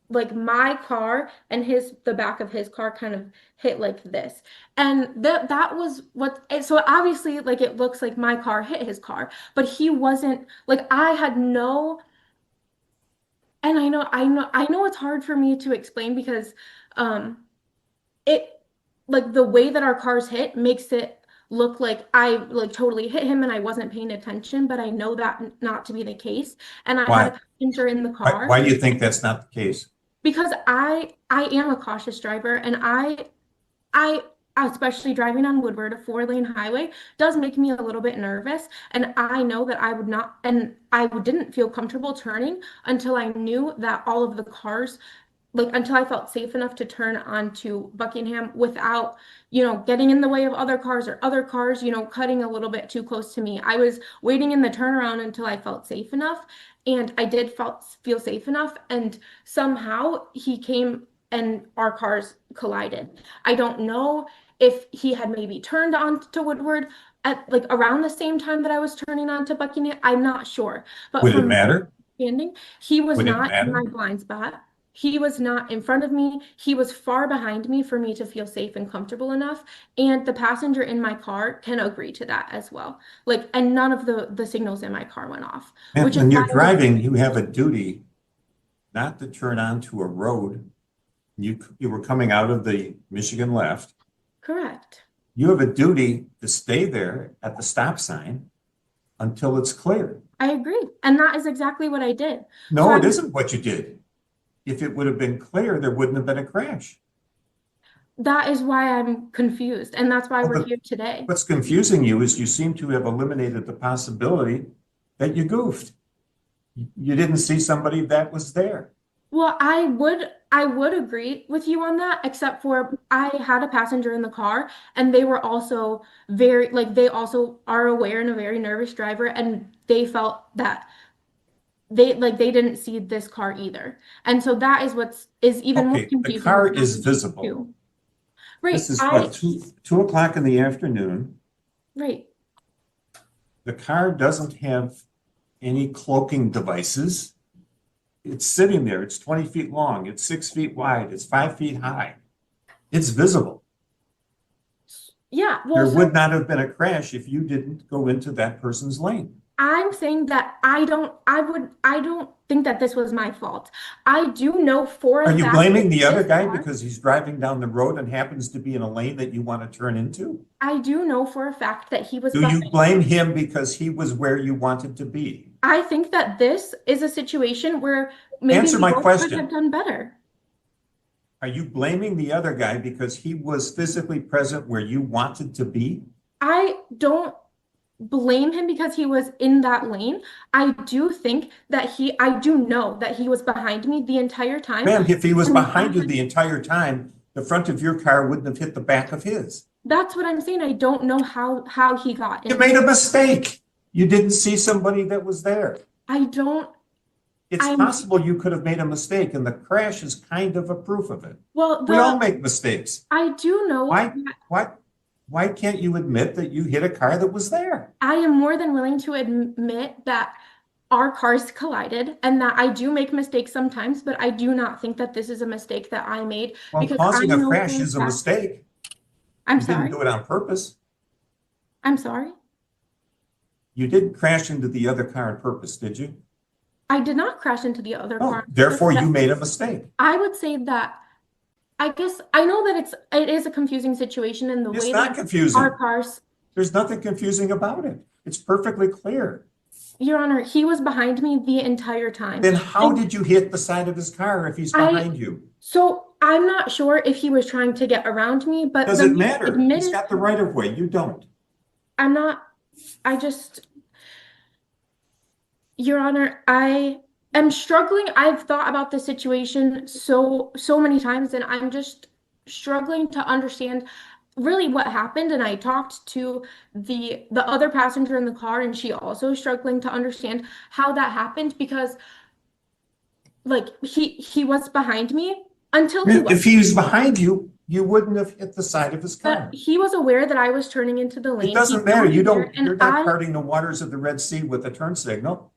like my car and the back of his car kind of hit like this. And that was so obviously like it looks like my car hit his car, but he wasn't like I had no, and I know it's hard for me to explain because it like the way that our cars hit makes it look like I like totally hit him and I wasn't paying attention, but I know that not to be the case. And I had a passenger in the car. Why do you think that's not the case? Because I am a cautious driver, and I especially driving on Woodward, a 4-lane highway, does make me a little bit nervous. And I know that I would not, and I didn't feel comfortable turning until I knew that all of the cars, like until I felt safe enough to turn onto Buckingham without, getting in the way of other cars or other cars, cutting a little bit too close to me. I was waiting in the turnaround until I felt safe enough, and I did feel safe enough, and somehow he came and our cars collided. I don't know if he had maybe turned onto Woodward at like around the same time that I was turning onto Buckingham. I'm not sure. But Would it from matter? understanding, he was Would it not in matter? my blind spot. He was not in front of me. He was far behind me for me to feel safe and comfortable enough. And the passenger in my car can agree to that as well. Like, and none of the signals in my car went off. And Which when is you're why driving, you have a duty not to turn onto a road. You were coming out of the Michigan left. correct. You have a duty to stay there at the stop sign until it's clear. I agree. And that is exactly what I did. No, So it isn't what you did. If it would have been clear, there wouldn't have been a crash. that is why I'm confused. And that's why we're here today. What's confusing you is you seem to have eliminated the possibility that you goofed. You didn't see somebody that was there. Well, I would agree with you on that, except for I had a passenger in the car and they were also very, like, they also are aware and a very nervous driver, and they felt that they didn't see this car either. And so that is is even more Okay, confusing. the car is visible. Right. This is what, 2 o'clock in the afternoon. Right. The car doesn't have any cloaking devices. It's sitting there. It's 20 feet long. It's 6 feet wide. It's 5 feet high. It's visible. Yeah. There would not have been a crash if you didn't go into that person's lane. I'm saying that I don't think that this was my fault. I do know for a Are you fact blaming that the other this guy car- because he's driving down the road and happens to be in a lane that you want to turn into? I do know for a fact that he was Do you behind blame me. him because he was where you wanted to be? I think that this is a situation where maybe Answer we my both could question. have done better. Are you blaming the other guy because he was physically present where you wanted to be? I don't blame him because he was in that lane. I do think that I do know that he was behind me the entire time. Ma'am, if he was And behind you the entire time, the front of your car wouldn't have hit the back of his. that's what I'm saying. I don't know how he got in. You made a mistake. You didn't see somebody that was there. I don't. It's possible you could have made a mistake, and the crash is kind of a proof of it. Well, We all make mistakes. I do know. Why can't you admit that you hit a car that was there? I am more than willing to admit that our cars collided and that I do make mistakes sometimes, but I do not think that this is a mistake that I made Well, because causing I a know crash for is a fact- mistake. I'm You didn't sorry. do it on purpose. I'm sorry. You didn't crash into the other car on purpose, did you? I did not crash into the other No, car. therefore you made a mistake. I would say that I guess I know that it is a confusing situation in the It's way not that confusing. our cars. There's nothing confusing about it. It's perfectly clear. Your Honor, he was behind me the entire time. Then how And did you hit the side of his car if he's behind you? So I'm not sure if he was trying to get around me, but Does the it man matter? He's admitted got the right of way. You don't. I'm not. I just, Your Honor, I am struggling. I've thought about this situation so many times, and I'm just struggling to understand really what happened. And I talked to the other passenger in the car, and she also is struggling to understand how that happened because, like, he was behind me until he If he was behind you, you wouldn't have hit the side of his car. But he was aware that I was turning into the lane. It doesn't He matter. told me You there, don't, and you're not parting the waters of the Red Sea with a turn signal.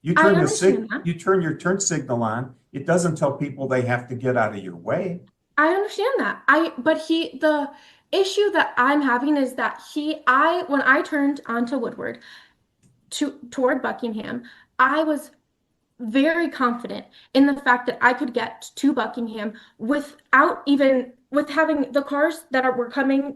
You I turn the understand that. you turn your turn signal on. It doesn't tell people they have to get out of your way. I understand that. The issue that I'm having is that when I turned onto Woodward toward Buckingham, I was very confident in the fact that I could get to Buckingham without even with having the cars that were coming,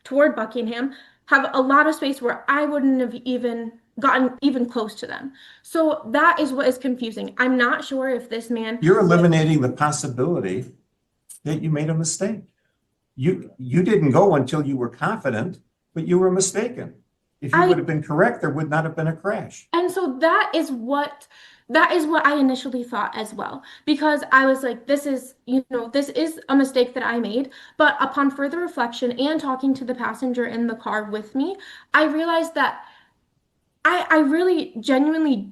toward Buckingham have a lot of space where I wouldn't have even gotten even close to them. So that is what is confusing. I'm not sure if this man You're eliminating the possibility that you made a mistake. You didn't go until you were confident, but you were mistaken. If you would have been correct, there would not have been a crash. And so that is what I initially thought as well, because I was like, this is a mistake that I made. But upon further reflection and talking to the passenger in the car with me, I realized that I really genuinely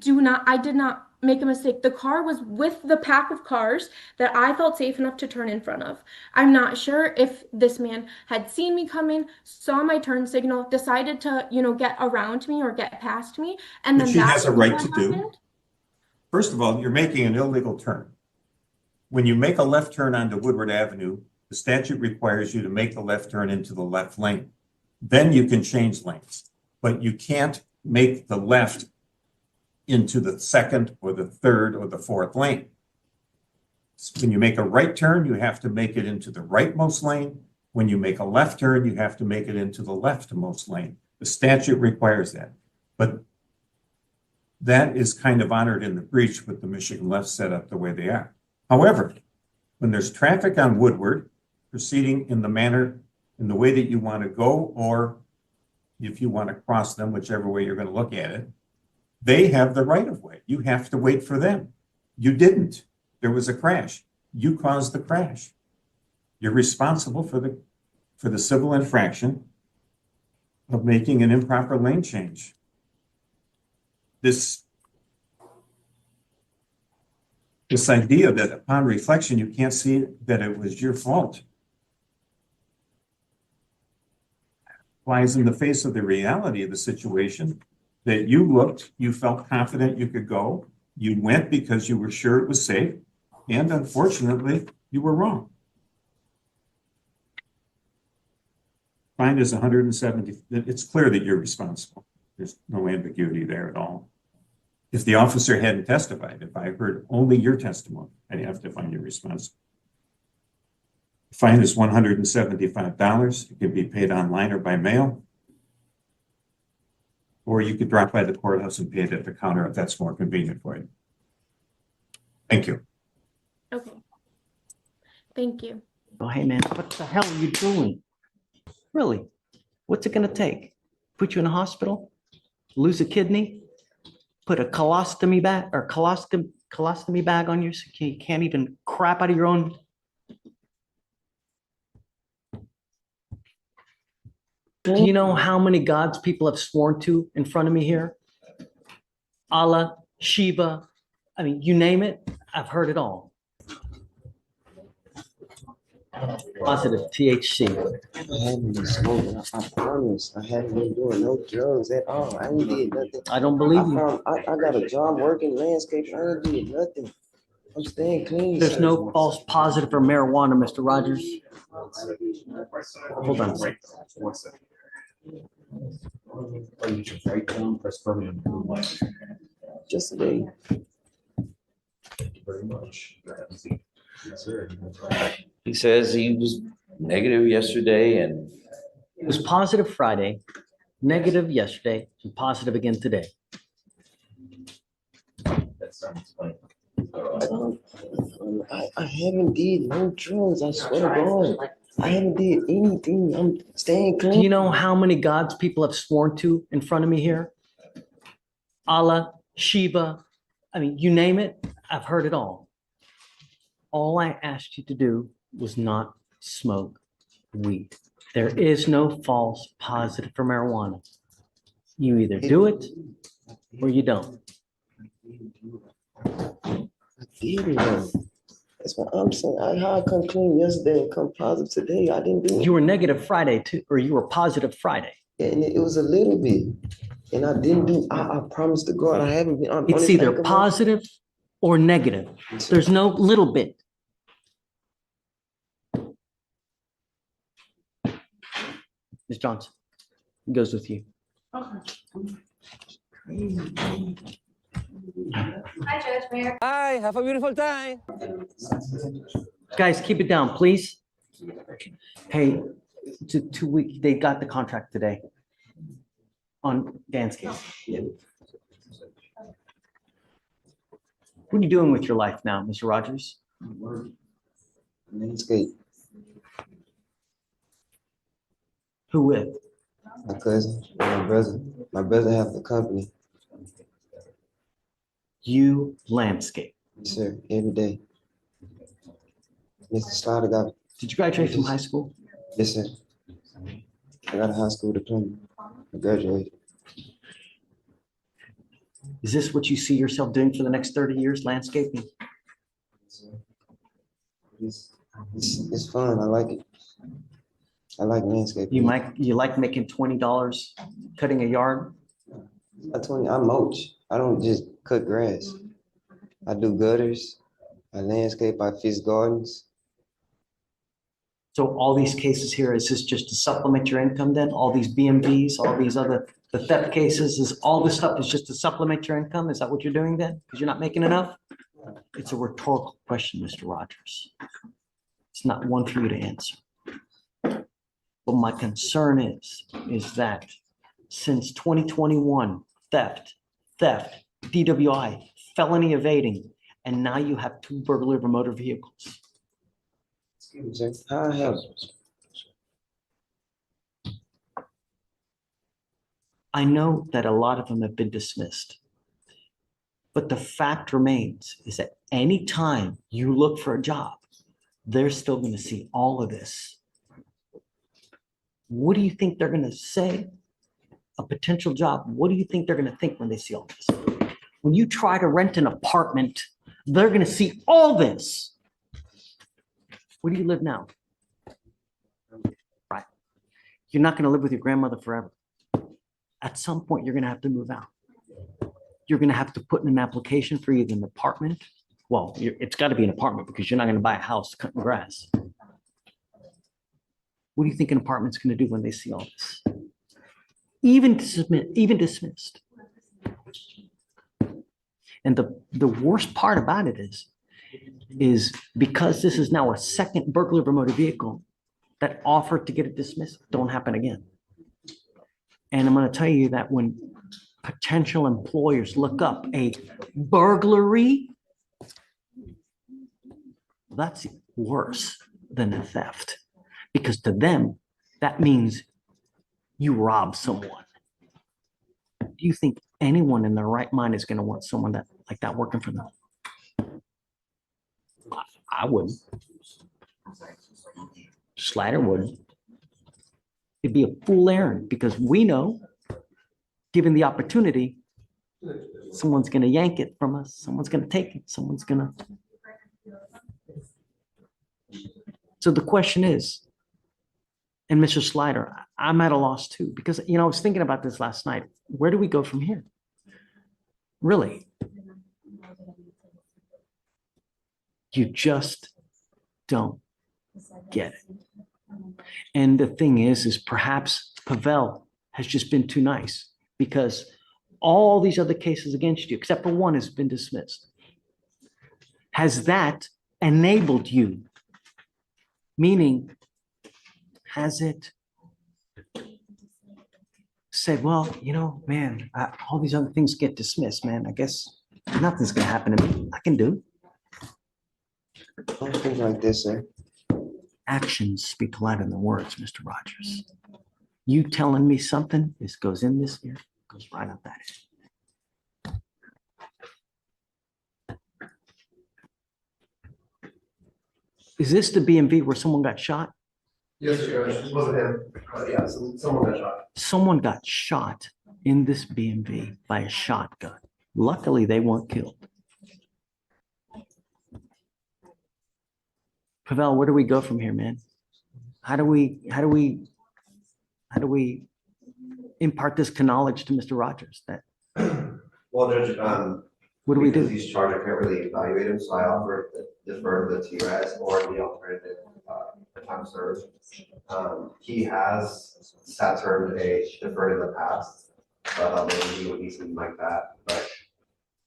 I did not make a mistake. The car was with the pack of cars that I felt safe enough to turn in front of. I'm not sure if this man had seen me coming, saw my turn signal, decided to, get around me or get past me, and then Which he has a right to do. happened. First of all, you're making an illegal turn. When you make a left turn onto Woodward Avenue, the statute requires you to make the left turn into the left lane. Then you can change lanes, but you can't make the left into the second or the third or the fourth lane. When you make a right turn, you have to make it into the rightmost lane. When you make a left turn, you have to make it into the leftmost lane. The statute requires that. But that is kind of honored in the breach with the Michigan left set up the way they are. However, when there's traffic on Woodward proceeding in the way that you want to go, or if you want to cross them, whichever way you're going to look at it, they have the right of way. You have to wait for them. You didn't. There was a crash. You caused the crash. You're responsible for the civil infraction of making an improper lane change. This idea that upon reflection, you can't see that it was your fault flies in the face of the reality of the situation, that you felt confident you could go, you went because you were sure it was safe, and unfortunately, you were wrong. Fine is 170. It's clear that you're responsible. There's no ambiguity there at all. If the officer hadn't testified, if I heard only your testimony, I'd have to find you responsible. Fine is $175. It can be paid online or by mail. Or you could drop by the courthouse and pay it at the counter if that's more convenient for you. Thank you. Okay. Thank you. Oh, hey, man, what the hell are you doing? Really? What's it gonna take? Put you in a hospital? Lose a kidney? Put a colostomy bag or colostomy bag on you so you can't even crap out of your own? Do you know how many gods people have sworn to in front of me here? Allah, Shiva, I mean, you name it, I've heard it all. Positive THC. I haven't been smoking. I promise. I haven't been doing no drugs at all. I ain't did nothing. I don't believe you. I got a job working landscape. I ain't did nothing. I'm staying clean. There's no false positive for marijuana, Mr. Rogers. Hold on a second. Just a day. Thank you very much. Yes, sir. He says he was negative yesterday and It was positive Friday, negative yesterday, and positive again today. That sounds like. I haven't did no drugs. I swear to God. I haven't did anything. I'm staying clean. Do you know how many gods people have sworn to in front of me here? Allah, Shiva, I mean, you name it, I've heard it all. All I asked you to do was not smoke weed. There is no false positive for marijuana. You either do it or you don't. I did it though. That's what I'm saying. How I come clean yesterday and come positive today. I didn't do it. You were negative Friday too, or you were positive Friday. And it was a little bit. And I didn't do, I promised to God, I haven't been. It's either positive or negative. There's no little bit. Ms. Johnson, it goes with you. Hi, Judge Mayor. Hi, have a beautiful time. Guys, keep it down, please. Hey, it's a 2 week, they got the contract today on Dan's case. What are you doing with your life now, Mr. Rogers? Landscape. Who with? My cousin, and my brother. My brother have the company. You landscape. Yes, sir, every day. Mr. Slaughter got. Did you graduate from high school? Yes, sir. I got a high school diploma. I graduated. Is this what you see yourself doing for the next 30 years, landscaping? It's fun. I like it. I like landscaping. You like making $20 cutting a yard? I mulch. I don't just cut grass. I do gutters. I landscape. I fish gardens. So all these cases here, is this just to supplement your income then? All these BMVs, all these other, the theft cases, is all this stuff is just to supplement your income? Is that what you're doing then? Because you're not making enough? It's a rhetorical question, Mr. Rogers. It's not one for you to answer. But my concern is that since 2021, theft, DWI, felony evading, and now you have 2 burglary of motor vehicles. Excuse me, sir. How I help? I know that a lot of them have been dismissed. But the fact remains is that anytime you look for a job, they're still going to see all of this. What do you think they're going to say? A potential job, what do you think they're going to think when they see all this? When you try to rent an apartment, they're going to see all this. Where do you live now? Right. You're not going to live with your grandmother forever. At some point, you're going to have to move out. You're going to have to put in an application for either an apartment. Well, it's got to be an apartment because you're not going to buy a house cutting grass. What do you think an apartment's going to do when they see all this? even dismissed. And the worst part about it is because this is now a second burglary of a motor vehicle, that offer to get it dismissed don't happen again. And I'm going to tell you that when potential employers look up a burglary, that's worse than a theft, because to them, that means you rob someone. Do you think anyone in their right mind is going to want someone like that working for them? I wouldn't. Slider wouldn't. It'd be a fool errand, because we know, given the opportunity, someone's going to yank it from us. Someone's going to take it. Someone's going to. So the question is, and Mr. Slider, I'm at a loss too, because, I was thinking about this last night. Where do we go from here? Really? You just don't get it. And the thing is perhaps Pavel has just been too nice, because all these other cases against you, except for one, has been dismissed. Has that enabled you? Meaning, has it said, well, man, all these other things get dismissed, man. I guess nothing's going to happen to me. I can do. I don't think like this, sir. Actions speak louder than words, Mr. Rogers. You telling me something, this goes in this ear, goes right up that ear. Is this the BMV where someone got shot? Yes, sir. This wasn't him. Yeah, someone got shot. Someone got shot in this BMV by a shotgun. Luckily, they weren't killed. Pavel, where do we go from here, man? How do we impart this knowledge to Mr. Rogers? Well, Judge, What do we because do? he's charged, I can't really evaluate him, so I offer to defer the TRS or the alternative, the time served. He has sat termed a deferred in the past, but maybe he would need something like that. But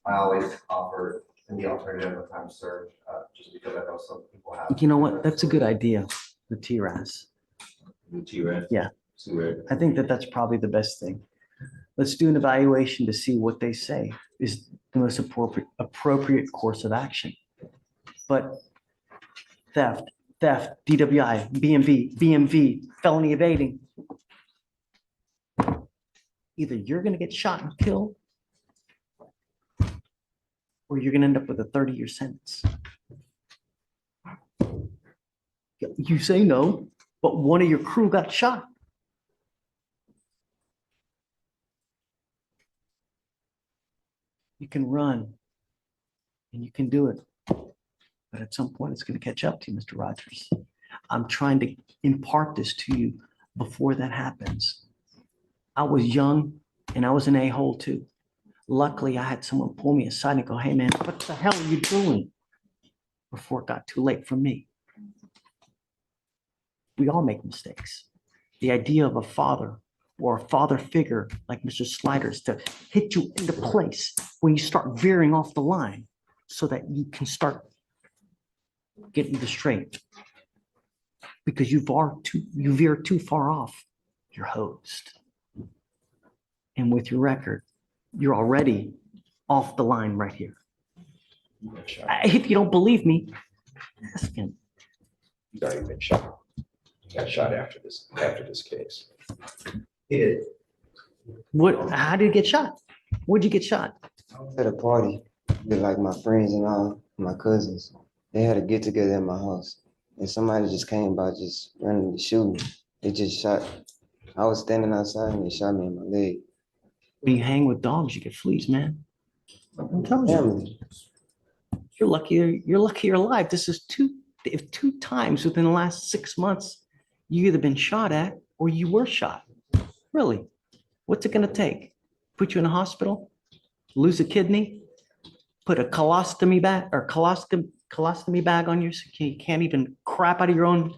I always offer in the alternative of time served, just because I know some people have. You know what? That's a good idea, the TRAS. The TRS? Yeah. Right. I think that's probably the best thing. Let's do an evaluation to see what they say is the most appropriate course of action. But theft, DWI, BMV, felony evading. Either you're going to get shot and killed, or you're going to end up with a 30-year sentence. You say no, but one of your crew got shot. You can run and you can do it. But at some point, it's going to catch up to you, Mr. Rogers. I'm trying to impart this to you before that happens. I was young and I was an a-hole too. Luckily, I had someone pull me aside and go, hey man, what the hell are you doing? Before it got too late for me. We all make mistakes. The idea of a father or a father figure like Mr. Sliders to hit you into place when you start veering off the line so that you can start getting the straight. Because you veer too far off, you're hosed. And with your record, you're already off the line right here. If you don't believe me, ask him. He's already been shot. He got shot after this case. He did. How did he get shot? Where'd you get shot? At a party with like my friends and all, my cousins. They had a get together at my house. And somebody just came by just randomly shooting. They just shot. I was standing outside and they shot me in my leg. When you hang with dogs, you get fleas, man. I'm telling you. You're lucky you're alive. This is two times within the last 6 months, you either been shot at or you were shot. Really? What's it gonna take? Put you in a hospital? Lose a kidney? Put a colostomy bag on you so you can't even crap out of your own.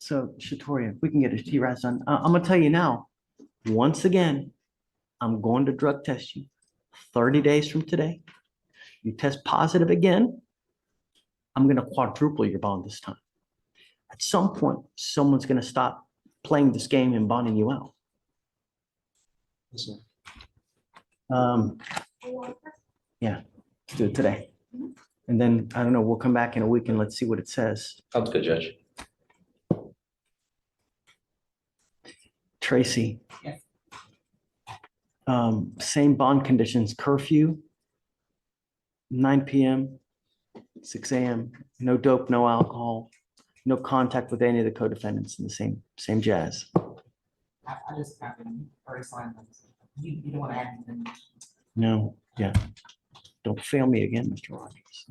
So Shatoria, if we can get a TRAS done, I'm gonna tell you now, once again, I'm going to drug test you 30 days from today. You test positive again, I'm gonna quadruple your bond this time. At some point, someone's gonna stop playing this game and bonding you out. Yeah, let's do it today. And then, I don't know, we'll come back in a week and let's see what it says. Sounds good, Judge. Tracy. Same bond conditions, curfew, 9 PM, 6 AM, no dope, no alcohol, no contact with any of the co-defendants in the same jazz. I just got them already signed them. You don't want to add anything. No, yeah. Don't fail me again, Mr. Rogers.